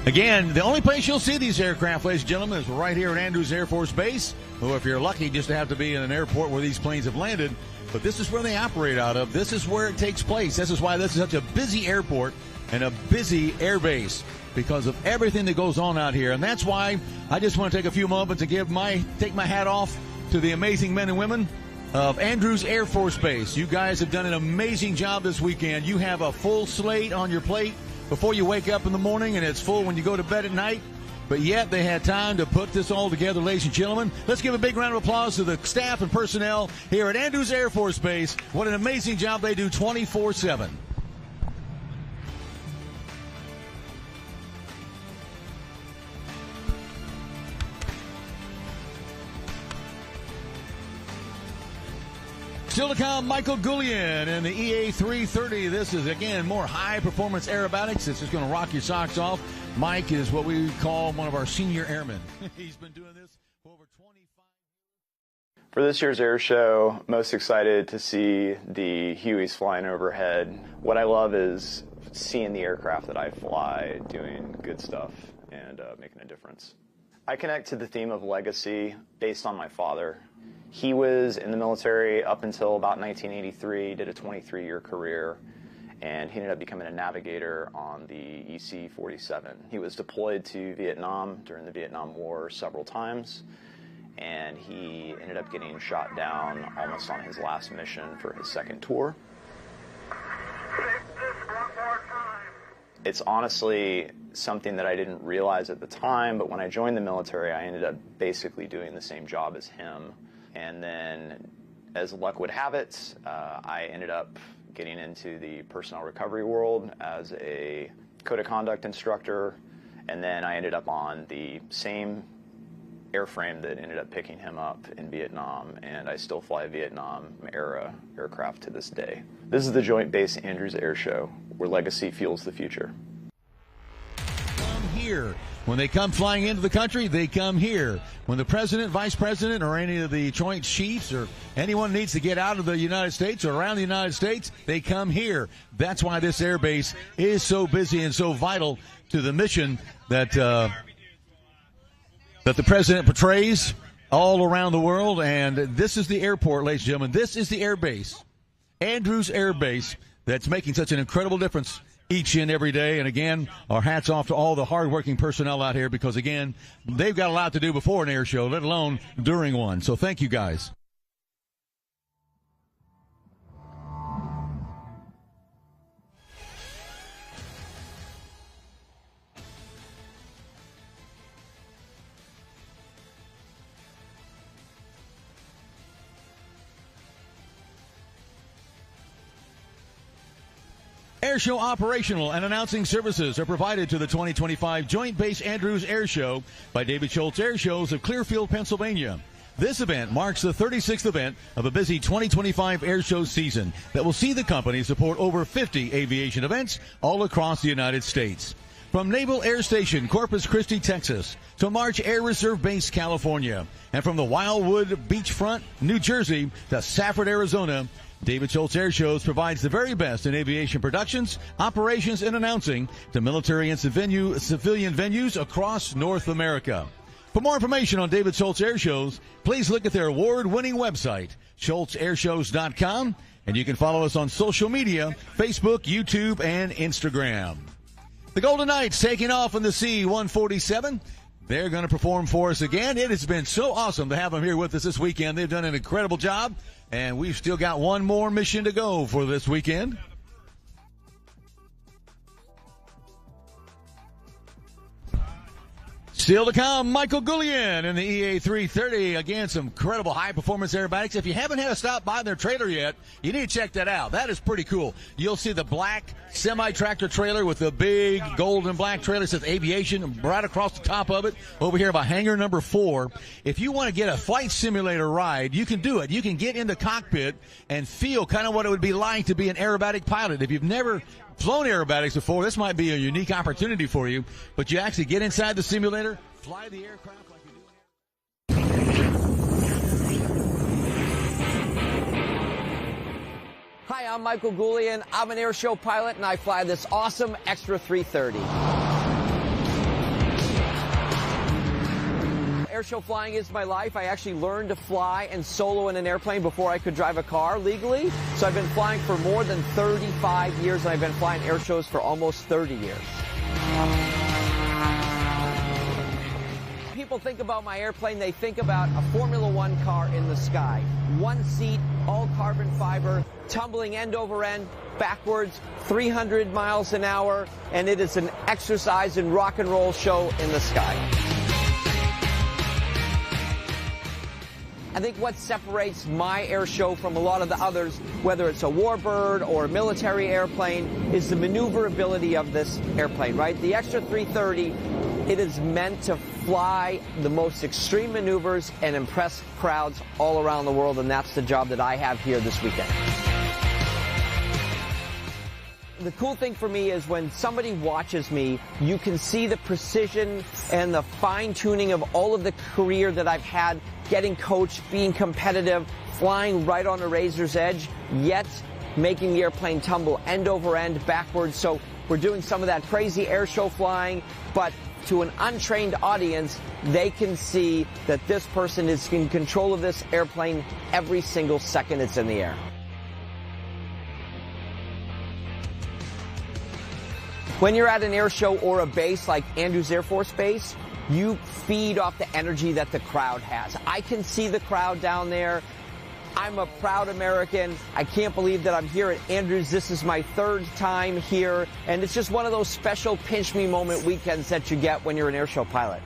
Again, the only place you'll see these aircraft, ladies and gentlemen, is right here at Andrews Air Force Base, or if you're lucky just to have to be in an airport where these planes have landed. But this is where they operate out of. This is where it takes place. This is why this is such a busy airport and a busy air base, because of everything that goes on out here. And that's why I just want to take a few moments to take my hat off to the amazing men and women of Andrews Air Force Base. You guys have done an amazing job this weekend. You have a full slate on your plate before you wake up in the morning, and it's full when you go to bed at night. But yet they had time to put this all together, ladies and gentlemen. Let's give a big round of applause to the staff and personnel here at Andrews Air Force Base. What an amazing job they do 24/7. Still to come, Michael Goulian and the EA330. This is, again, more high-performance aerobatics. This is going to rock your socks off. Mike is what we call one of our senior airmen. He's been doing this for over 25 years. For this year's air show, most excited to see the Hueys flying overhead. What I love is seeing the aircraft that I fly doing good stuff and making a difference. I connect to the theme of legacy based on my father. He was in the military up until about 1983, did a 23-year career, and he ended up becoming a navigator on the EC-47. He was deployed to Vietnam during the Vietnam War several times, and he ended up getting shot down almost on his last mission for his second tour. It's honestly something that I didn't realize at the time, but when I joined the military, I ended up basically doing the same job as him. And then as luck would have it, I ended up getting into the personnel recovery world as a code of conduct instructor, and then I ended up on the same airframe that ended up picking him up in Vietnam, and I still fly Vietnam-era aircraft to this day. This is the Joint Base Andrews Air Show, where legacy fuels the future. Come here. When they come flying into the country, they come here. When the president, vice president, or any of the Joint Chiefs or anyone needs to get out of the United States or around the United States, they come here. That's why this air base is so busy and so vital to the mission that the president portrays all around the world. And this is the airport, ladies and gentlemen. This is the air base, Andrews Air Base, that's making such an incredible difference each and every day. And again, our hats off to all the hardworking personnel out here, because again, they've got a lot to do before an air show, let alone during one. So thank you guys. Airshow operational and announcing services are provided to the 2025 Joint Base Andrews Air Show by David Schultz Air Shows of Clearfield, Pennsylvania. This event marks the 36th event of a busy 2025 air show season that will see the company support over 50 aviation events all across the United States. From Naval Air Station, Corpus Christi, Texas, to March Air Reserve Base, California, and from the Wildwood Beachfront, New Jersey, to Safford, Arizona, David Schultz Air Shows provides the very best in aviation productions, operations, and announcing to military and civilian venues across North America. For more information on David Schultz Air Shows, please look at their award-winning website, schultzairshows.com, and you can follow us on social media, Facebook, YouTube, and Instagram. The Golden Knights taking off on the C-147. They're going to perform for us again. It has been so awesome to have them here with us this weekend. They've done an incredible job, and we've still got one more mission to go for this weekend. Still to come, Michael Goulian in the EA330. Again, some incredible high-performance aerobatics. If you haven't had a stop by their trailer yet, you need to check that out. That is pretty cool. You'll see the black semi-tractor trailer with the big gold and black trailer that says aviation right across the top of it. Over here by hangar number 4. If you want to get a flight simulator ride, you can do it. You can get in the cockpit and feel kind of what it would be like to be an aerobatic pilot. If you've never flown aerobatics before, this might be a unique opportunity for you, but you actually get inside the simulator, fly the aircraft like you do. Hi, I'm Michael Goulian. I'm an airshow pilot, and I fly this awesome Extra 330. Airshow flying is my life. I actually learned to fly and solo in an airplane before I could drive a car legally. So I've been flying for more than 35 years, and I've been flying air shows for almost 30 years. People think about my airplane, they think about a Formula One car in the sky. One seat, all carbon fiber, tumbling end over end, backwards, 300 miles an hour, and it is an exercise and rock and roll show in the sky. I think what separates my air show from a lot of the others, whether it's a warbird or a military airplane, is the maneuverability of this airplane, right? The Extra 330, it is meant to fly the most extreme maneuvers and impress crowds all around the world, and that's the job that I have here this weekend. The cool thing for me is when somebody watches me, you can see the precision and the fine-tuning of all of the career that I've had, getting coached, being competitive, flying right on a razor's edge, yet making the airplane tumble end over end, backwards. So we're doing some of that crazy air show flying, but to an untrained audience, they can see that this person is in control of this airplane every single second it's in the air. When you're at an air show or a base like Andrews Air Force Base, you feed off the energy that the crowd has. I can see the crowd down there. I'm a proud American. I can't believe that I'm here at Andrews. This is my 3rd time here, and it's just one of those special pinch me moment weekends that you get when you're an air show pilot.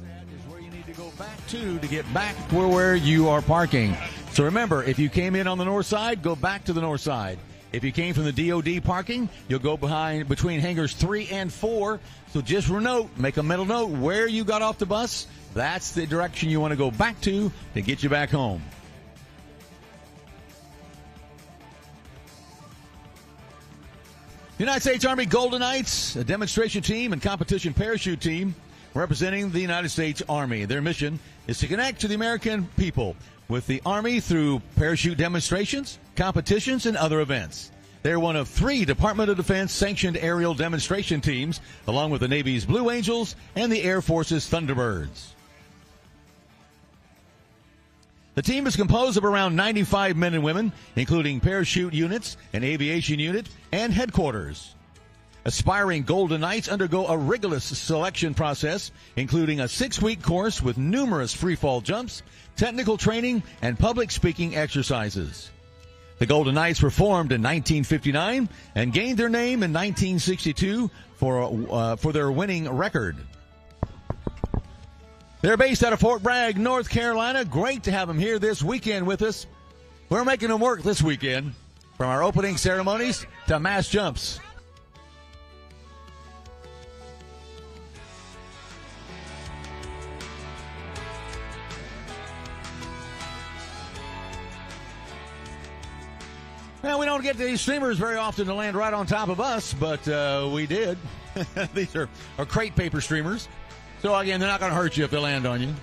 That is where you need to go back to get back where you are parking. So remember, if you came in on the north side, go back to the north side. If you came from the DOD parking, you'll go between hangars 3 and 4. So just make a mental note where you got off the bus. That's the direction you want to go back to get you back home. United States Army Golden Knights, a demonstration team and competition parachute team representing the United States Army. Their mission is to connect to the American people with the Army through parachute demonstrations, competitions, and other events. They're one of 3 Department of Defense sanctioned aerial demonstration teams, along with the Navy's Blue Angels and the Air Force's Thunderbirds. The team is composed of around 95 men and women, including parachute units, an aviation unit, and headquarters. Aspiring Golden Knights undergo a rigorous selection process, including a 6-week course with numerous freefall jumps, technical training, and public speaking exercises. The Golden Knights were formed in 1959 and gained their name in 1962 for their winning record. They're based out of Fort Bragg, North Carolina. Great to have them here this weekend with us. We're making them work this weekend, from our opening ceremonies to mass jumps. Well, we don't get these streamers very often to land right on top of us, but we did. These are crate paper streamers. So, again, they're not going to hurt you if they land on you.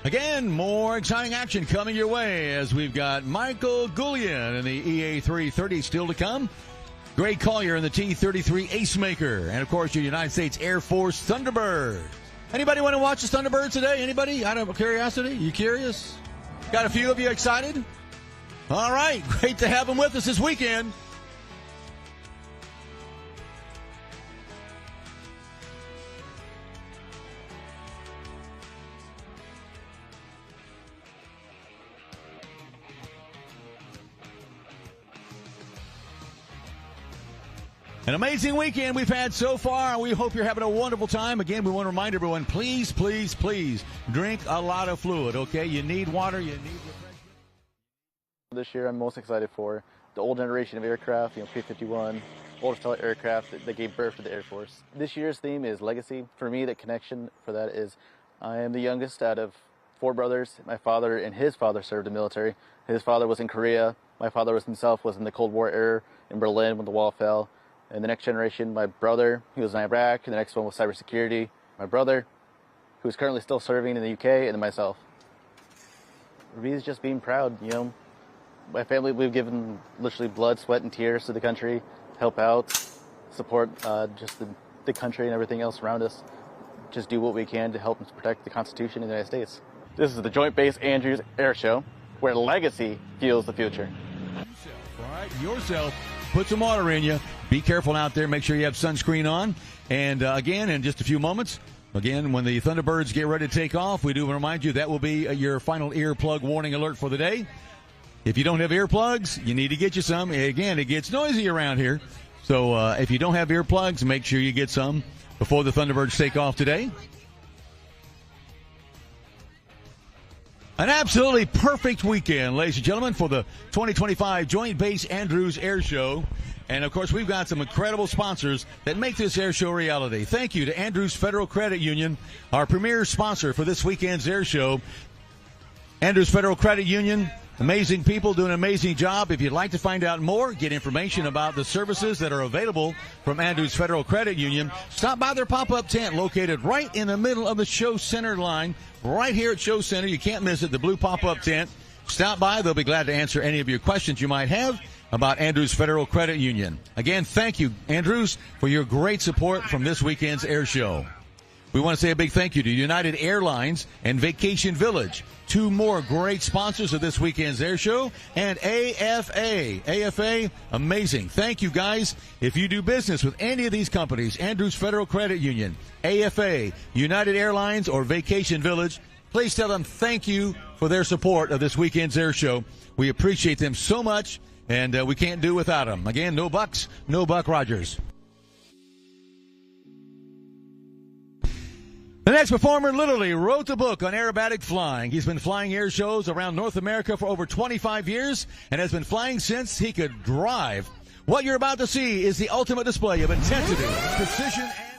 Again, more exciting action coming your way as we've got Michael Goulian in the EA330 still to come. Greg Collier in the T-33 Acemaker. And, of course, your United States Air Force Thunderbird. Anybody want to watch the Thunderbirds today? Anybody? Out of curiosity? You curious? Got a few of you excited? All right. Great to have them with us this weekend. An amazing weekend we've had so far. We hope you're having a wonderful time. Again, we want to remind everyone, please, please, please drink a lot of fluid, okay? You need water. You need refreshment. This year I'm most excited for the old generation of aircraft, P-51, old style aircraft that gave birth to the Air Force. This year's theme is legacy. For me, the connection for that is I am the youngest out of 4 brothers. My father and his father served in the military. His father was in Korea. My father himself was in the Cold War era in Berlin when the wall fell. And the next generation, my brother, he was in Iraq, and the next one was cybersecurity. My brother, who's currently still serving in the UK, and then myself. For me, it's just being proud, My family, we've given literally blood, sweat, and tears to the country, help out, support just the country and everything else around us. Just do what we can to help and protect the Constitution of the United States. This is the Joint Base Andrews Air Show, where legacy fuels the future. All right, yourself. Put some water in you. Be careful out there. Make sure you have sunscreen on. And, again, in just a few moments, again, when the Thunderbirds get ready to take off, we do remind you that will be your final earplug warning alert for the day. If you don't have earplugs, you need to get you some. Again, it gets noisy around here. So if you don't have earplugs, make sure you get some before the Thunderbirds take off today. An absolutely perfect weekend, ladies and gentlemen, for the 2025 Joint Base Andrews Air Show. And, of course, we've got some incredible sponsors that make this air show a reality. Thank you to Andrews Federal Credit Union, our premier sponsor for this weekend's air show. Andrews Federal Credit Union, amazing people doing an amazing job. If you'd like to find out more, get information about the services that are available from Andrews Federal Credit Union, stop by their pop-up tent located right in the middle of the show center line, right here at Show Center. You can't miss it, the blue pop-up tent. Stop by. They'll be glad to answer any of your questions you might have about Andrews Federal Credit Union. Again, thank you, Andrews, for your great support from this weekend's air show. We want to say a big thank you to United Airlines and Vacation Village, two more great sponsors of this weekend's air show, and AFA, amazing. Thank you, guys. If you do business with any of these companies, Andrews Federal Credit Union, AFA, United Airlines, or Vacation Village, please tell them thank you for their support of this weekend's air show. We appreciate them so much, and we can't do without them. Again, no Bucks, no Buck Rogers. The next performer literally wrote the book on aerobatic flying. He's been flying air shows around North America for over 25 years and has been flying since he could drive. What you're about to see is the ultimate display of intensity, precision, and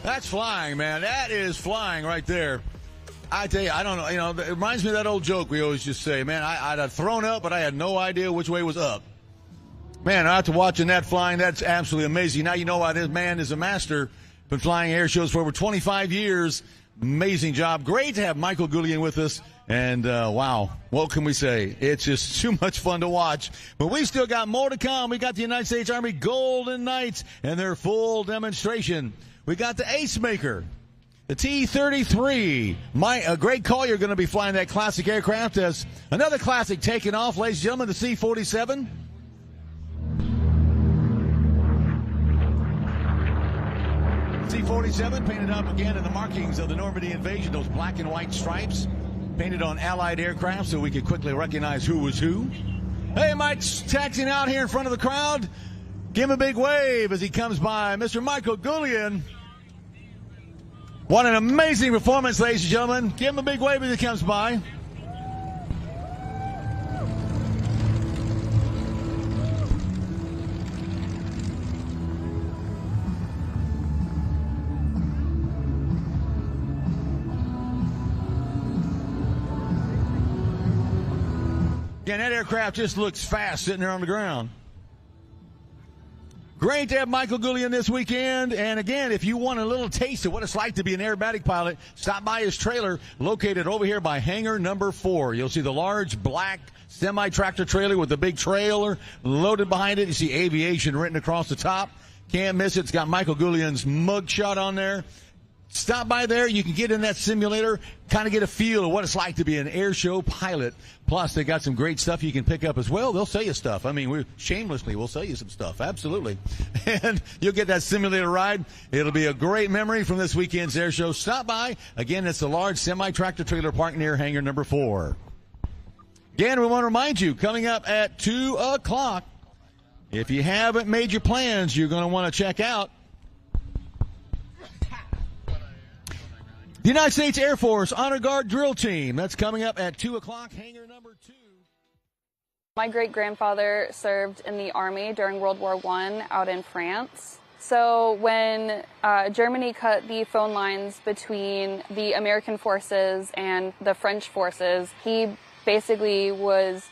That's flying, man. That is flying right there. I tell you, I don't know. You know, it reminds me of that old joke we always just say, man, I'd have thrown up, but I had no idea which way was up. Man, after watching that flying, that's absolutely amazing. Now you know why this man is a master. Been flying air shows for over 25 years. Amazing job. Great to have Michael Goulian with us. And, wow, what can we say? It's just too much fun to watch. But we still got more to come. We got the United States Army Golden Knights and their full demonstration. We got the Ace Maker, the T-33. A great call. You're going to be flying that classic aircraft as another classic taking off, ladies and gentlemen, the C-47. C-47 painted up again in the markings of the Normandy invasion, those black and white stripes painted on Allied aircraft so we could quickly recognize who was who. Hey, Mike's taxiing out here in front of the crowd. Give him a big wave as he comes by. Mr. Michael Goulian. What an amazing performance, ladies and gentlemen. Give him a big wave as he comes by. Again, that aircraft just looks fast sitting there on the ground. Great to have Michael Goulian this weekend. And again, if you want a little taste of what it's like to be an aerobatic pilot, stop by his trailer located over here by hangar number 4. You'll see the large black semi-tractor trailer with the big trailer loaded behind it. You see aviation written across the top. Can't miss it. It's got Michael Goulian's mugshot on there. Stop by there. You can get in that simulator, kind of get a feel of what it's like to be an air show pilot. Plus, they got some great stuff you can pick up as well. They'll sell you stuff. I mean, we'll sell you some stuff. Absolutely. And you'll get that simulator ride. It'll be a great memory from this weekend's air show. Stop by. Again, it's the large semi-tractor trailer park near hangar number 4. Again, we want to remind you, coming up at 2 o'clock, if you haven't made your plans, you're going to want to check out the United States Air Force Honor Guard Drill Team. That's coming up at 2 o'clock, hangar number 2. My great-grandfather served in the Army during World War I out in France. So when Germany cut the phone lines between the American forces and the French forces, he basically was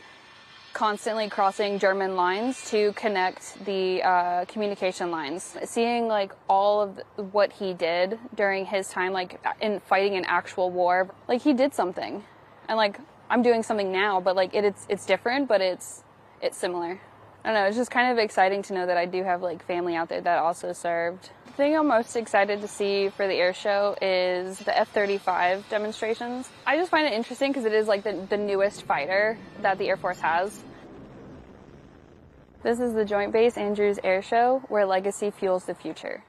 constantly crossing German lines to connect the communication lines. Seeing like all of what he did during his time, like in fighting an actual war, like he did something, and like I'm doing something now, but like it's different, but it's similar. I don't know. It's just kind of exciting to know that I do have like family out there that also served. The thing I'm most excited to see for the air show is the F-35 demonstrations. I just find it interesting because it is like the newest fighter that the Air Force has. This is the Joint Base Andrews Air Show, where legacy fuels the future.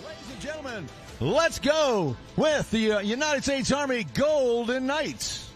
Ladies and gentlemen, let's go with the United States Army Golden Knights.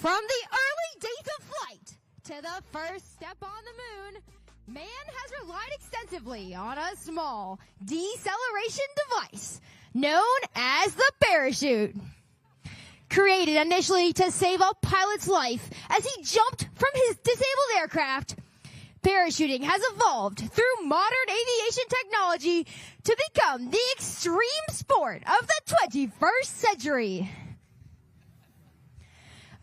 From the early days of flight to the first step on the moon, man has relied extensively on a small deceleration device known as the parachute. Created initially to save a pilot's life as he jumped from his disabled aircraft, parachuting has evolved through modern aviation technology to become the extreme sport of the 21st century.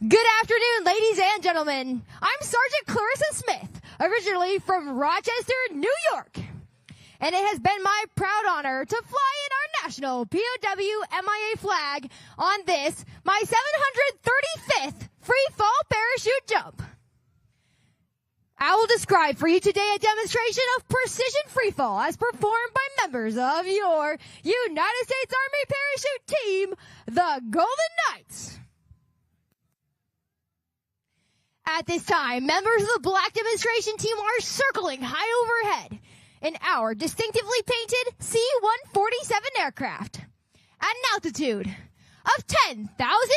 Good afternoon, ladies and gentlemen. I'm Sergeant Clarissa Smith, originally from Rochester, New York. And it has been my proud honor to fly in our national POW MIA flag on this, my 735th free fall parachute jump. I will describe for you today a demonstration of precision freefall as performed by members of your United States Army parachute team, the Golden Knights. At this time, members of the black demonstration team are circling high overhead in our distinctively painted C-147 aircraft at an altitude of 10,000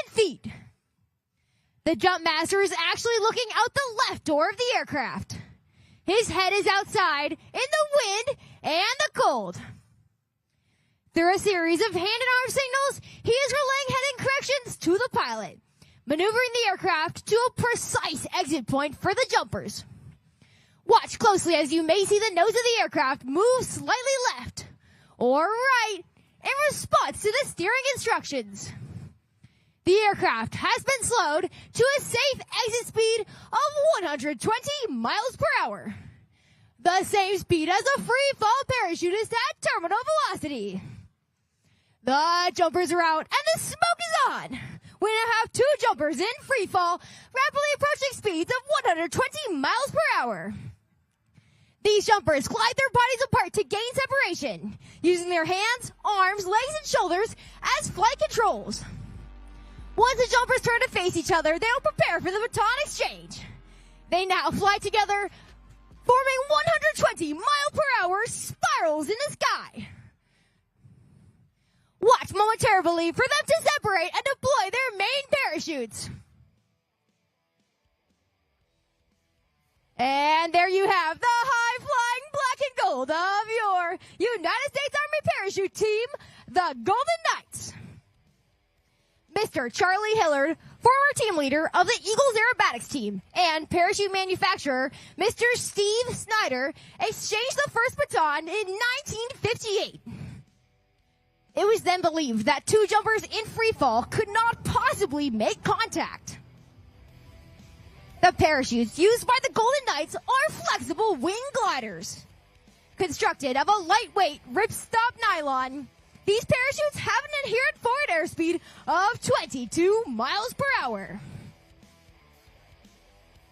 feet. The jump master is actually looking out the left door of the aircraft. His head is outside in the wind and the cold. Through a series of hand and arm signals, he is relaying heading corrections to the pilot, maneuvering the aircraft to a precise exit point for the jumpers. Watch closely as you may see the nose of the aircraft move slightly left or right in response to the steering instructions. The aircraft has been slowed to a safe exit speed of 120 miles per hour, the same speed as a free fall parachutist at terminal velocity. The jumpers are out and the smoke is on. We now have two jumpers in free fall, rapidly approaching speeds of 120 miles per hour. These jumpers glide their bodies apart to gain separation, using their hands, arms, legs, and shoulders as flight controls. Once the jumpers turn to face each other, they will prepare for the baton exchange. They now fly together, forming 120 mile per hour spirals in the sky. Watch momentarily for them to separate and deploy their main parachutes. And there you have the high-flying black and gold of your United States Army parachute team, the Golden Knights. Mr. Charlie Hillard, former team leader of the Eagles aerobatics team, and parachute manufacturer Mr. Steve Snyder exchanged the first baton in 1958. It was then believed that two jumpers in free fall could not possibly make contact. The parachutes used by the Golden Knights are flexible wing gliders. Constructed of a lightweight ripstop nylon, these parachutes have an inherent forward airspeed of 22 miles per hour.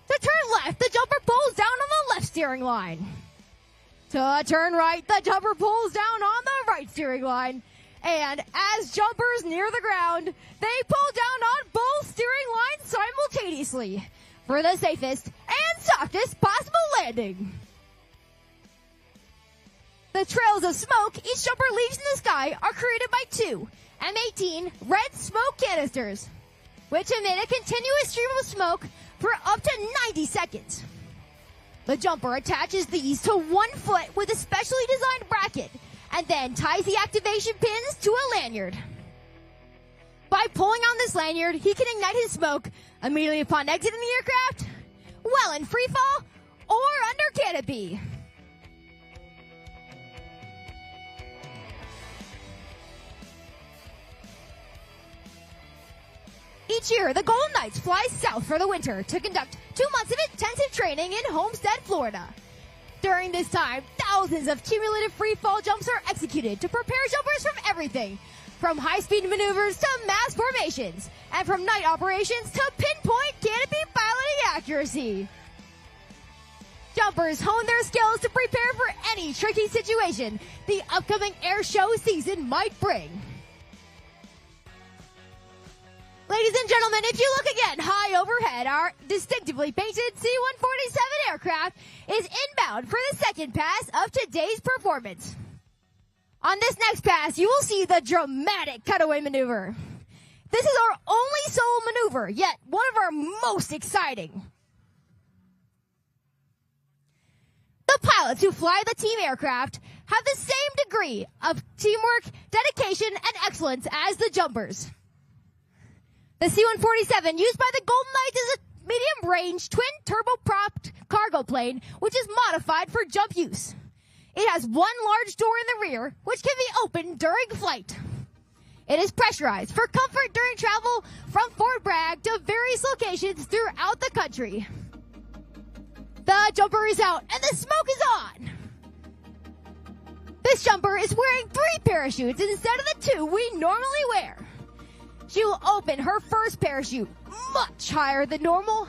To turn left, the jumper pulls down on the left steering line. To turn right, the jumper pulls down on the right steering line. And as jumpers near the ground, they pull down on both steering lines simultaneously for the safest and softest possible landing. The trails of smoke each jumper leaves in the sky are created by two M18 red smoke canisters, which emit a continuous stream of smoke for up to 90 seconds. The jumper attaches these to one foot with a specially designed bracket and then ties the activation pins to a lanyard. By pulling on this lanyard, he can ignite his smoke immediately upon exiting the aircraft, well in free fall, or under canopy. Each year, the Golden Knights fly south for the winter to conduct 2 months of intensive training in Homestead, Florida. During this time, thousands of cumulative free fall jumps are executed to prepare jumpers from everything from high-speed maneuvers to mass formations, and from night operations to pinpoint canopy piloting accuracy. Jumpers hone their skills to prepare for any tricky situation the upcoming air show season might bring. Ladies and gentlemen, if you look again high overhead, our distinctively painted C-147 aircraft is inbound for the second pass of today's performance. On this next pass, you will see the dramatic cutaway maneuver. This is our only solo maneuver, yet one of our most exciting. The pilots who fly the team aircraft have the same degree of teamwork, dedication, and excellence as the jumpers. The C-147 used by the Golden Knights is a medium-range twin turboprop cargo plane, which is modified for jump use. It has one large door in the rear, which can be opened during flight. It is pressurized for comfort during travel from Fort Bragg to various locations throughout the country. The jumper is out and the smoke is on. This jumper is wearing 3 parachutes instead of the 2 we normally wear. She will open her first parachute much higher than normal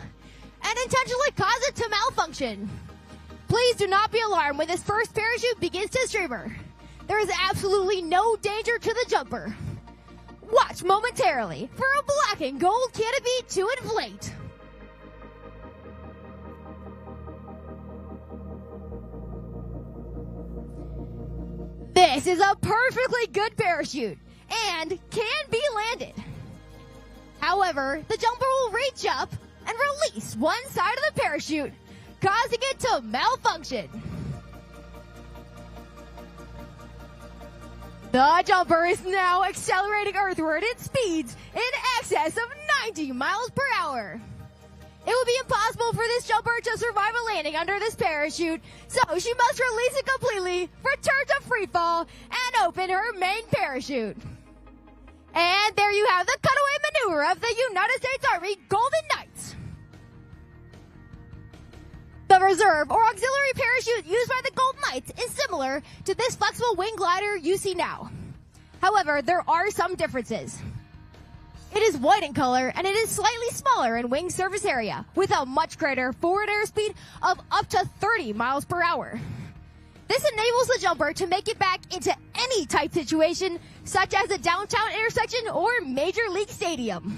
and intentionally cause it to malfunction. Please do not be alarmed when this first parachute begins to streamer. There is absolutely no danger to the jumper. Watch momentarily for a black and gold canopy to inflate. This is a perfectly good parachute and can be landed. However, the jumper will reach up and release one side of the parachute, causing it to malfunction. The jumper is now accelerating earthward at speeds in excess of 90 miles per hour. It will be impossible for this jumper to survive a landing under this parachute, so she must release it completely, return to free fall, and open her main parachute. And there you have the cutaway maneuver of the United States Army Golden Knights. The reserve or auxiliary parachute used by the Golden Knights is similar to this flexible wing glider you see now. However, there are some differences. It is white in color and it is slightly smaller in wing surface area with a much greater forward airspeed of up to 30 miles per hour. This enables the jumper to make it back into any type situation, such as a downtown intersection or major league stadium.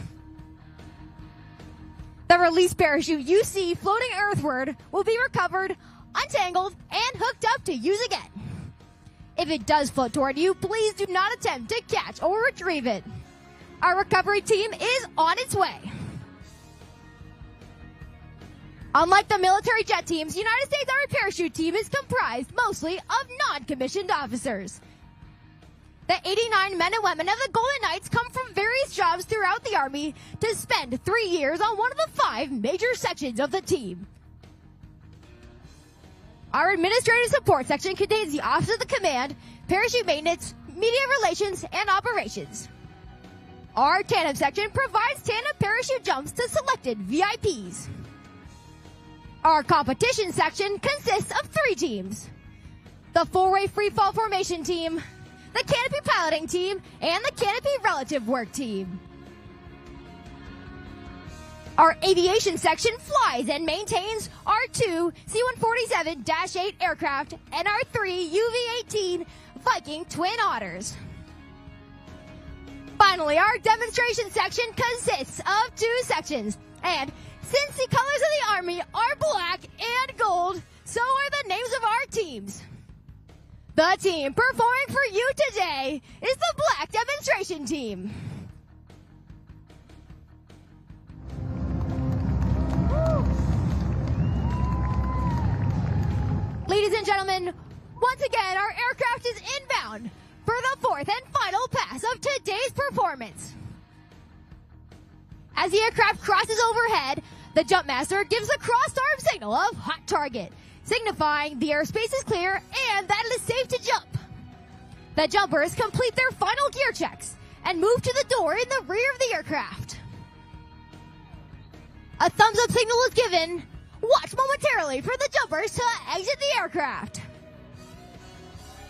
The release parachute you see floating earthward will be recovered, untangled, and hooked up to use again. If it does float toward you, please do not attempt to catch or retrieve it. Our recovery team is on its way. Unlike the military jet teams, United States Army parachute team is comprised mostly of non-commissioned officers. The 89 men and women of the Golden Knights come from various jobs throughout the Army to spend 3 years on one of the 5 major sections of the team. Our administrative support section contains the Office of the Command, Parachute Maintenance, Media Relations, and Operations. Our tandem section provides tandem parachute jumps to selected VIPs. Our competition section consists of 3 teams: the 4-way free fall formation team, the canopy piloting team, and the canopy relative work team. Our aviation section flies and maintains our 2 C-147-8 aircraft and our 3 UV-18 Viking Twin Otters. Finally, our demonstration section consists of 2 sections, and since the colors of the Army are black and gold, so are the names of our teams. The team performing for you today is the Black Demonstration Team. Ladies and gentlemen, once again, our aircraft is inbound for the 4th and final pass of today's performance. As the aircraft crosses overhead, the jump master gives a crossed-arm signal of hot target, signifying the airspace is clear and that it is safe to jump. The jumpers complete their final gear checks and move to the door in the rear of the aircraft. A thumbs-up signal is given. Watch momentarily for the jumpers to exit the aircraft.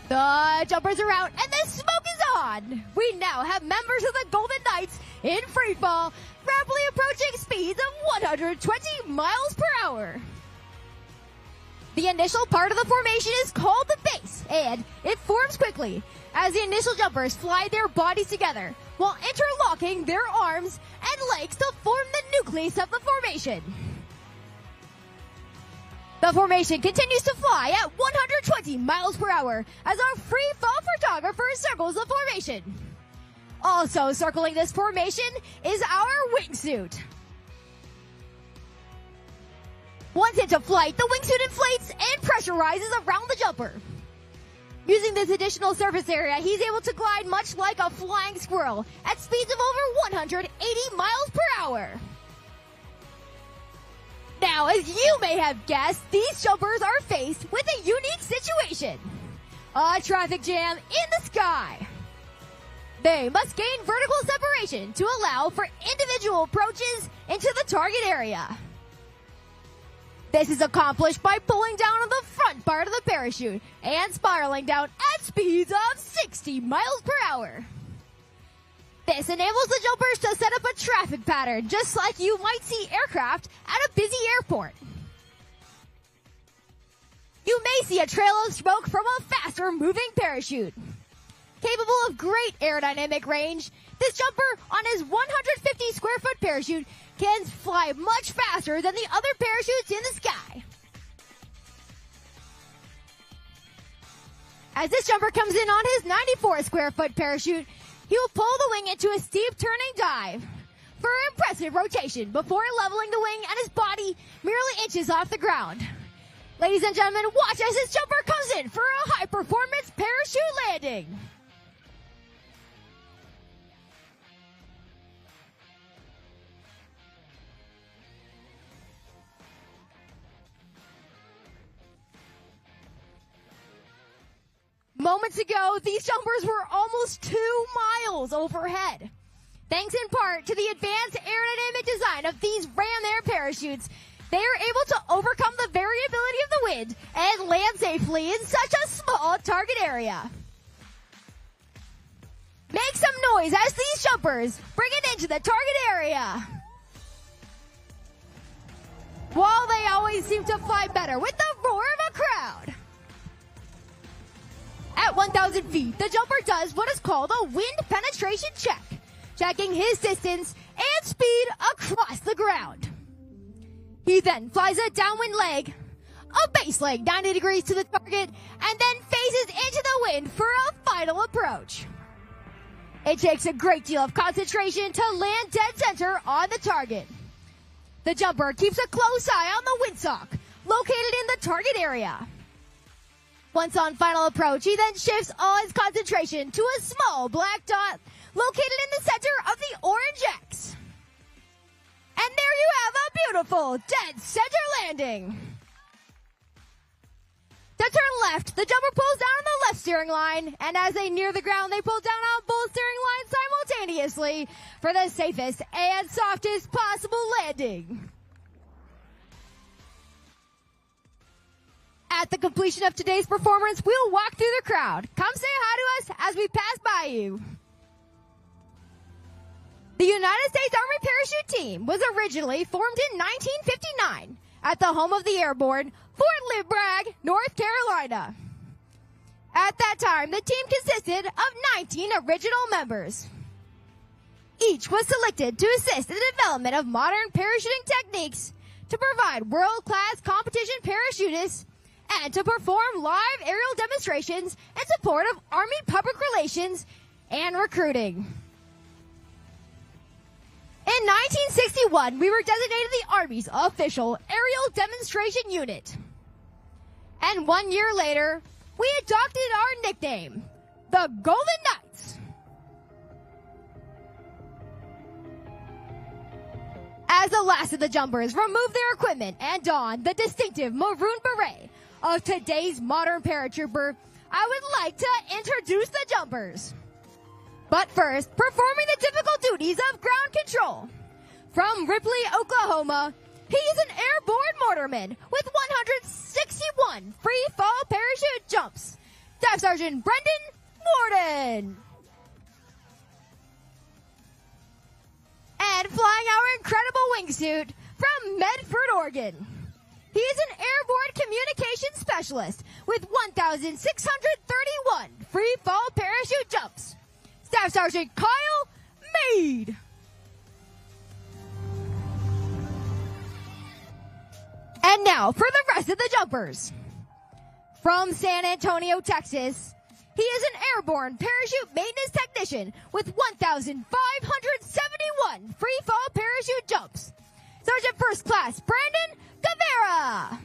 The jumpers are out and the smoke is on. We now have members of the Golden Knights in free fall, rapidly approaching speeds of 120 miles per hour. The initial part of the formation is called the base, and it forms quickly as the initial jumpers fly their bodies together, while interlocking their arms and legs to form the nucleus of the formation. The formation continues to fly at 120 miles per hour as our free fall photographer circles the formation. Also circling this formation is our wingsuit. Once into flight, the wingsuit inflates and pressurizes around the jumper. Using this additional surface area, he's able to glide much like a flying squirrel at speeds of over 180 miles per hour. Now, as you may have guessed, these jumpers are faced with a unique situation. A traffic jam in the sky. They must gain vertical separation to allow for individual approaches into the target area. This is accomplished by pulling down on the front part of the parachute and spiraling down at speeds of 60 miles per hour. This enables the jumpers to set up a traffic pattern, just like you might see aircraft at a busy airport. You may see a trail of smoke from a faster moving parachute. Capable of great aerodynamic range, this jumper on his 150 square foot parachute can fly much faster than the other parachutes in the sky. As this jumper comes in on his 94 square foot parachute, he will pull the wing into a steep turning dive for impressive rotation before leveling the wing and his body merely inches off the ground. Ladies and gentlemen, watch as this jumper comes in for a high performance parachute landing. Moments ago, these jumpers were almost 2 miles overhead. Thanks in part to the advanced aerodynamic design of these Ram Air parachutes, they are able to overcome the variability of the wind and land safely in such a small target area. Make some noise as these jumpers bring it into the target area. While they always seem to fly better with the roar of a crowd. At 1,000 feet, the jumper does what is called a wind penetration check, checking his distance and speed across the ground. He then flies a downwind leg, a base leg 90 degrees to the target, and then phases into the wind for a final approach. It takes a great deal of concentration to land dead center on the target. The jumper keeps a close eye on the windsock, located in the target area. Once on final approach, he then shifts all his concentration to a small black dot located in the center of the orange X. And there you have a beautiful dead center landing. To turn left, the jumper pulls down on the left steering line, and as they near the ground, they pull down on both steering lines simultaneously for the safest and softest possible landing. At the completion of today's performance, we'll walk through the crowd. Come say hi to us as we pass by you. The United States Army Parachute Team was originally formed in 1959 at the home of the airborne, Fort Lib Bragg, North Carolina. At that time, the team consisted of 19 original members. Each was selected to assist in the development of modern parachuting techniques, to provide world-class competition parachutists, and to perform live aerial demonstrations in support of Army public relations and recruiting. In 1961, we were designated the Army's official aerial demonstration unit. And 1 year later, we adopted our nickname, the Golden Knights. As the last of the jumpers removed their equipment and donned the distinctive maroon beret of today's modern paratrooper, I would like to introduce the jumpers. But first, performing the typical duties of ground control. From Ripley, Oklahoma, he is an airborne mortarman with 161 free fall parachute jumps. Staff Sergeant Brendan Morden. And flying our incredible wingsuit from Medford, Oregon. He is an airborne communications specialist with 1,631 free fall parachute jumps. Staff Sergeant Kyle Wade. And now for the rest of the jumpers. From San Antonio, Texas, he is an airborne parachute maintenance technician with 1,571 free fall parachute jumps. Sergeant First Class Brandon Guevara.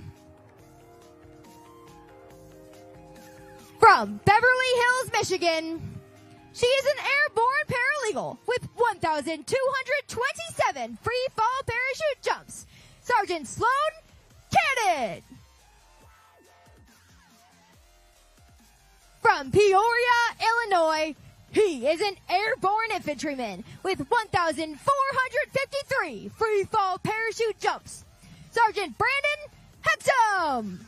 From Beverly Hills, Michigan, she is an airborne paralegal with 1,227 free fall parachute jumps. Sergeant Sloan Cannon. From Peoria, Illinois, he is an airborne infantryman with 1,453 free fall parachute jumps. Sergeant Brandon Hexum.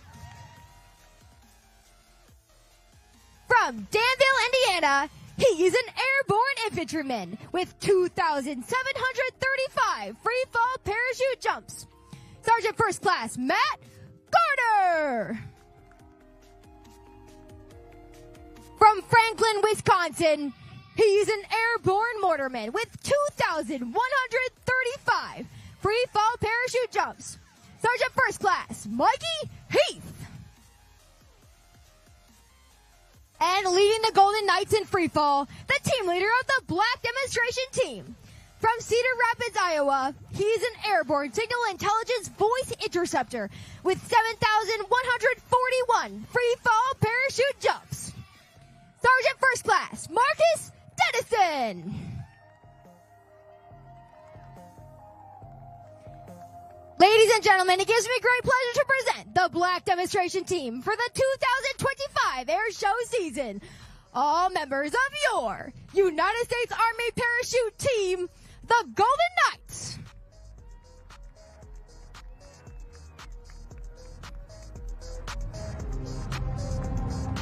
From Danville, Indiana, he is an airborne infantryman with 2,735 free fall parachute jumps. Sergeant First Class Matt Garner. From Franklin, Wisconsin, he is an airborne mortarman with 2,135 free fall parachute jumps. Sergeant First Class Mikey Heath. And leading the Golden Knights in free fall, the team leader of the Black Demonstration Team. From Cedar Rapids, Iowa, he is an airborne signal intelligence voice interceptor with 7,141 free fall parachute jumps. Sergeant First Class Marcus Dennison. Ladies and gentlemen, it gives me great pleasure to present the Black Demonstration Team for the 2025 Air Show season. All members of your United States Army Parachute Team, the Golden Knights.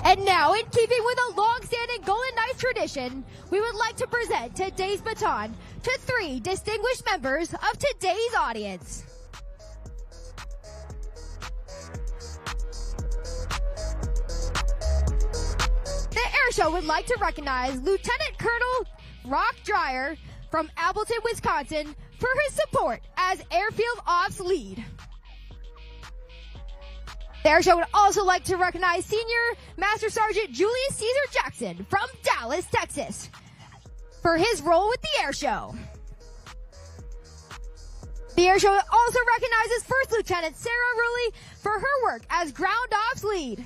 And now, in keeping with a long-standing Golden Knights tradition, we would like to present today's baton to 3 distinguished members of today's audience. The Air Show would like to recognize Lieutenant Colonel Rock Dreyer from Appleton, Wisconsin, for his support as Airfield Ops Lead. The Air Show would also like to recognize Senior Master Sergeant Julius Caesar Jackson from Dallas, Texas, for his role with the Air Show. The Air Show also recognizes First Lieutenant Sarah Rulli for her work as Ground Ops Lead.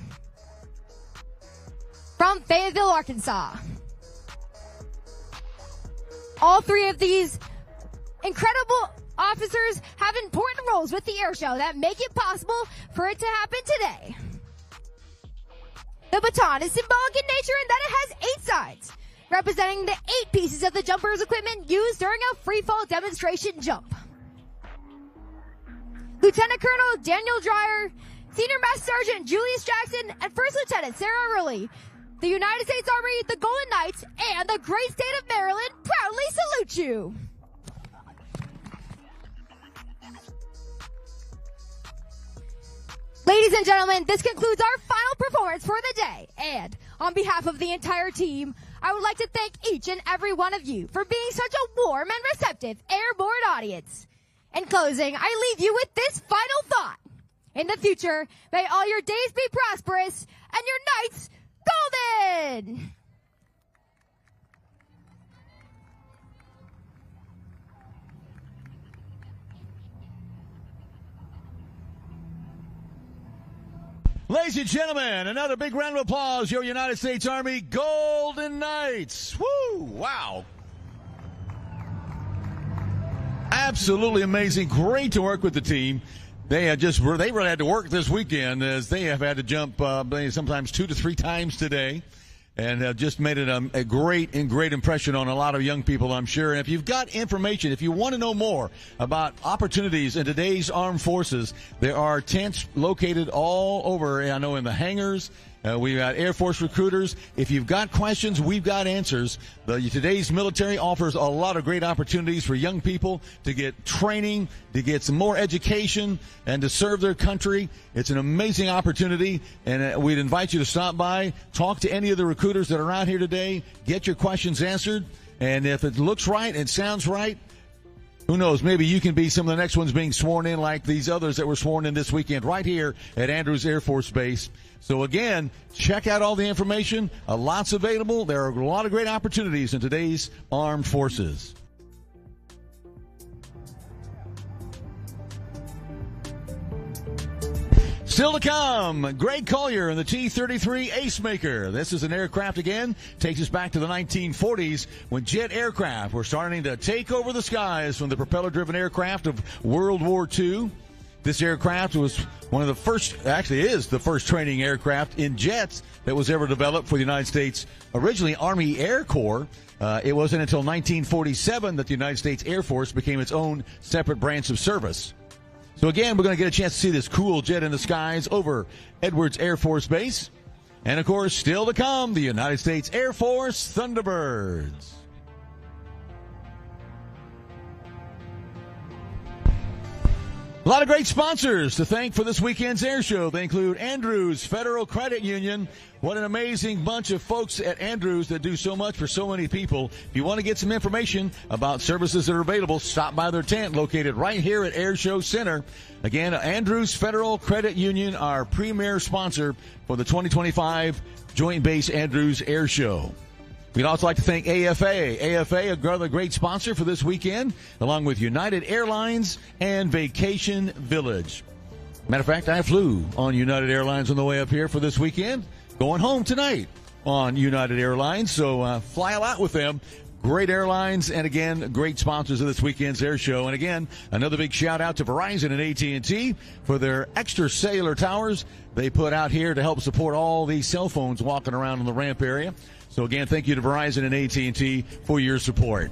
From Fayetteville, Arkansas. All 3 of these incredible officers have important roles with the Air Show that make it possible for it to happen today. The baton is symbolic in nature in that it has 8 sides, representing the 8 pieces of the jumper's equipment used during a freefall demonstration jump. Lieutenant Colonel Daniel Dreyer, Senior Master Sergeant Julius Jackson, and First Lieutenant Sarah Rulli, the United States Army, the Golden Knights, and the great state of Maryland proudly salute you. Ladies and gentlemen, this concludes our final performance for the day. And on behalf of the entire team, I would like to thank each and every one of you for being such a warm and receptive airborne audience. In closing, I leave you with this final thought. In the future, may all your days be prosperous and your nights golden! Ladies and gentlemen, another big round of applause, your United States Army Golden Knights. Woo! Wow. Absolutely amazing. Great to work with the team. They really had to work this weekend as they have had to jump sometimes 2 to 3 times today, and just made it a great impression on a lot of young people, I'm sure. And if you've got information, if you want to know more about opportunities in today's armed forces, there are tents located all over. I know in the hangars. We've got Air Force recruiters. If you've got questions, we've got answers. Today's military offers a lot of great opportunities for young people to get training, to get some more education, and to serve their country. It's an amazing opportunity, and we'd invite you to stop by, talk to any of the recruiters that are out here today, get your questions answered. And if it looks right and sounds right, who knows, maybe you can be some of the next ones being sworn in like these others that were sworn in this weekend right here at Andrews Air Force Base. So again, check out all the information. Lots available. There are a lot of great opportunities in today's armed forces. Still to come, Greg Collier and the T-33 Acemaker. This is an aircraft, again, takes us back to the 1940s when jet aircraft were starting to take over the skies from the propeller-driven aircraft of World War II. This aircraft was one of the first, actually is the first training aircraft in jets that was ever developed for the United States, originally Army Air Corps. It wasn't until 1947 that the United States Air Force became its own separate branch of service. So again, we're going to get a chance to see this cool jet in the skies over Edwards Air Force Base. And of course, still to come, the United States Air Force Thunderbirds. A lot of great sponsors to thank for this weekend's air show. They include Andrews Federal Credit Union. What an amazing bunch of folks at Andrews that do so much for so many people. If you want to get some information about services that are available, stop by their tent located right here at AIRSHOW Center. Again, Andrews Federal Credit Union, our premier sponsor for the 2025 Joint Base Andrews Air Show. We'd also like to thank AFA. AFA, another great sponsor for this weekend, along with United Airlines and Vacation Village. Matter of fact, I flew on United Airlines on the way up here for this weekend. Going home tonight on United Airlines, so fly a lot with them. Great airlines, and again, great sponsors of this weekend's air show. And again, another big shout out to Verizon and AT&T for their extra cellular towers they put out here to help support all these cell phones walking around in the ramp area. So again, thank you to Verizon and AT&T for your support.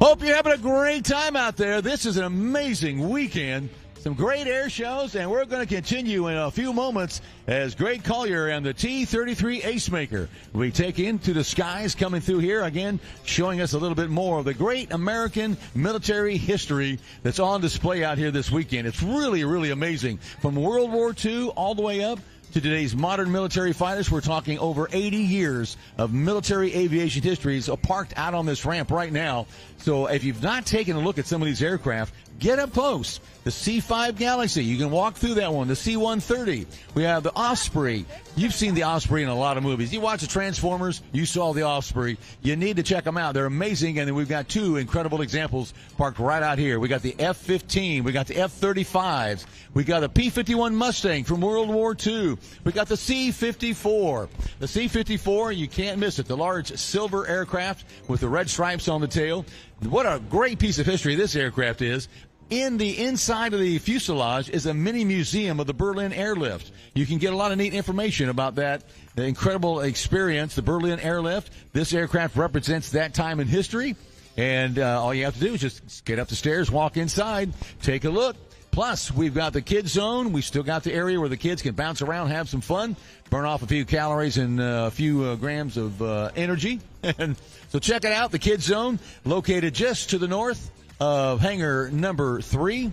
Hope you're having a great time out there. This is an amazing weekend. Some great air shows, and we're going to continue in a few moments as Greg Collier and the T-33 Acemaker will be taken to the skies coming through here, again, showing us a little bit more of the great American military history that's on display out here this weekend. It's really, really amazing. From World War II all the way up to today's modern military fighters, we're talking over 80 years of military aviation histories parked out on this ramp right now. So if you've not taken a look at some of these aircraft, get up close. The C-5 Galaxy, you can walk through that one. The C-130. We have the Osprey. You've seen the Osprey in a lot of movies. You watch the Transformers, you saw the Osprey. You need to check them out. They're amazing, and then we've got two incredible examples parked right out here. We got the F-15. We got the F-35s. We got a P-51 Mustang from World War II. We got the C-54. The C-54, you can't miss it. The large silver aircraft with the red stripes on the tail. What a great piece of history this aircraft is. In the inside of the fuselage is a mini museum of the Berlin airlift. You can get a lot of neat information about that incredible experience, the Berlin airlift. This aircraft represents that time in history. And all you have to do is just get up the stairs, walk inside, take a look. Plus, we've got the kids zone. We still got the area where the kids can bounce around, have some fun, burn off a few calories and a few grams of energy. And so check it out, the kids zone, located just to the north of hangar number 3.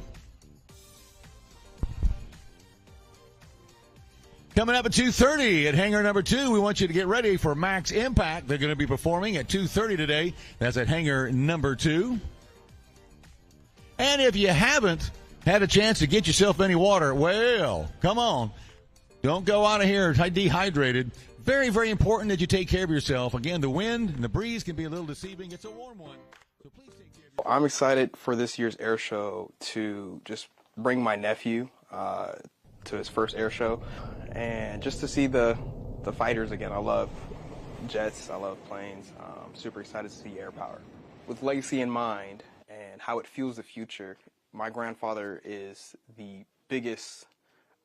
Coming up at 2:30 at hangar number 2, we want you to get ready for Max Impact. They're going to be performing at 2:30 today. That's at hangar number 2. And if you haven't had a chance to get yourself any water, well, come on. Don't go out of here dehydrated. Very, very important that you take care of yourself. Again, the wind and the breeze can be a little deceiving. It's a warm one. So please take care of yourself. I'm excited for this year's air show to just bring my nephew to his first air show and just to see the fighters again. I love jets. I love planes. I'm super excited to see AirPower. With legacy in mind and how it fuels the future, my grandfather is the biggest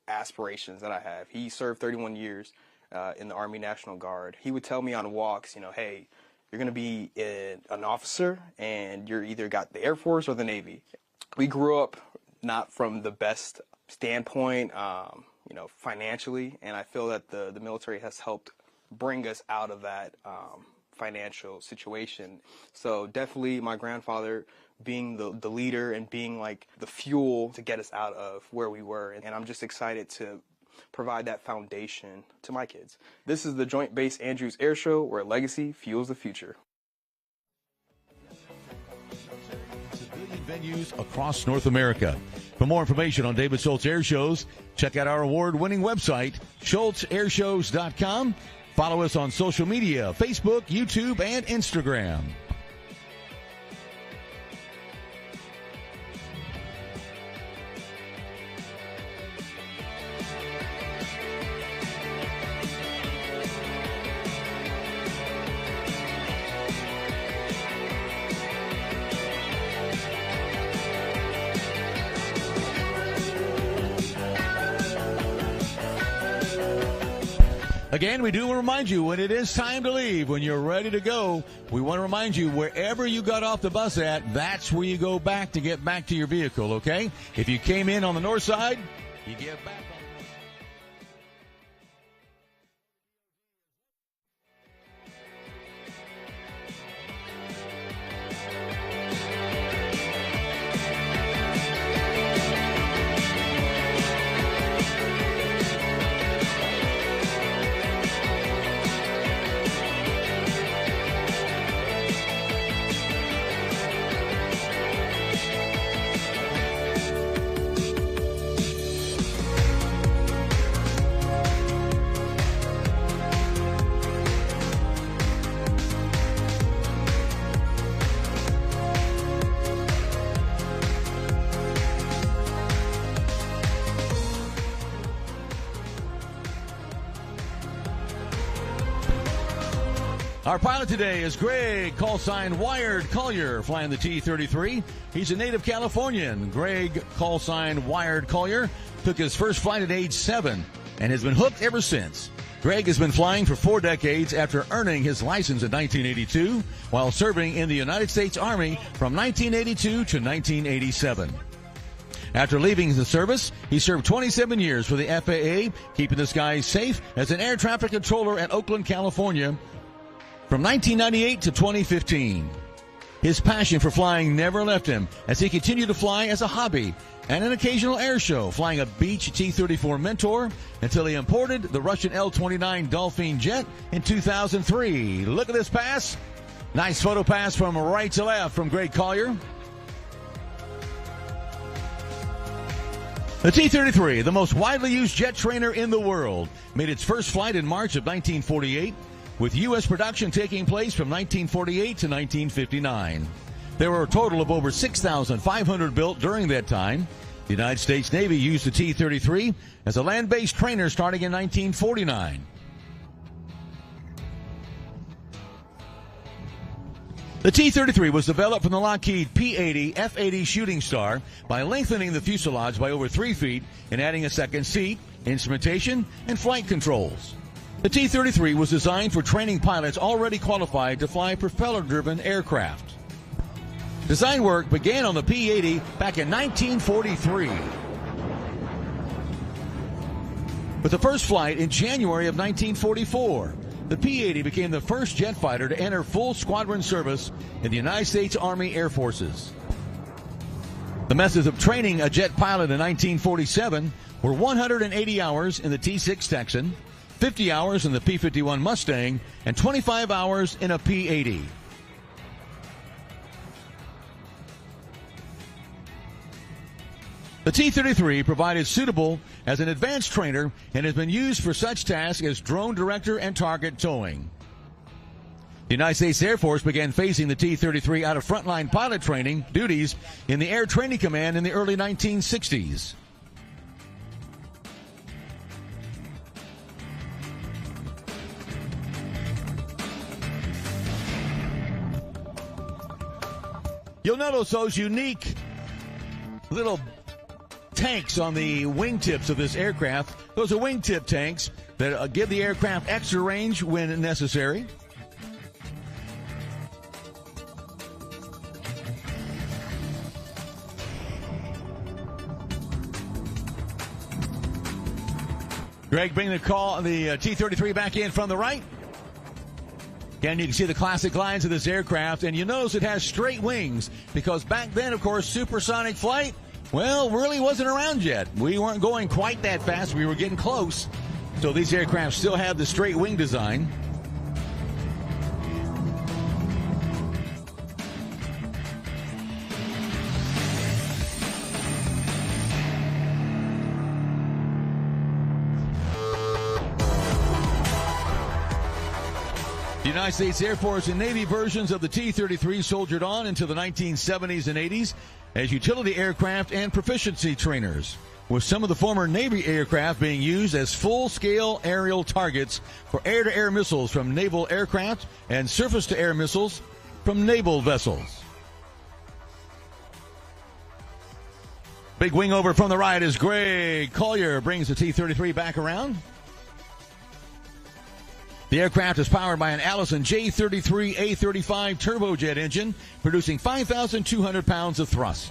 aspirations that I have. He served 31 years in the Army National Guard. He would tell me on walks, hey, you're going to be an officer and you're either got the Air Force or the Navy. We grew up not from the best standpoint, financially, and I feel that the military has helped bring us out of that financial situation. So definitely my grandfather being the leader and being like the fuel to get us out of where we were. And I'm just excited to provide that foundation to my kids. This is the Joint Base Andrews Air Show, where legacy fuels the future. Venues across North America. For more information on David Schultz Air Shows, check out our award-winning website, schultzairshows.com. Follow us on social media, Facebook, YouTube, and Instagram. Again, we do want to remind you when it is time to leave, when you're ready to go, we want to remind you wherever you got off the bus at, that's where you go back to get back to your vehicle, okay? If you came in on the north side, you get back on. Our pilot today is Greg, callsign Wired Collier, flying the T-33. He's a native Californian. Greg, callsign Wired Collier, took his first flight at age 7 and has been hooked ever since. Greg has been flying for 4 decades after earning his license in 1982 while serving in the United States Army from 1982 to 1987. After leaving the service, he served 27 years for the FAA, keeping the skies safe as an air traffic controller at Oakland, California, from 1998 to 2015. His passion for flying never left him as he continued to fly as a hobby and an occasional air show, flying a Beech T-34 Mentor until he imported the Russian L-29 Dolphin jet in 2003. Look at this pass. Nice photo pass from right to left from Greg Collier. The T-33, the most widely used jet trainer in the world, made its first flight in March of 1948, with U.S. production taking place from 1948 to 1959. There were a total of over 6,500 built during that time. The United States Navy used the T-33 as a land-based trainer starting in 1949. The T-33 was developed from the Lockheed P-80 F-80 Shooting Star by lengthening the fuselage by over 3 feet and adding a second seat, instrumentation, and flight controls. The T-33 was designed for training pilots already qualified to fly propeller-driven aircraft. Design work began on the P-80 back in 1943, with the first flight in January of 1944. The P-80 became the first jet fighter to enter full squadron service in the United States Army Air Forces. The methods of training a jet pilot in 1947 were 180 hours in the T-6 Texan, 50 hours in the P-51 Mustang, and 25 hours in a P-80. The T-33 provided suitable as an advanced trainer and has been used for such tasks as drone director and target towing. The United States Air Force began phasing the T-33 out of frontline pilot training duties in the Air Training Command in the early 1960s. You'll notice those unique little tanks on the wingtips of this aircraft. Those are wingtip tanks that give the aircraft extra range when necessary. Greg, bring the T-33 back in from the right. Again, you can see the classic lines of this aircraft, and you notice it has straight wings because back then, of course, supersonic flight well, really wasn't around yet. We weren't going quite that fast. We were getting close. So these aircraft still have the straight wing design. The United States Air Force and Navy versions of the T-33 soldiered on into the 1970s and 80s as utility aircraft and proficiency trainers, with some of the former Navy aircraft being used as full-scale aerial targets for air-to-air missiles from naval aircraft and surface-to-air missiles from naval vessels. Big wing over from the right as Greg Collier brings the T-33 back around. The aircraft is powered by an Allison J33A35 turbojet engine, producing 5,200 pounds of thrust.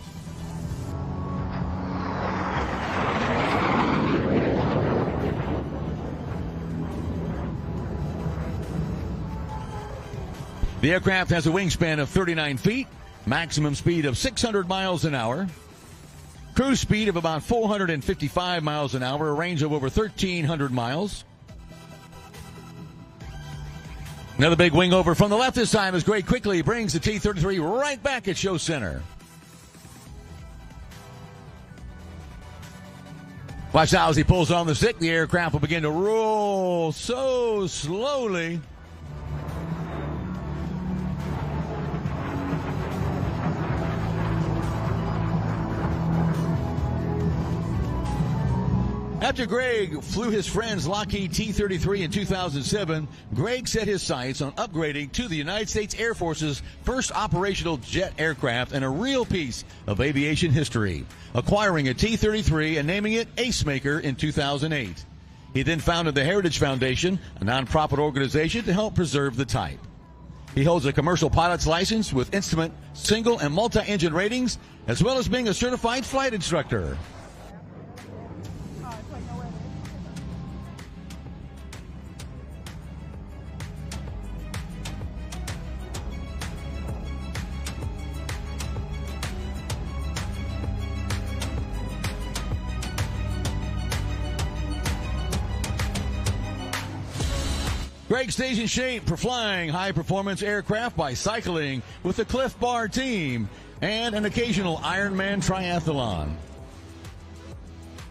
The aircraft has a wingspan of 39 feet, maximum speed of 600 miles an hour, cruise speed of about 455 miles an hour, a range of over 1,300 miles. Another big wing over from the left this time as Greg quickly brings the T-33 right back at show center. Watch out as he pulls on the stick. The aircraft will begin to roll so slowly. After Greg flew his friend's Lockheed T-33 in 2007, Greg set his sights on upgrading to the United States Air Force's first operational jet aircraft and a real piece of aviation history, acquiring a T-33 and naming it Acemaker in 2008. He then founded the Heritage Foundation, a nonprofit organization to help preserve the type. He holds a commercial pilot's license with instrument, single, and multi-engine ratings, as well as being a certified flight instructor. Greg stays in shape for flying high-performance aircraft by cycling with the Cliff Bar team and an occasional Ironman triathlon.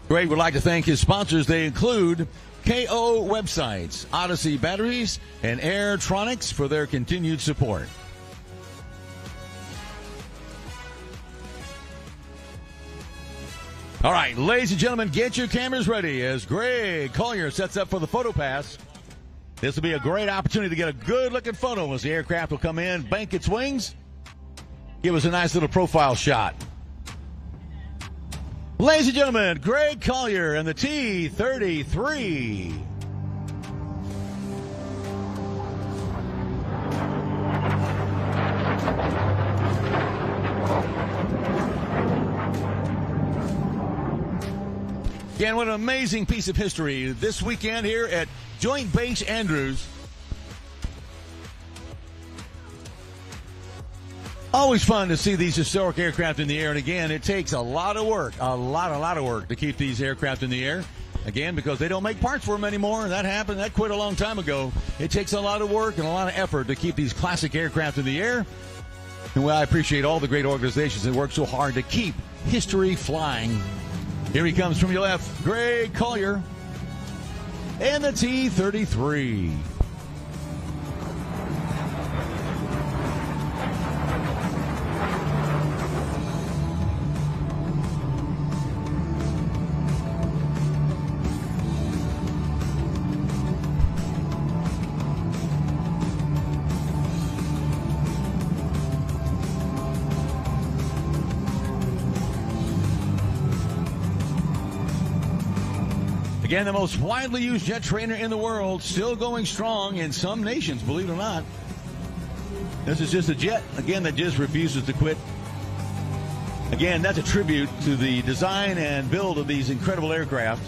Greg would like to thank his sponsors. They include KO Websites, Odyssey Batteries, and Airtronics for their continued support. All right, ladies and gentlemen, get your cameras ready as Greg Collier sets up for the photo pass. This will be a great opportunity to get a good-looking photo as the aircraft will come in, bank its wings, give us a nice little profile shot. Ladies and gentlemen, Greg Collier and the T-33. Again, what an amazing piece of history this weekend here at Joint Base Andrews. Always fun to see these historic aircraft in the air. And again, it takes a lot of work, a lot of work to keep these aircraft in the air. Again, because they don't make parts for them anymore. That happened. That quit a long time ago. It takes a lot of work and a lot of effort to keep these classic aircraft in the air. And well, I appreciate all the great organizations that work so hard to keep history flying. Here he comes from your left, Greg Collier and the T-33. Again, the most widely used jet trainer in the world, still going strong in some nations, believe it or not. This is just a jet, again, that just refuses to quit. Again, that's a tribute to the design and build of these incredible aircraft.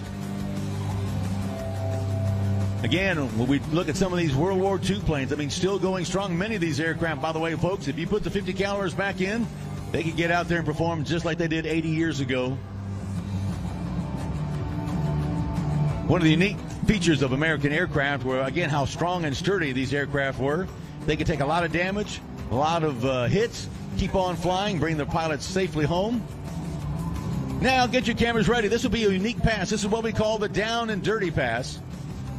Again, when we look at some of these World War II planes, I mean, still going strong. Many of these aircraft, by the way, folks, if you put the 50 calibers back in, they could get out there and perform just like they did 80 years ago. One of the unique features of American aircraft were, again, how strong and sturdy these aircraft were. They could take a lot of damage, a lot of hits, keep on flying, bring their pilots safely home. Now, get your cameras ready. This will be a unique pass. This is what we call the down and dirty pass.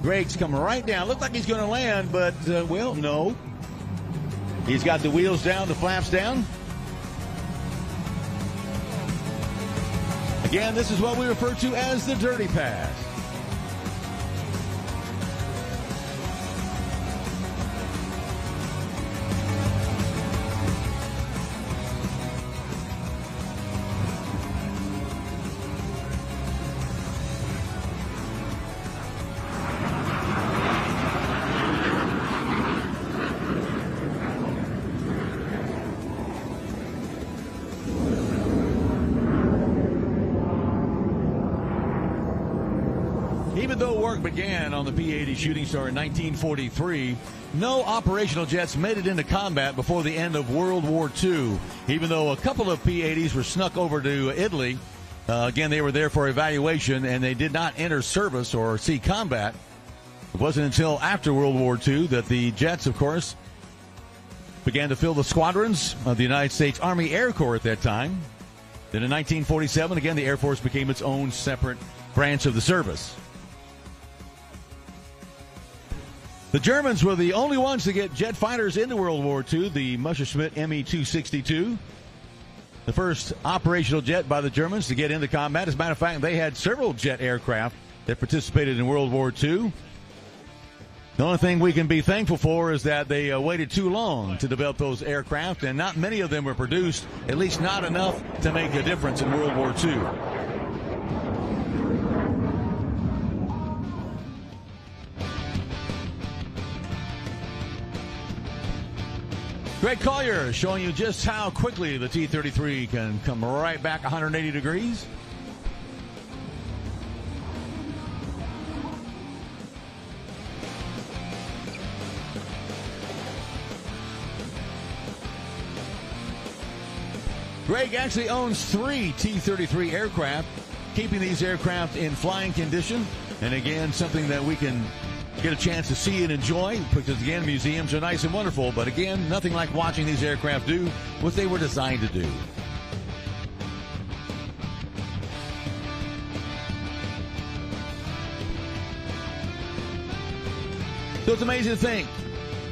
Greg's coming right down. Looks like he's going to land, but, well, no. He's got the wheels down, the flaps down. Again, this is what we refer to as the dirty pass. Even though work began on the P-80 Shooting Star in 1943, no operational jets made it into combat before the end of World War II. Even though a couple of P-80s were snuck over to Italy, again, they were there for evaluation, and they did not enter service or see combat. It wasn't until after World War II that the jets, of course, began to fill the squadrons of the United States Army Air Corps at that time. Then in 1947, again, the Air Force became its own separate branch of the service. The Germans were the only ones to get jet fighters into World War II, the Messerschmitt Me-262. The first operational jet by the Germans to get into combat. As a matter of fact, they had several jet aircraft that participated in World War II. The only thing we can be thankful for is that they waited too long to develop those aircraft, and not many of them were produced, at least not enough to make a difference in World War II. Greg Collier showing you just how quickly the T-33 can come right back 180 degrees. Greg actually owns 3 T-33 aircraft, keeping these aircraft in flying condition. And again, something that we can get a chance to see and enjoy, because again, museums are nice and wonderful, but again, nothing like watching these aircraft do what they were designed to do. So it's amazing to think,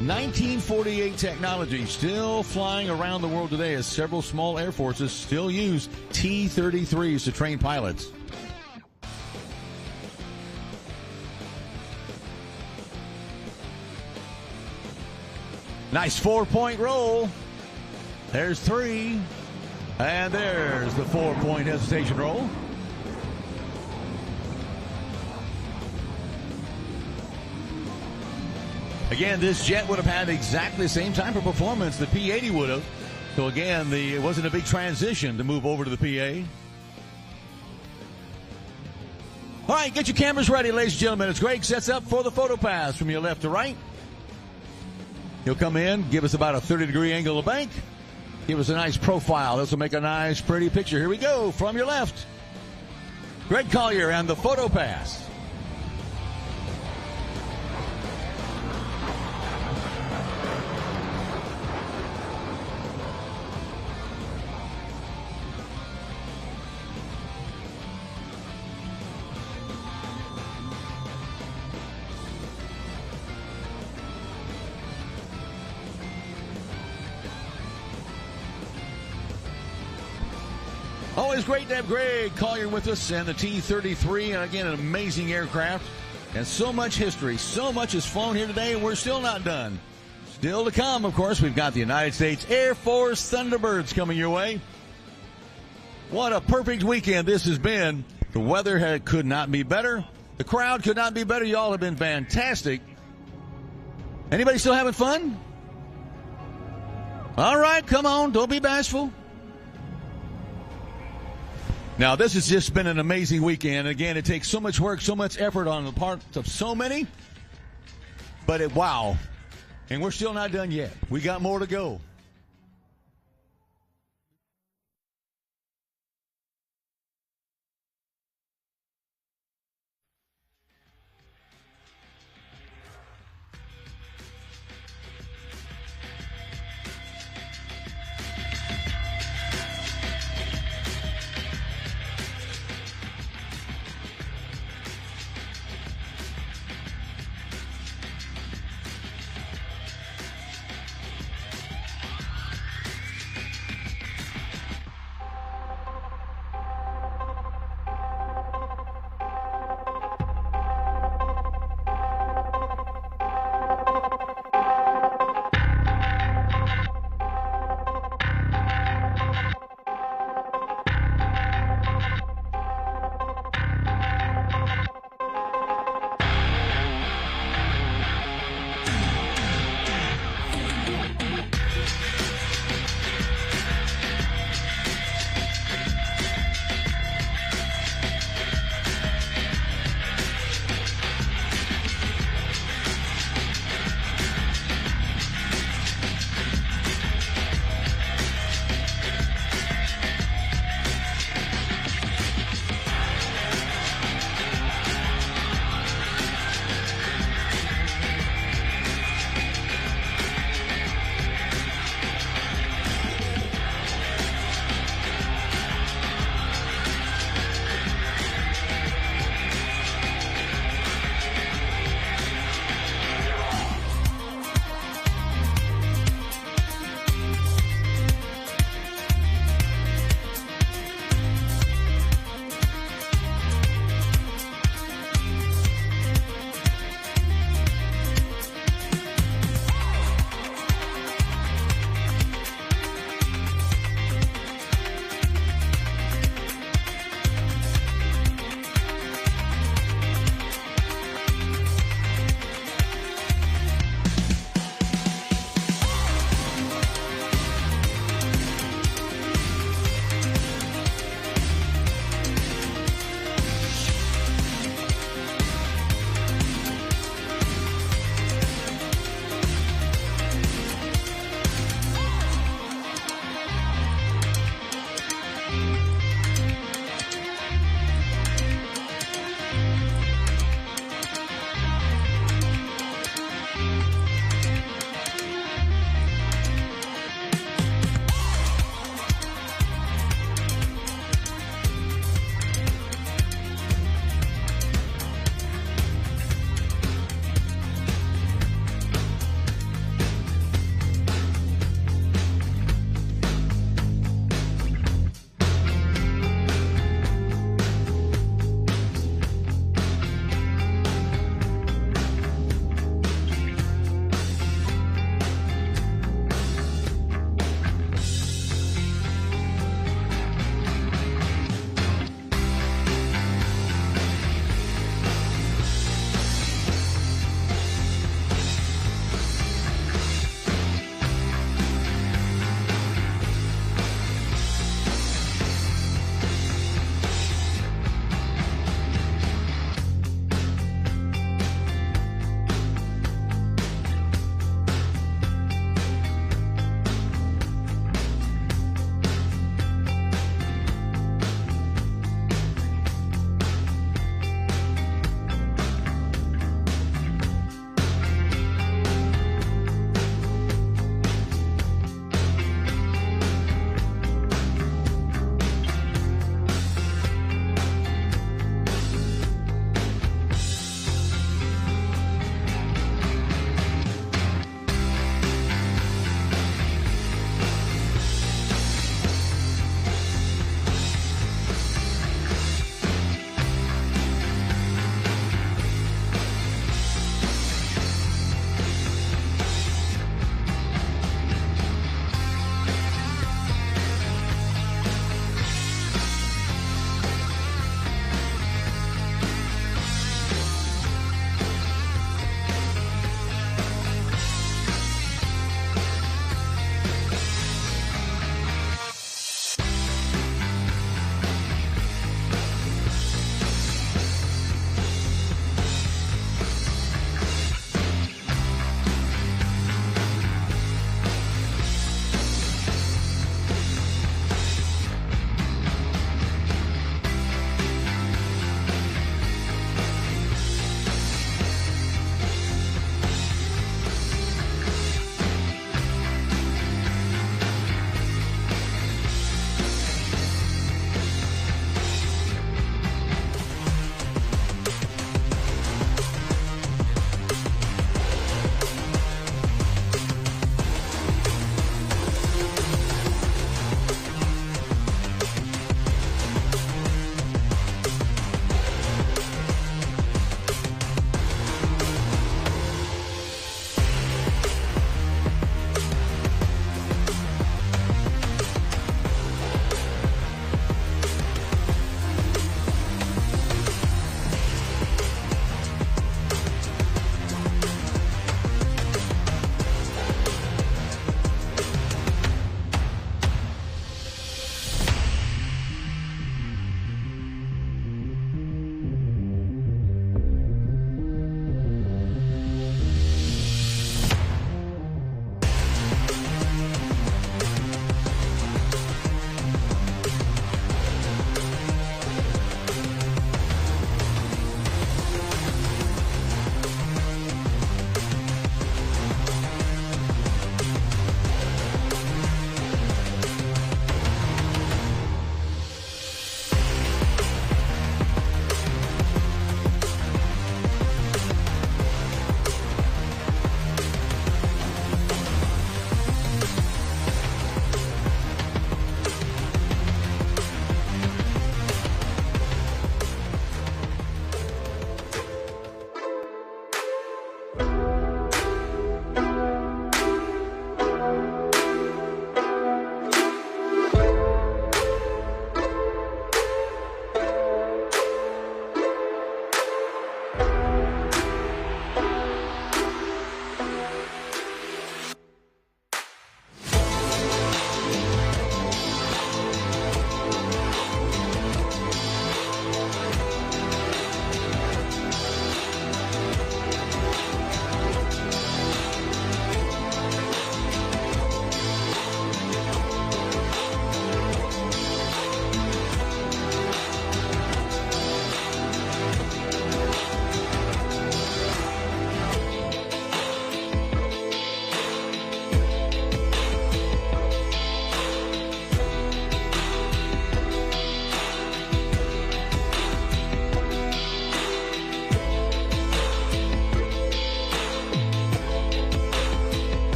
1948 technology still flying around the world today, as several small air forces still use T-33s to train pilots. Nice 4-point roll. There's 3. And there's the 4-point hesitation roll. Again, this jet would have had exactly the same type of performance the P-80 would have. So again, it wasn't a big transition to move over to the PA. All right, get your cameras ready, ladies and gentlemen. As Greg sets up for the photo pass from your left to right. He'll come in, give us about a 30-degree angle of bank, give us a nice profile. This will make a nice, pretty picture. Here we go from your left. Greg Collier and the photo pass. Always great to have Greg Collier with us and the T-33. And again, an amazing aircraft and so much history. So much has flown here today, and we're still not done. Still to come, of course, we've got the United States Air Force Thunderbirds coming your way. What a perfect weekend this has been. The weather could not be better. The crowd could not be better. Y'all have been fantastic. Anybody still having fun? All right, come on. Don't be bashful. Now, this has just been an amazing weekend. Again, it takes so much work, so much effort on the part of so many. But wow. And we're still not done yet. We got more to go.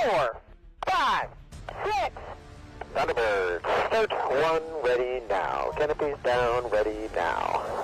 4, 5, 6. Thunderbird, start 1, ready now. Canopies down, ready now.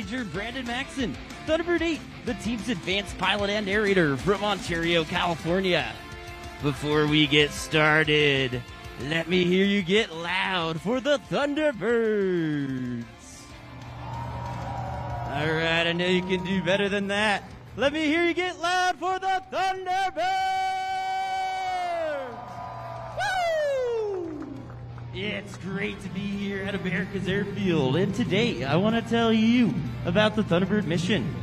Major Brandon Maxson, Thunderbird 8, the team's advanced pilot and aerator from Ontario, California. Before we get started, let me hear you get loud for the Thunderbirds. All right, I know you can do better than that. Let me hear you get loud for the Thunderbirds! Woo! It's great to be here at America's Airfield, and today I want to tell you about the Thunderbird mission,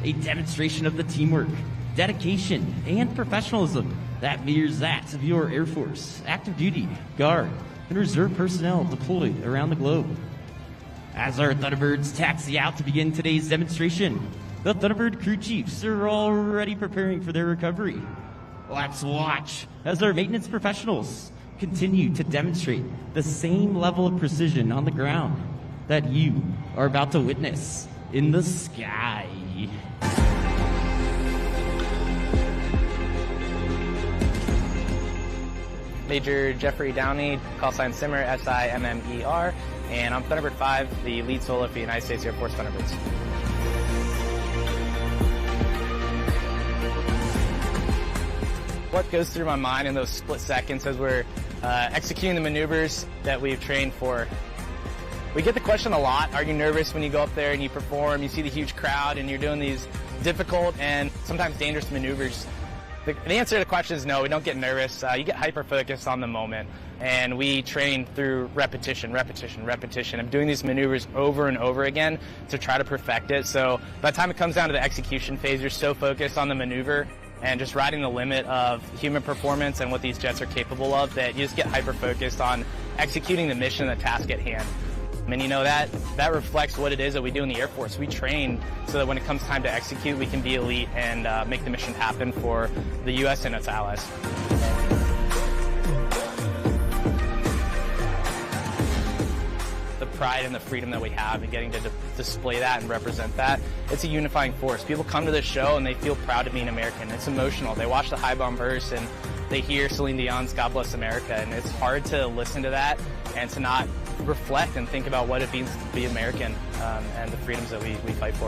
a demonstration of the teamwork, dedication, and professionalism that mirrors that of your Air Force, active duty, Guard, and Reserve personnel deployed around the globe. As our Thunderbirds taxi out to begin today's demonstration, the Thunderbird crew chiefs are already preparing for their recovery. Let's watch as our maintenance professionals continue to demonstrate the same level of precision on the ground that you are about to witness in the sky. Major Jeffrey Downey, call sign Simmer, SIMMER, and I'm Thunderbird 5, the lead solo for the United States Air Force Thunderbirds. What goes through my mind in those split seconds as we're executing the maneuvers that we've trained for? We get the question a lot, are you nervous when you go up there and you perform, you see the huge crowd and you're doing these difficult and sometimes dangerous maneuvers? The answer to the question is no, we don't get nervous. You get hyper-focused on the moment, and we train through repetition. I'm doing these maneuvers over and over again to try to perfect it. So by the time it comes down to the execution phase, you're so focused on the maneuver and just riding the limit of human performance and what these jets are capable of that you just get hyper-focused on executing the mission and the task at hand. And you know, that reflects what it is that we do in the Air Force. We train so that when it comes time to execute, we can be elite and make the mission happen for the U.S. and its allies. The pride and the freedom that we have and getting to display that and represent that, it's a unifying force. People come to this show and they feel proud to be an American. It's emotional. They watch the high bomb burst and they hear Celine Dion's God Bless America, and it's hard to listen to that and to not reflect and think about what it means to be American and the freedoms that we fight for.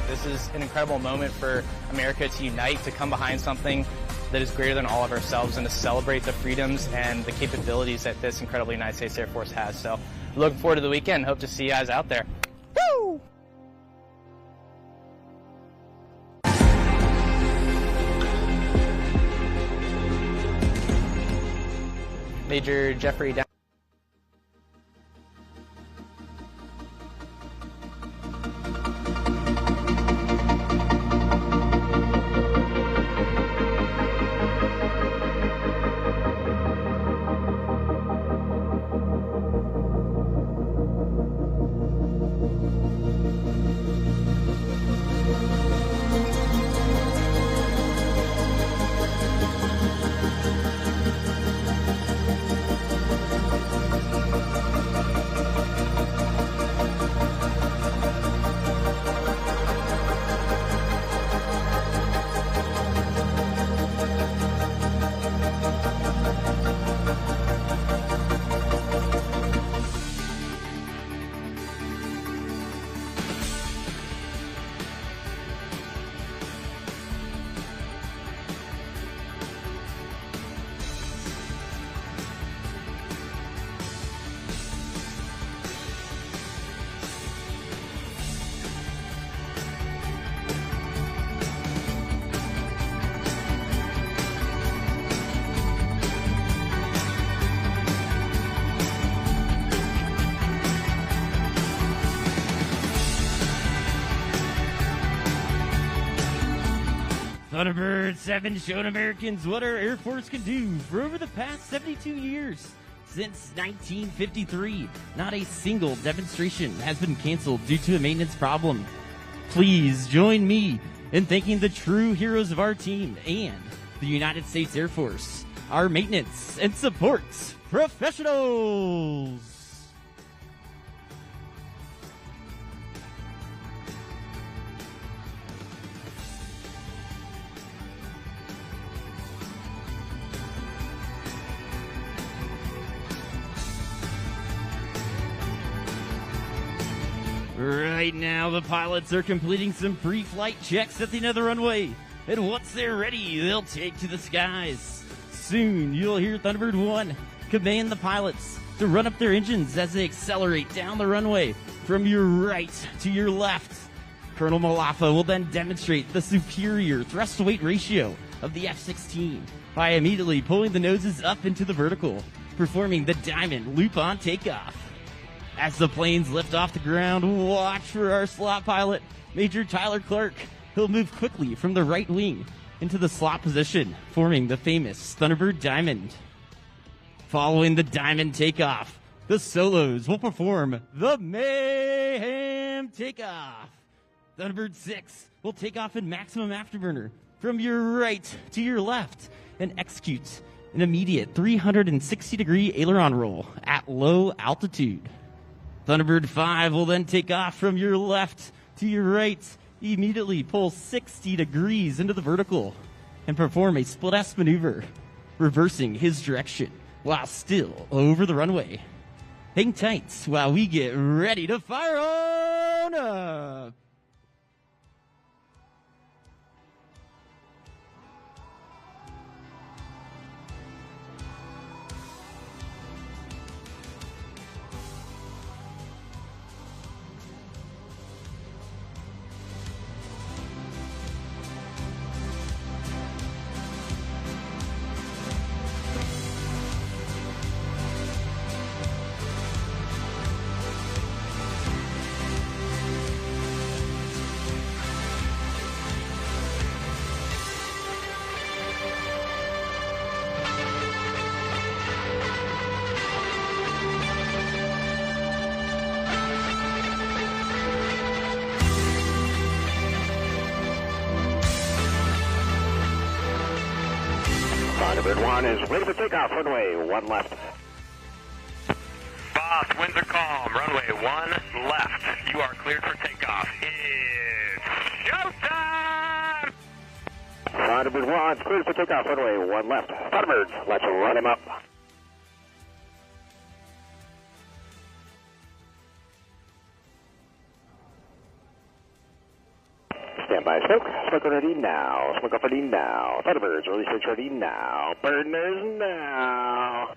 This is an incredible moment for America to unite, to come behind something that is greater than all of ourselves and to celebrate the freedoms and the capabilities that this incredible United States Air Force has. So looking forward to the weekend. Hope to see you guys out there. Woo! Major Jeffrey Downey. Thunderbird 7 showed Americans what our Air Force can do for over the past 72 years. Since 1953, not a single demonstration has been canceled due to a maintenance problem. Please join me in thanking the true heroes of our team and the United States Air Force, our maintenance and support professionals. Right now, the pilots are completing some pre-flight checks at the end of the runway. And once they're ready, they'll take to the skies. Soon, you'll hear Thunderbird 1 command the pilots to run up their engines as they accelerate down the runway from your right to your left. Colonel Malafa will then demonstrate the superior thrust-to-weight ratio of the F-16 by immediately pulling the noses up into the vertical, performing the diamond loop on takeoff. As the planes lift off the ground, watch for our slot pilot, Major Tyler Clark. He'll move quickly from the right wing into the slot position, forming the famous Thunderbird Diamond. Following the diamond takeoff, the solos will perform the Mayhem takeoff. Thunderbird 6 will take off in maximum afterburner from your right to your left and execute an immediate 360-degree aileron roll at low altitude. Thunderbird 5 will then take off from your left to your right, immediately pull 60 degrees into the vertical, and perform a split S maneuver, reversing his direction while still over the runway. Hang tight while we get ready to fire on up. Thunderbird 1 is ready for takeoff. Runway 1 left. Boss, winds are calm. Runway 1 left. You are cleared for takeoff. It's showtime! Thunderbird 1 is cleared for takeoff. Runway 1 left. Thunderbirds, let's run him up. Standby smoke. Smoke ready now. Smoke off ready now. Thunderbirds, release stage ready now. Burners now.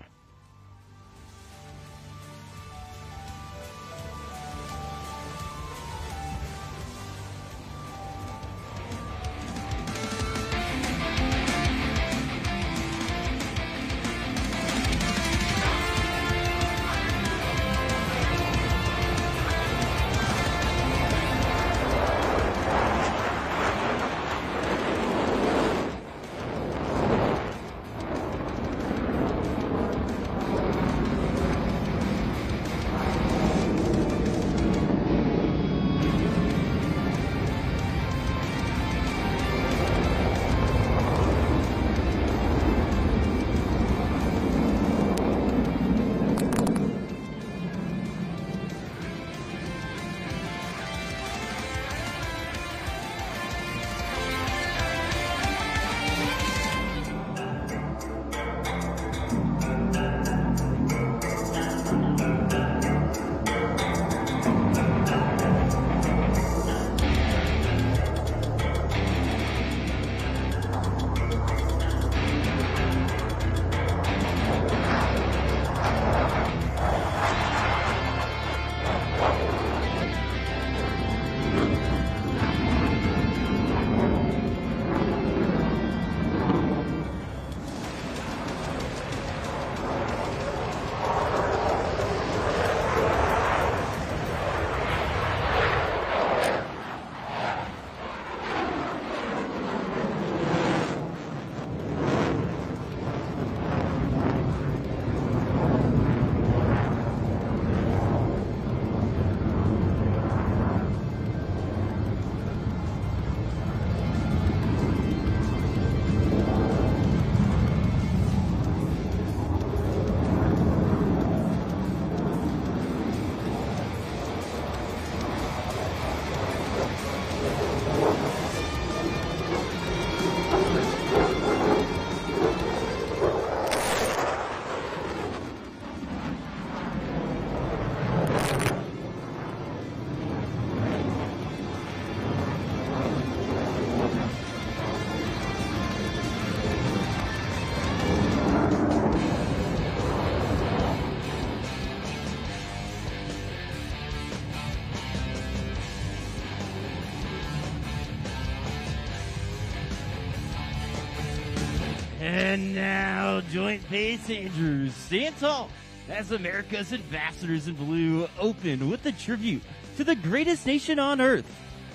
And now, Joint Base Andrews stand tall as America's ambassadors in blue open with a tribute to the greatest nation on earth,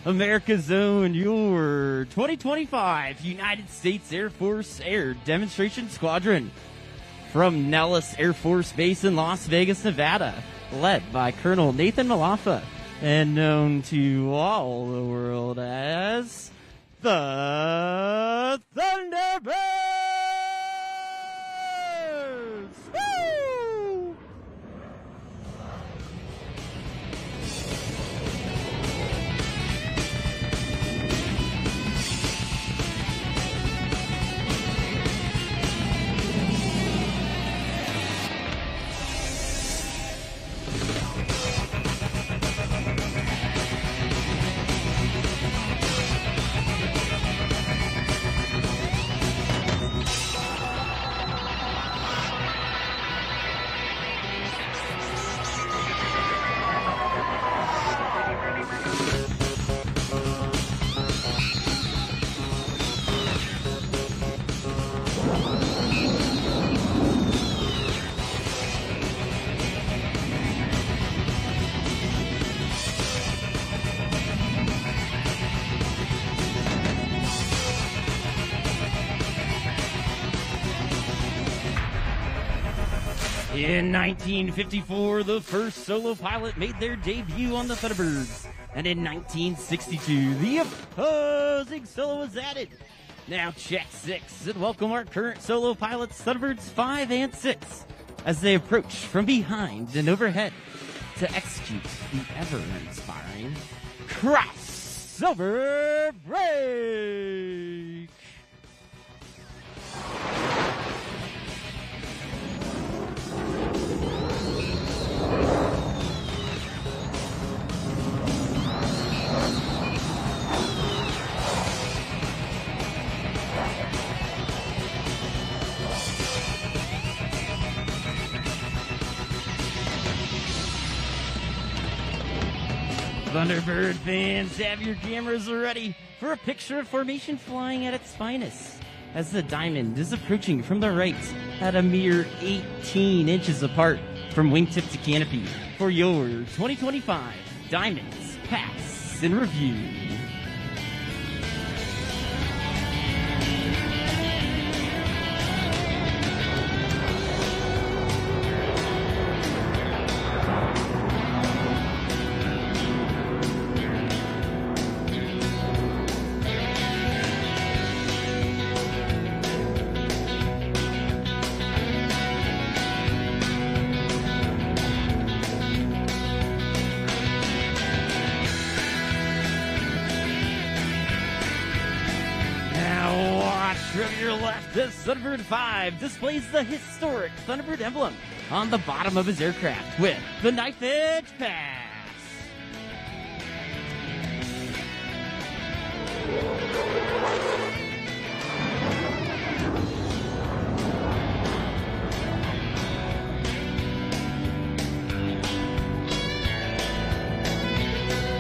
America's own, your 2025 United States Air Force Air Demonstration Squadron. From Nellis Air Force Base in Las Vegas, Nevada, led by Colonel Nathan Malafa, and known to all the world as the Thunderbirds! Woo! In 1954, the first solo pilot made their debut on the Thunderbirds. And in 1962, the opposing solo was added. Now check 6 and welcome our current solo pilots, Thunderbirds 5 and 6, as they approach from behind and overhead to execute the ever-inspiring crossover break. Thunderbird fans, have your cameras ready for a picture of formation flying at its finest, as the diamond is approaching from the right at a mere 18 inches apart from wingtip to canopy for your 2025 Diamonds Pass in Review. From your left, this Thunderbird 5 displays the historic Thunderbird emblem on the bottom of his aircraft with the Knife Edge Pass.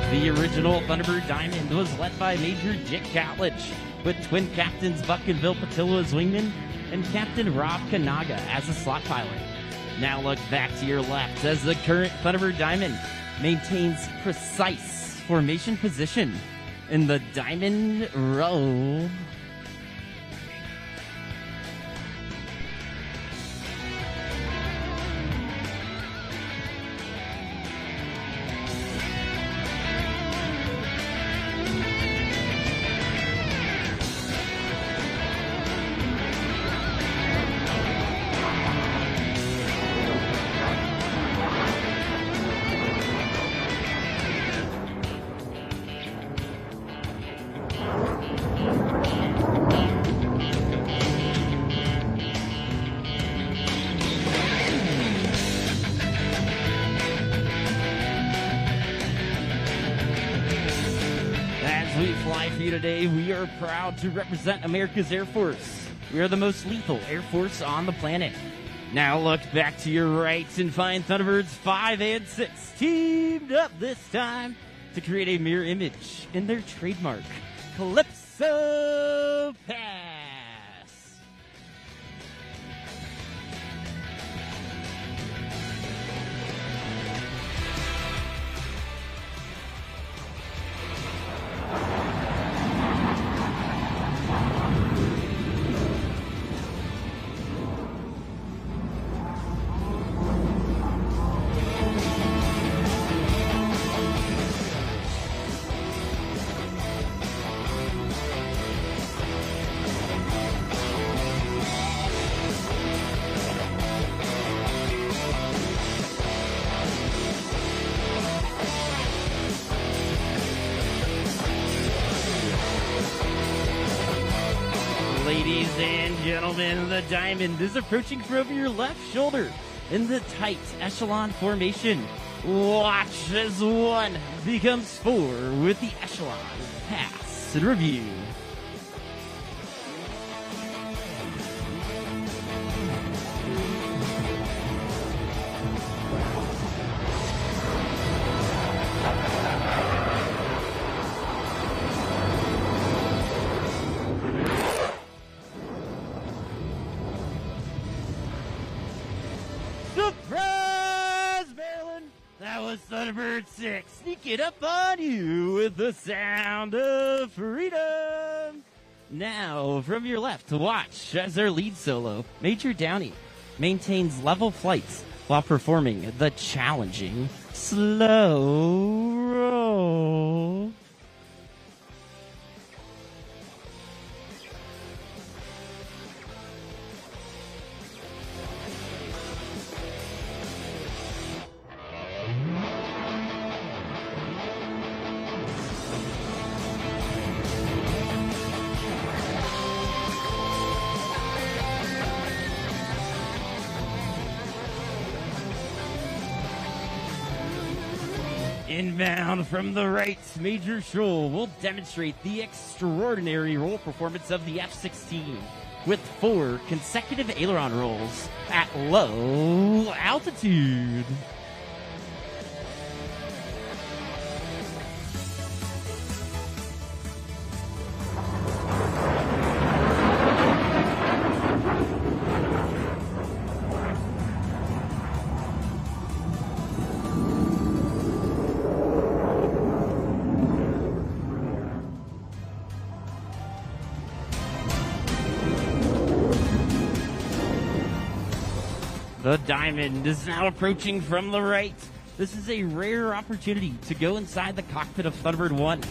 The original Thunderbird Diamond was led by Major Dick Catledge, with twin captains Buck and Bill Patillo as wingmen and Captain Rob Kanaga as a slot pilot. Now look back to your left as the current Thunderbird Diamond maintains precise formation position in the Diamond Row. Today, we are proud to represent America's Air Force. We are the most lethal Air Force on the planet. Now look back to your right and find Thunderbirds 5 and 6 teamed up this time to create a mirror image in their trademark Calypso Pass. Ladies and gentlemen, the Diamond is approaching from your left shoulder in the tight echelon formation. Watch as 1 becomes 4 with the echelon pass and review. Surprise, Maryland! That was Thunderbird 6 sneaking up on you with the sound of freedom. Now, from your left, watch as our lead solo, Major Downey, maintains level flights while performing the challenging slow roll. Inbound from the right, Major Scholl will demonstrate the extraordinary roll performance of the F-16 with 4 consecutive aileron rolls at low altitude. The Diamond is now approaching from the right. This is a rare opportunity to go inside the cockpit of Thunderbird 1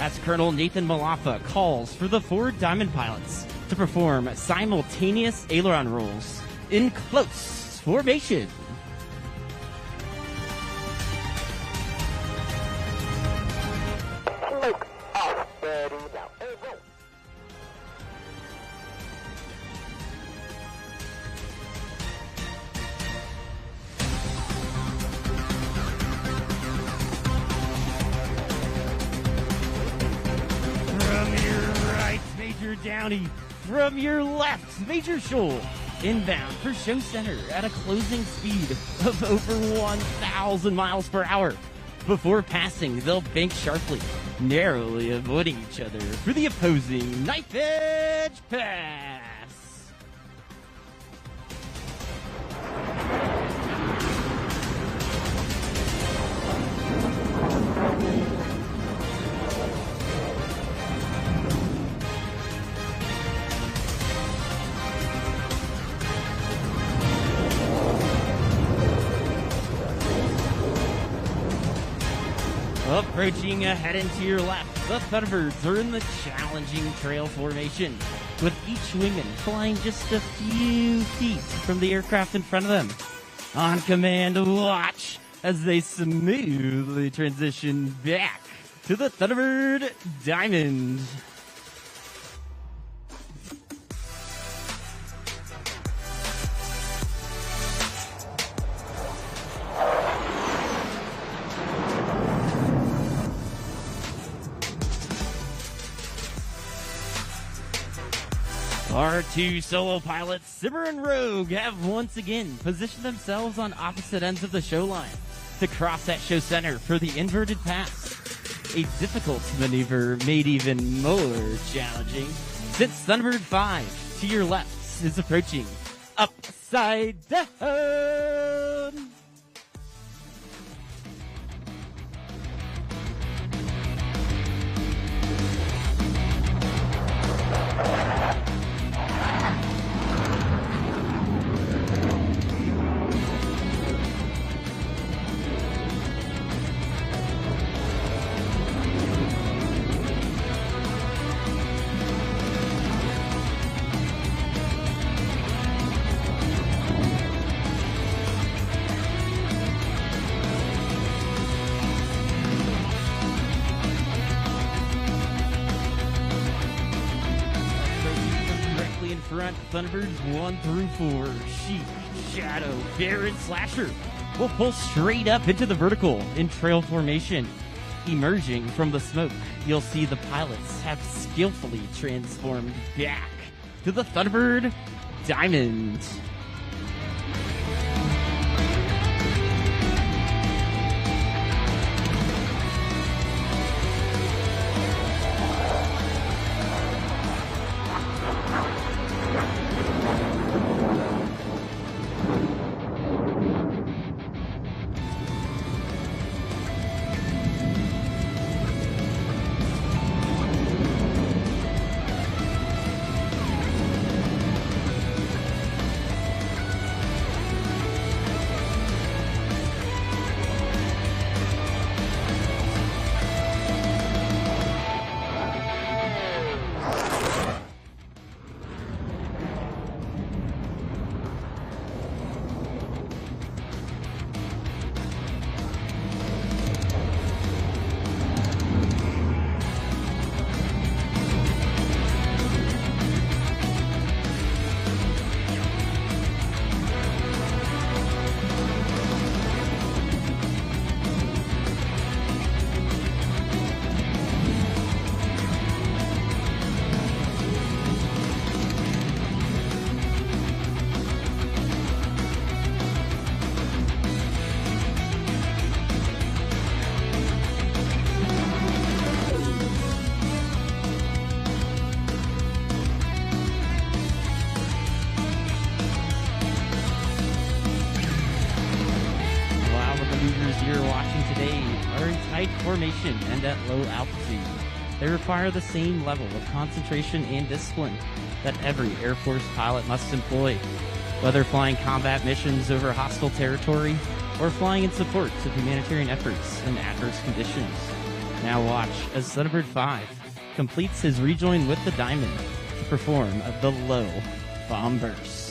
as Colonel Nathan Malaffa calls for the 4 Diamond pilots to perform simultaneous aileron rolls in close formation. Smoke off, ready now. Air roll. From your right, Major Downey. From your left, Major Scholl. Inbound for show center at a closing speed of over 1,000 miles per hour. Before passing, they'll bank sharply, narrowly avoiding each other for the opposing knife edge pass. Approaching ahead and to your left, the Thunderbirds are in the challenging trail formation, with each wingman flying just a few feet from the aircraft in front of them. On command, watch as they smoothly transition back to the Thunderbird Diamond. Our 2 solo pilots, Simmer and Rogue, have once again positioned themselves on opposite ends of the show line to cross at show center for the inverted pass. A difficult maneuver made even more challenging since Thunderbird 5 to your left is approaching upside down. front, Thunderbirds 1 through 4, Sheep, Shadow, Bear, and Slasher will pull straight up into the vertical in trail formation. Emerging from the smoke, you'll see the pilots have skillfully transformed back to the Thunderbird Diamond. You're watching today are in tight formation and at low altitude. They require the same level of concentration and discipline that every Air Force pilot must employ, whether flying combat missions over hostile territory or flying in support of humanitarian efforts in adverse conditions. Now watch as Thunderbird 5 completes his rejoin with the Diamond to perform the low bomb burst.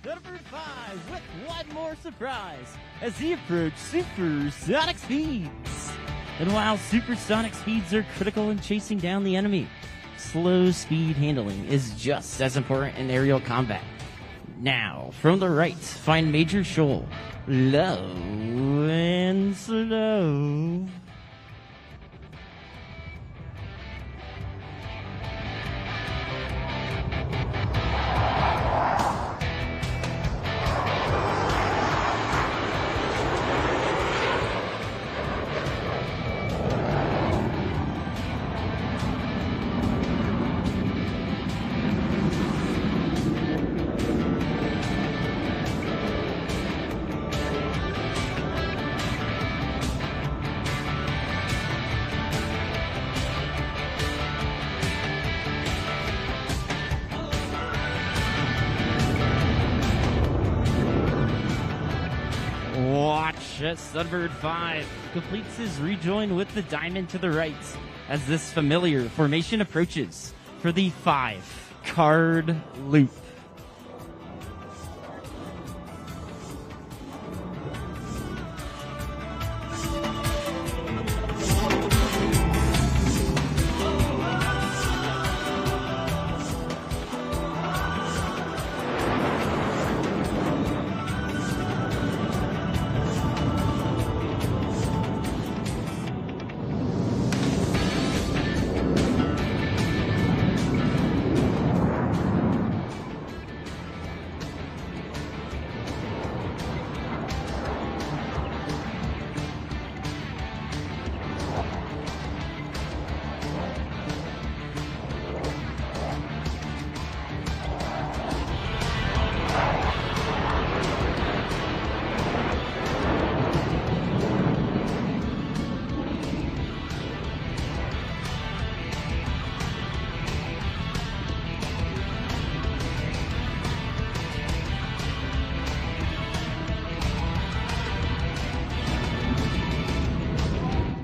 Thunderbird 5 with one more surprise as he approached supersonic speeds. And while supersonic speeds are critical in chasing down the enemy, slow speed handling is just as important in aerial combat. Now, from the right, find Major Shoal. Low and slow. as Thunderbird 5 completes his rejoin with the diamond to the right as this familiar formation approaches for the 5-card loop.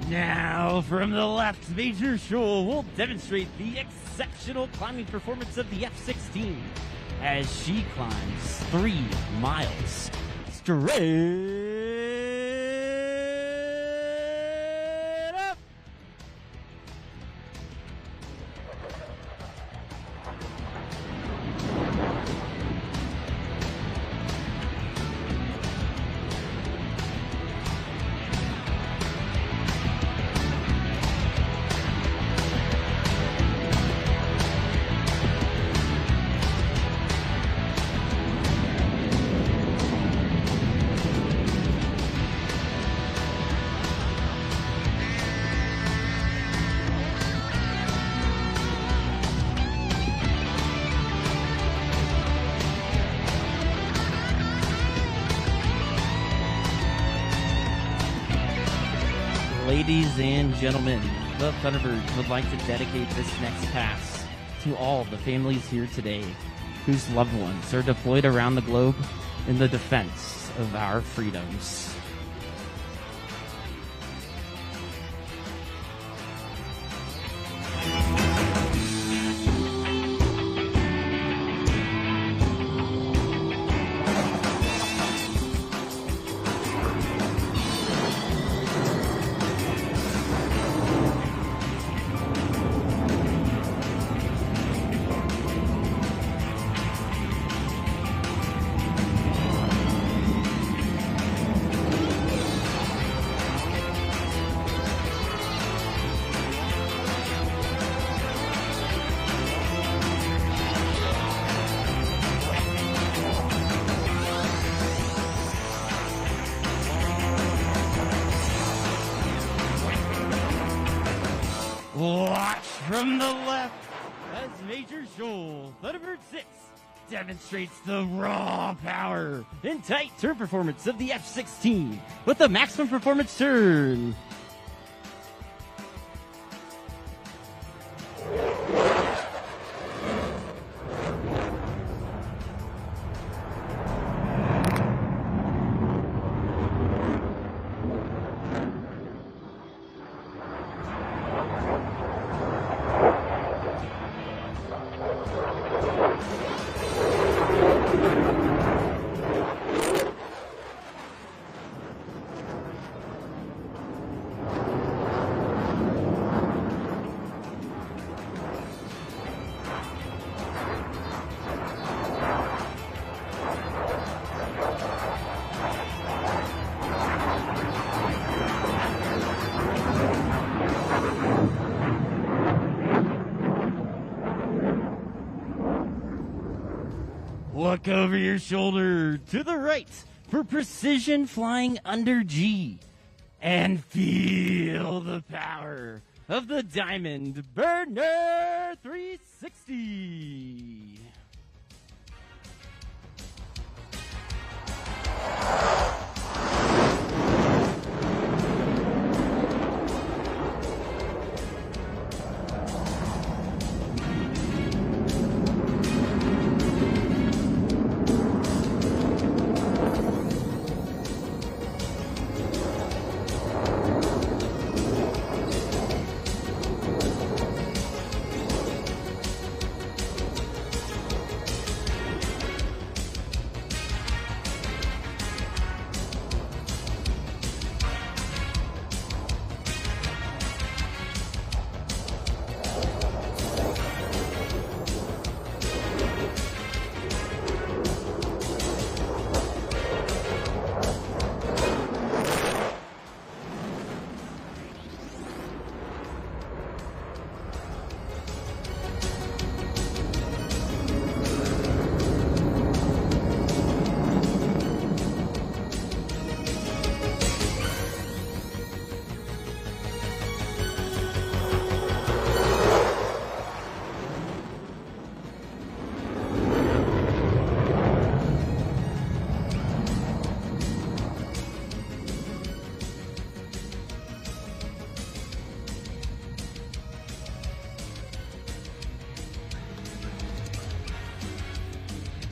Now, from the left, Major Shoal will demonstrate the exceptional climbing performance of the F-16 as she climbs 3 miles straight up. Ladies and gentlemen, the Thunderbirds would like to dedicate this next pass to all the families here today whose loved ones are deployed around the globe in the defense of our freedoms. Watch from the left as Major Shoal, Thunderbird 6, demonstrates the raw power and tight turn performance of the F-16 with the maximum performance turn. Look over your shoulder to the right for precision flying under G. And feel the power of the Diamond Burner 360.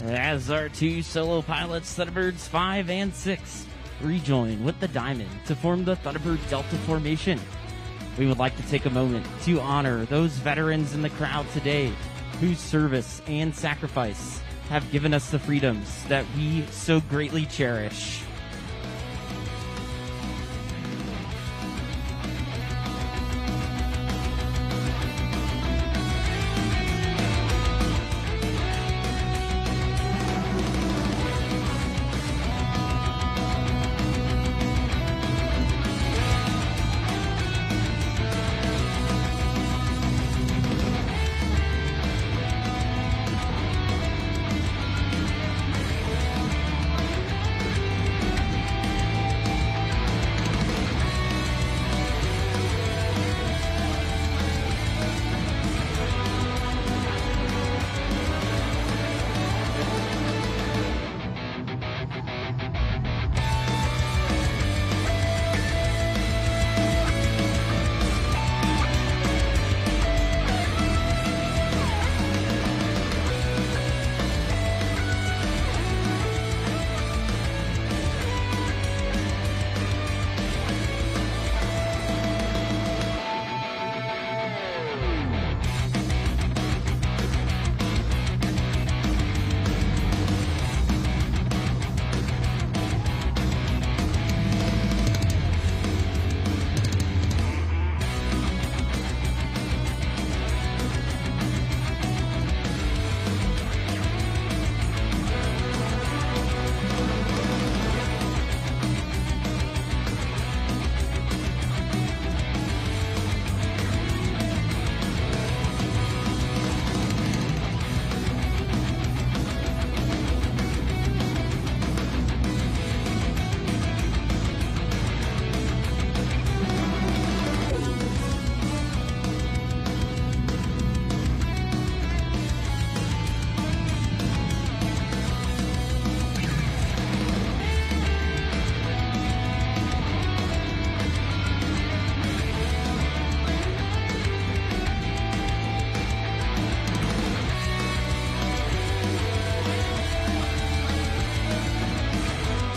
As our two solo pilots, Thunderbirds 5 and 6, rejoin with the Diamond to form the Thunderbird Delta formation. We would like to take a moment to honor those veterans in the crowd today whose service and sacrifice have given us the freedoms that we so greatly cherish.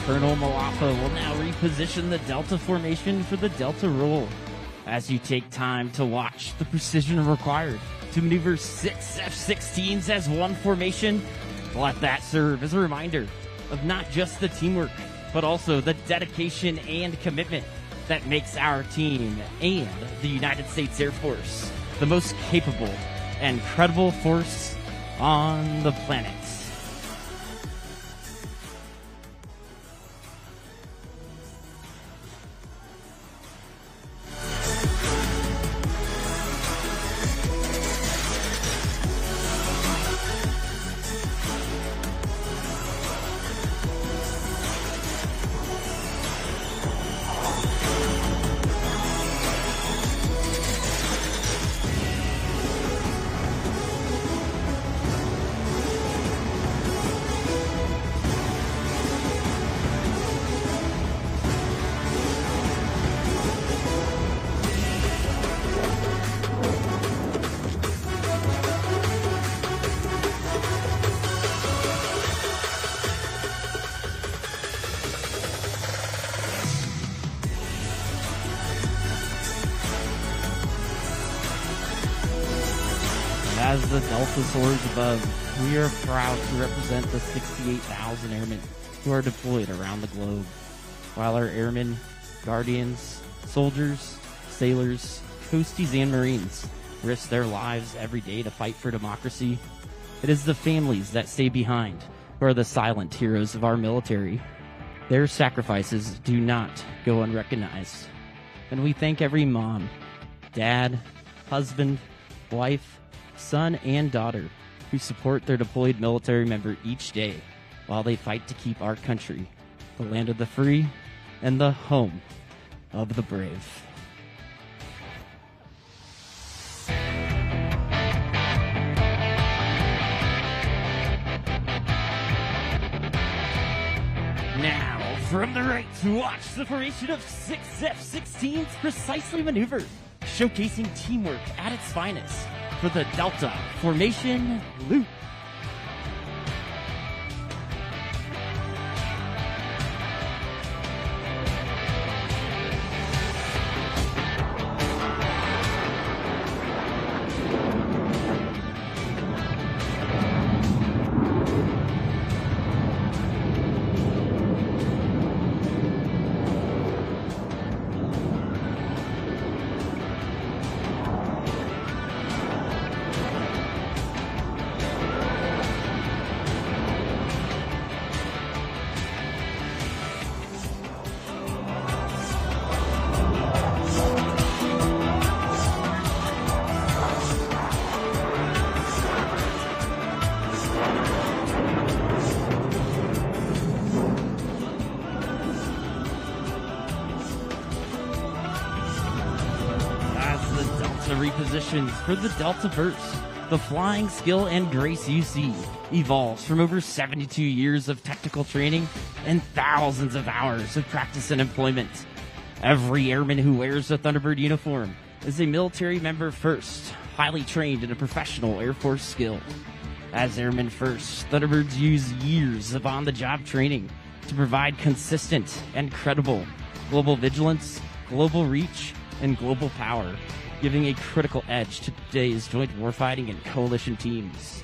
Colonel Malafa will now reposition the Delta formation for the Delta roll. As you take time to watch the precision required to maneuver 6 F-16s as one formation, let that serve as a reminder of not just the teamwork, but also the dedication and commitment that makes our team and the United States Air Force the most capable and credible force on the planet. As the Delta soars above, we are proud to represent the 68,000 airmen who are deployed around the globe. While our airmen, guardians, soldiers, sailors, coasties, and Marines risk their lives every day to fight for democracy, it is the families that stay behind who are the silent heroes of our military. Their sacrifices do not go unrecognized. And we thank every mom, dad, husband, wife, son, and daughter who support their deployed military member each day while they fight to keep our country, the land of the free, and the home of the brave. Now, from the right, to watch the formation of 6 F-16s precisely maneuvered, showcasing teamwork at its finest for the Delta Formation Loop. positions for the Delta Burst. The flying skill and grace you see evolves from over 72 years of technical training and thousands of hours of practice and employment. Every airman who wears a Thunderbird uniform is a military member first, highly trained in a professional Air Force skill. As airmen first, Thunderbirds use years of on-the-job training to provide consistent and credible global vigilance, global reach, and global power, giving a critical edge to today's joint warfighting and coalition teams.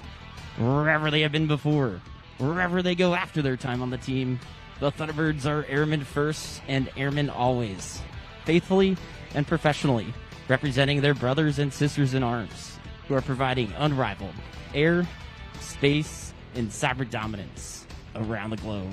Wherever they have been before, wherever they go after their time on the team, the Thunderbirds are airmen first and airmen always, faithfully and professionally, representing their brothers and sisters in arms, who are providing unrivaled air, space, and cyber dominance around the globe.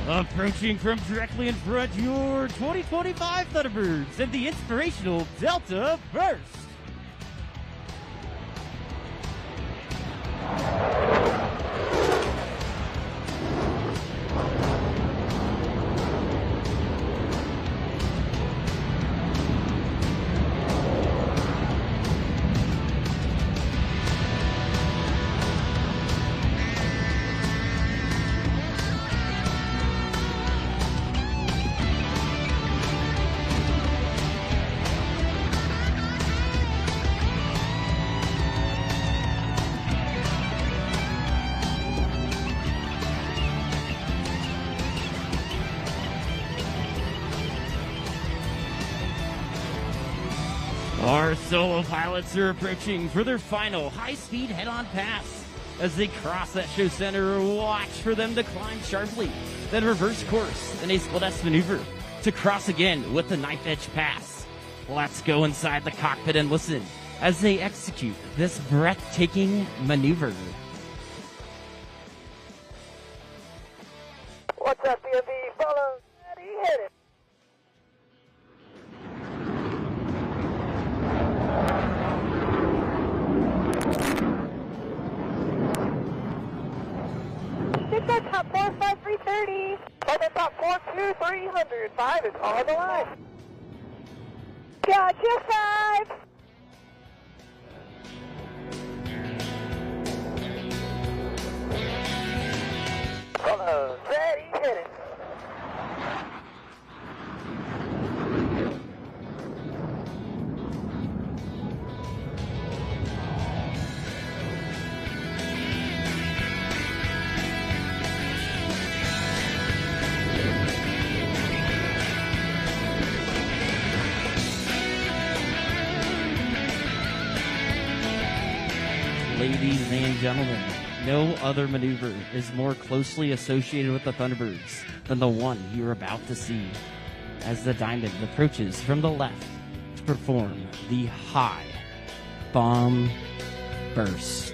Approaching from directly in front, your 2025 Thunderbirds and the inspirational Delta Burst. Our solo pilots are approaching for their final high-speed head-on pass. As they cross that show center, watch for them to climb sharply, then reverse course in a split S maneuver to cross again with the knife edge pass. Let's go inside the cockpit and listen as they execute this breathtaking maneuver. What's up, BMB? Follow. Ready, hit it. Take that top 4, 5, 330. Take that top 4, 2, 300. 5 is on the line. Gotcha, 5. Follow. Ready, hit it. Ladies and gentlemen, no other maneuver is more closely associated with the Thunderbirds than the one you're about to see, as the Diamond approaches from the left to perform the high bomb burst.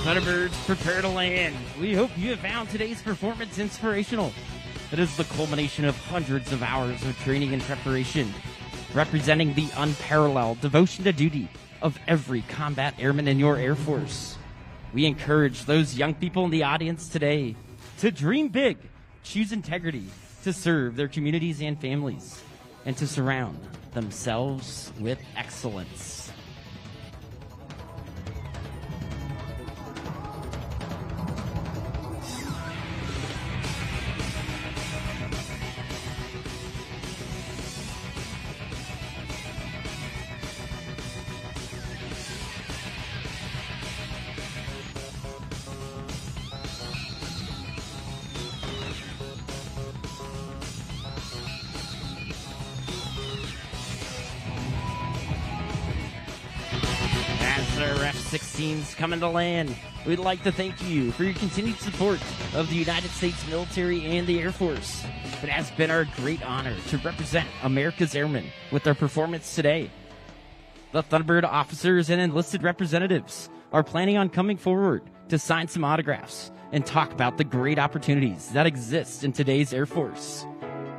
Thunderbirds, prepare to land. We hope you have found today's performance inspirational. It is the culmination of hundreds of hours of training and preparation, representing the unparalleled devotion to duty of every combat airman in your Air Force. We encourage those young people in the audience today to dream big, choose integrity, to serve their communities and families, and to surround themselves with excellence. Our F-16's coming to land. We'd like to thank you for your continued support of the United States military and the Air Force. It has been our great honor to represent America's Airmen with our performance today. The Thunderbird officers and enlisted representatives are planning on coming forward to sign some autographs and talk about the great opportunities that exist in today's Air Force.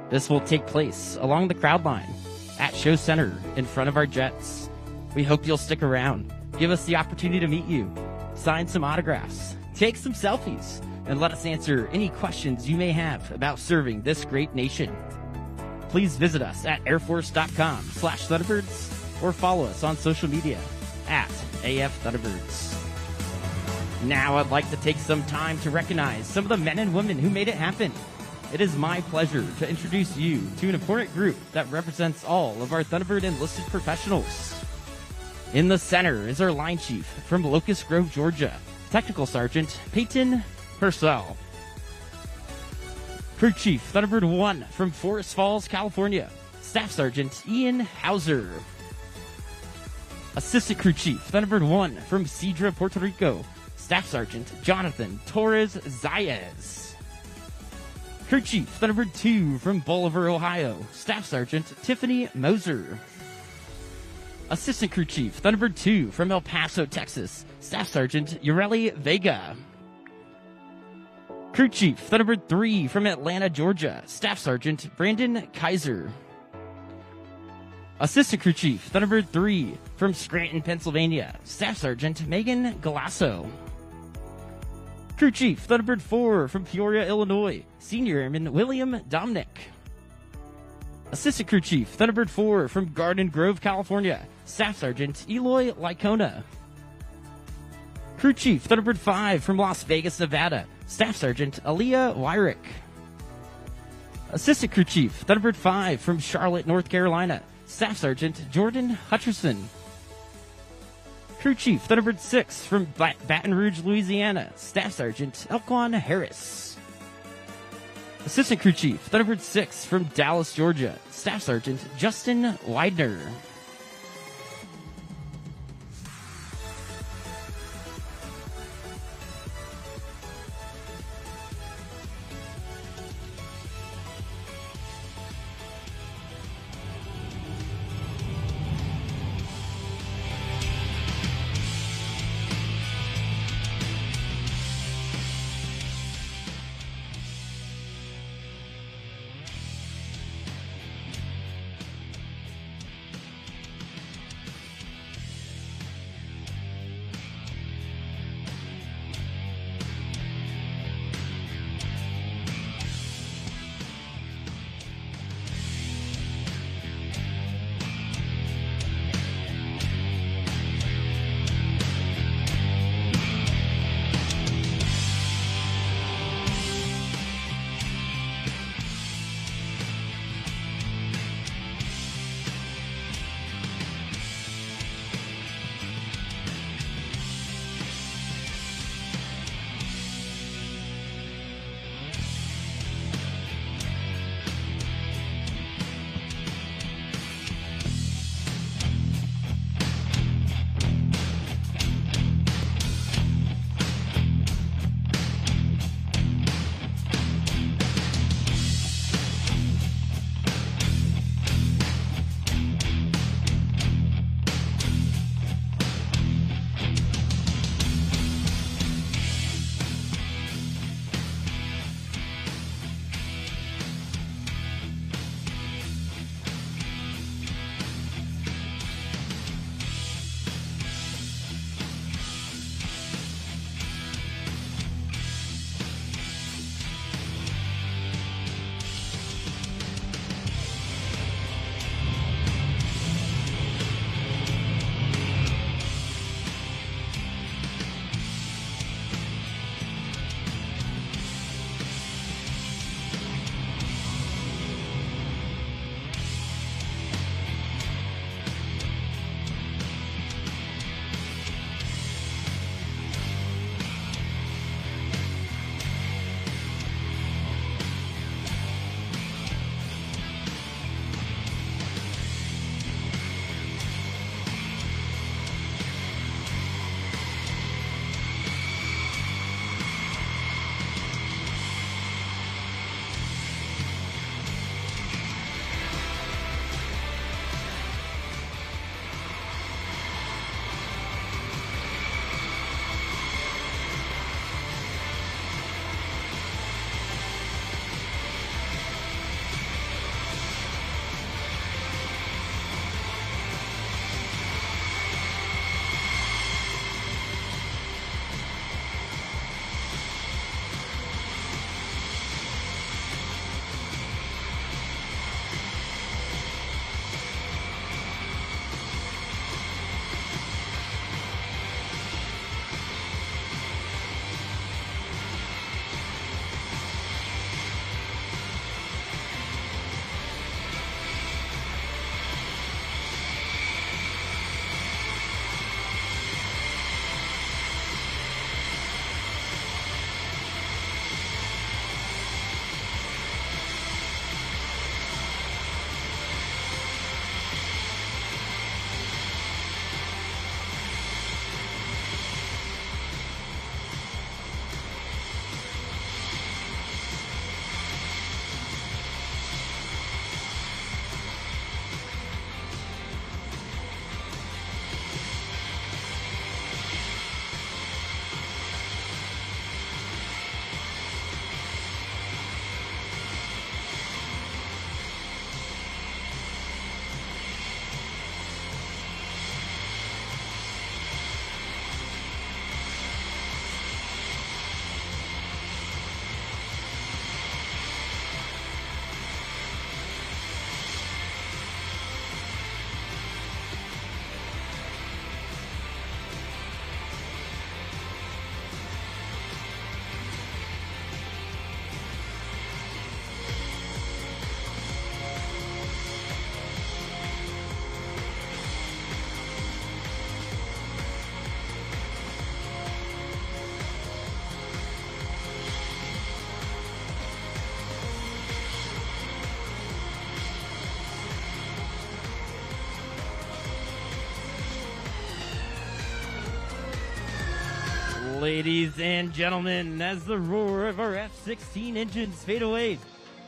This will take place along the crowd line at Show Center in front of our jets. We hope you'll stick around. Give us the opportunity to meet you, sign some autographs, take some selfies, and let us answer any questions you may have about serving this great nation. Please visit us at airforce.com/Thunderbirds or follow us on social media at AF Thunderbirds. Now I'd like to take some time to recognize some of the men and women who made it happen. It is my pleasure to introduce you to an important group that represents all of our Thunderbird enlisted professionals. In the center is our line chief from Locust Grove, Georgia, Technical Sergeant Peyton Purcell. Crew Chief Thunderbird 1 from Forest Falls, California, Staff Sergeant Ian Hauser. Assistant Crew Chief Thunderbird 1 from Cedra, Puerto Rico, Staff Sergeant Jonathan Torres Zayez. Crew Chief Thunderbird 2 from Bolivar, Ohio, Staff Sergeant Tiffany Moser. Assistant Crew Chief Thunderbird 2 from El Paso, Texas, Staff Sergeant Ureli Vega. Crew Chief Thunderbird 3 from Atlanta, Georgia, Staff Sergeant Brandon Kaiser. Assistant Crew Chief Thunderbird 3 from Scranton, Pennsylvania, Staff Sergeant Megan Galasso. Crew Chief Thunderbird 4 from Peoria, Illinois, Senior Airman William Dominic. Assistant Crew Chief Thunderbird 4 from Garden Grove, California, Staff Sergeant Eloy Lycona. Crew Chief Thunderbird 5 from Las Vegas, Nevada, Staff Sergeant Aaliyah Wyrick. Assistant Crew Chief Thunderbird 5 from Charlotte, North Carolina, Staff Sergeant Jordan Hutcherson. Crew Chief Thunderbird 6 from Baton Rouge, Louisiana, Staff Sergeant Elquan Harris. Assistant Crew Chief Thunderbird 6 from Dallas, Georgia, Staff Sergeant Justin Widener. Ladies and gentlemen, as the roar of our F-16 engines fade away,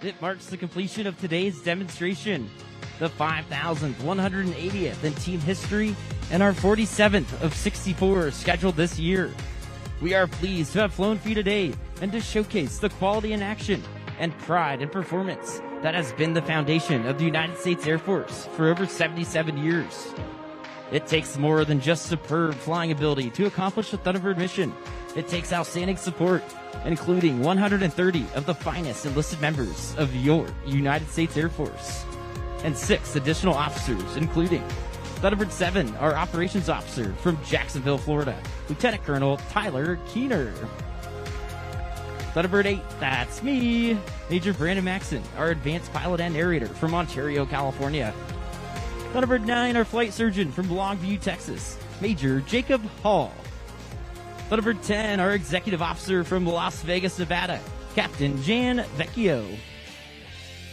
it marks the completion of today's demonstration, the 5,180th in team history and our 47th of 64 scheduled this year. We are pleased to have flown for you today and to showcase the quality in action and pride and performance that has been the foundation of the United States Air Force for over 77 years. It takes more than just superb flying ability to accomplish the Thunderbird mission. It takes outstanding support, including 130 of the finest enlisted members of your United States Air Force, and 6 additional officers, including Thunderbird 7, our operations officer from Jacksonville, Florida, Lieutenant Colonel Tyler Keener. Thunderbird 8, that's me, Major Brandon Maxson, our advanced pilot and narrator from Ontario, California. Thunderbird 9, our flight surgeon from Longview, Texas, Major Jacob Hall. Thunderbird 10, our executive officer from Las Vegas, Nevada, Captain Jan Vecchio.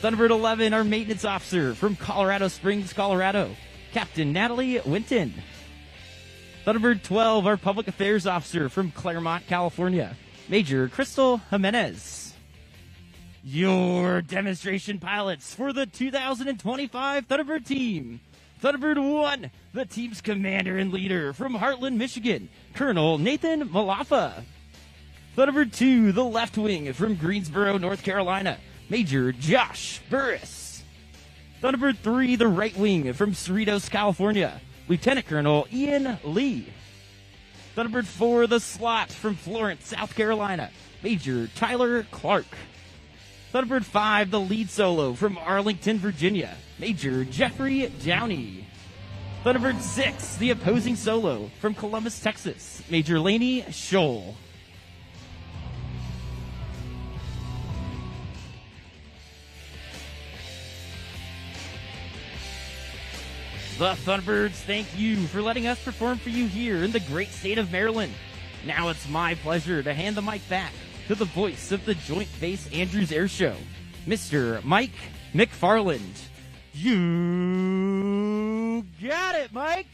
Thunderbird 11, our maintenance officer from Colorado Springs, Colorado, Captain Natalie Winton. Thunderbird 12, our public affairs officer from Claremont, California, Major Crystal Jimenez. Your demonstration pilots for the 2025 Thunderbird team. Thunderbird 1, the team's commander and leader from Heartland, Michigan, Colonel Nathan Malafa. Thunderbird 2, the left wing from Greensboro, North Carolina, Major Josh Burris. Thunderbird 3, the right wing from Cerritos, California, Lieutenant Colonel Ian Lee. Thunderbird 4, the slot from Florence, South Carolina, Major Tyler Clark. Thunderbird 5, the lead solo from Arlington, Virginia, Major Jeffrey Downey. Thunderbird 6, the opposing solo from Columbus, Texas, Major Laney Scholl. The Thunderbirds thank you for letting us perform for you here in the great state of Maryland. Now it's my pleasure to hand the mic back to the voice of the Joint Base Andrews Air Show, Mr. Mike McFarland. You got it, Mike!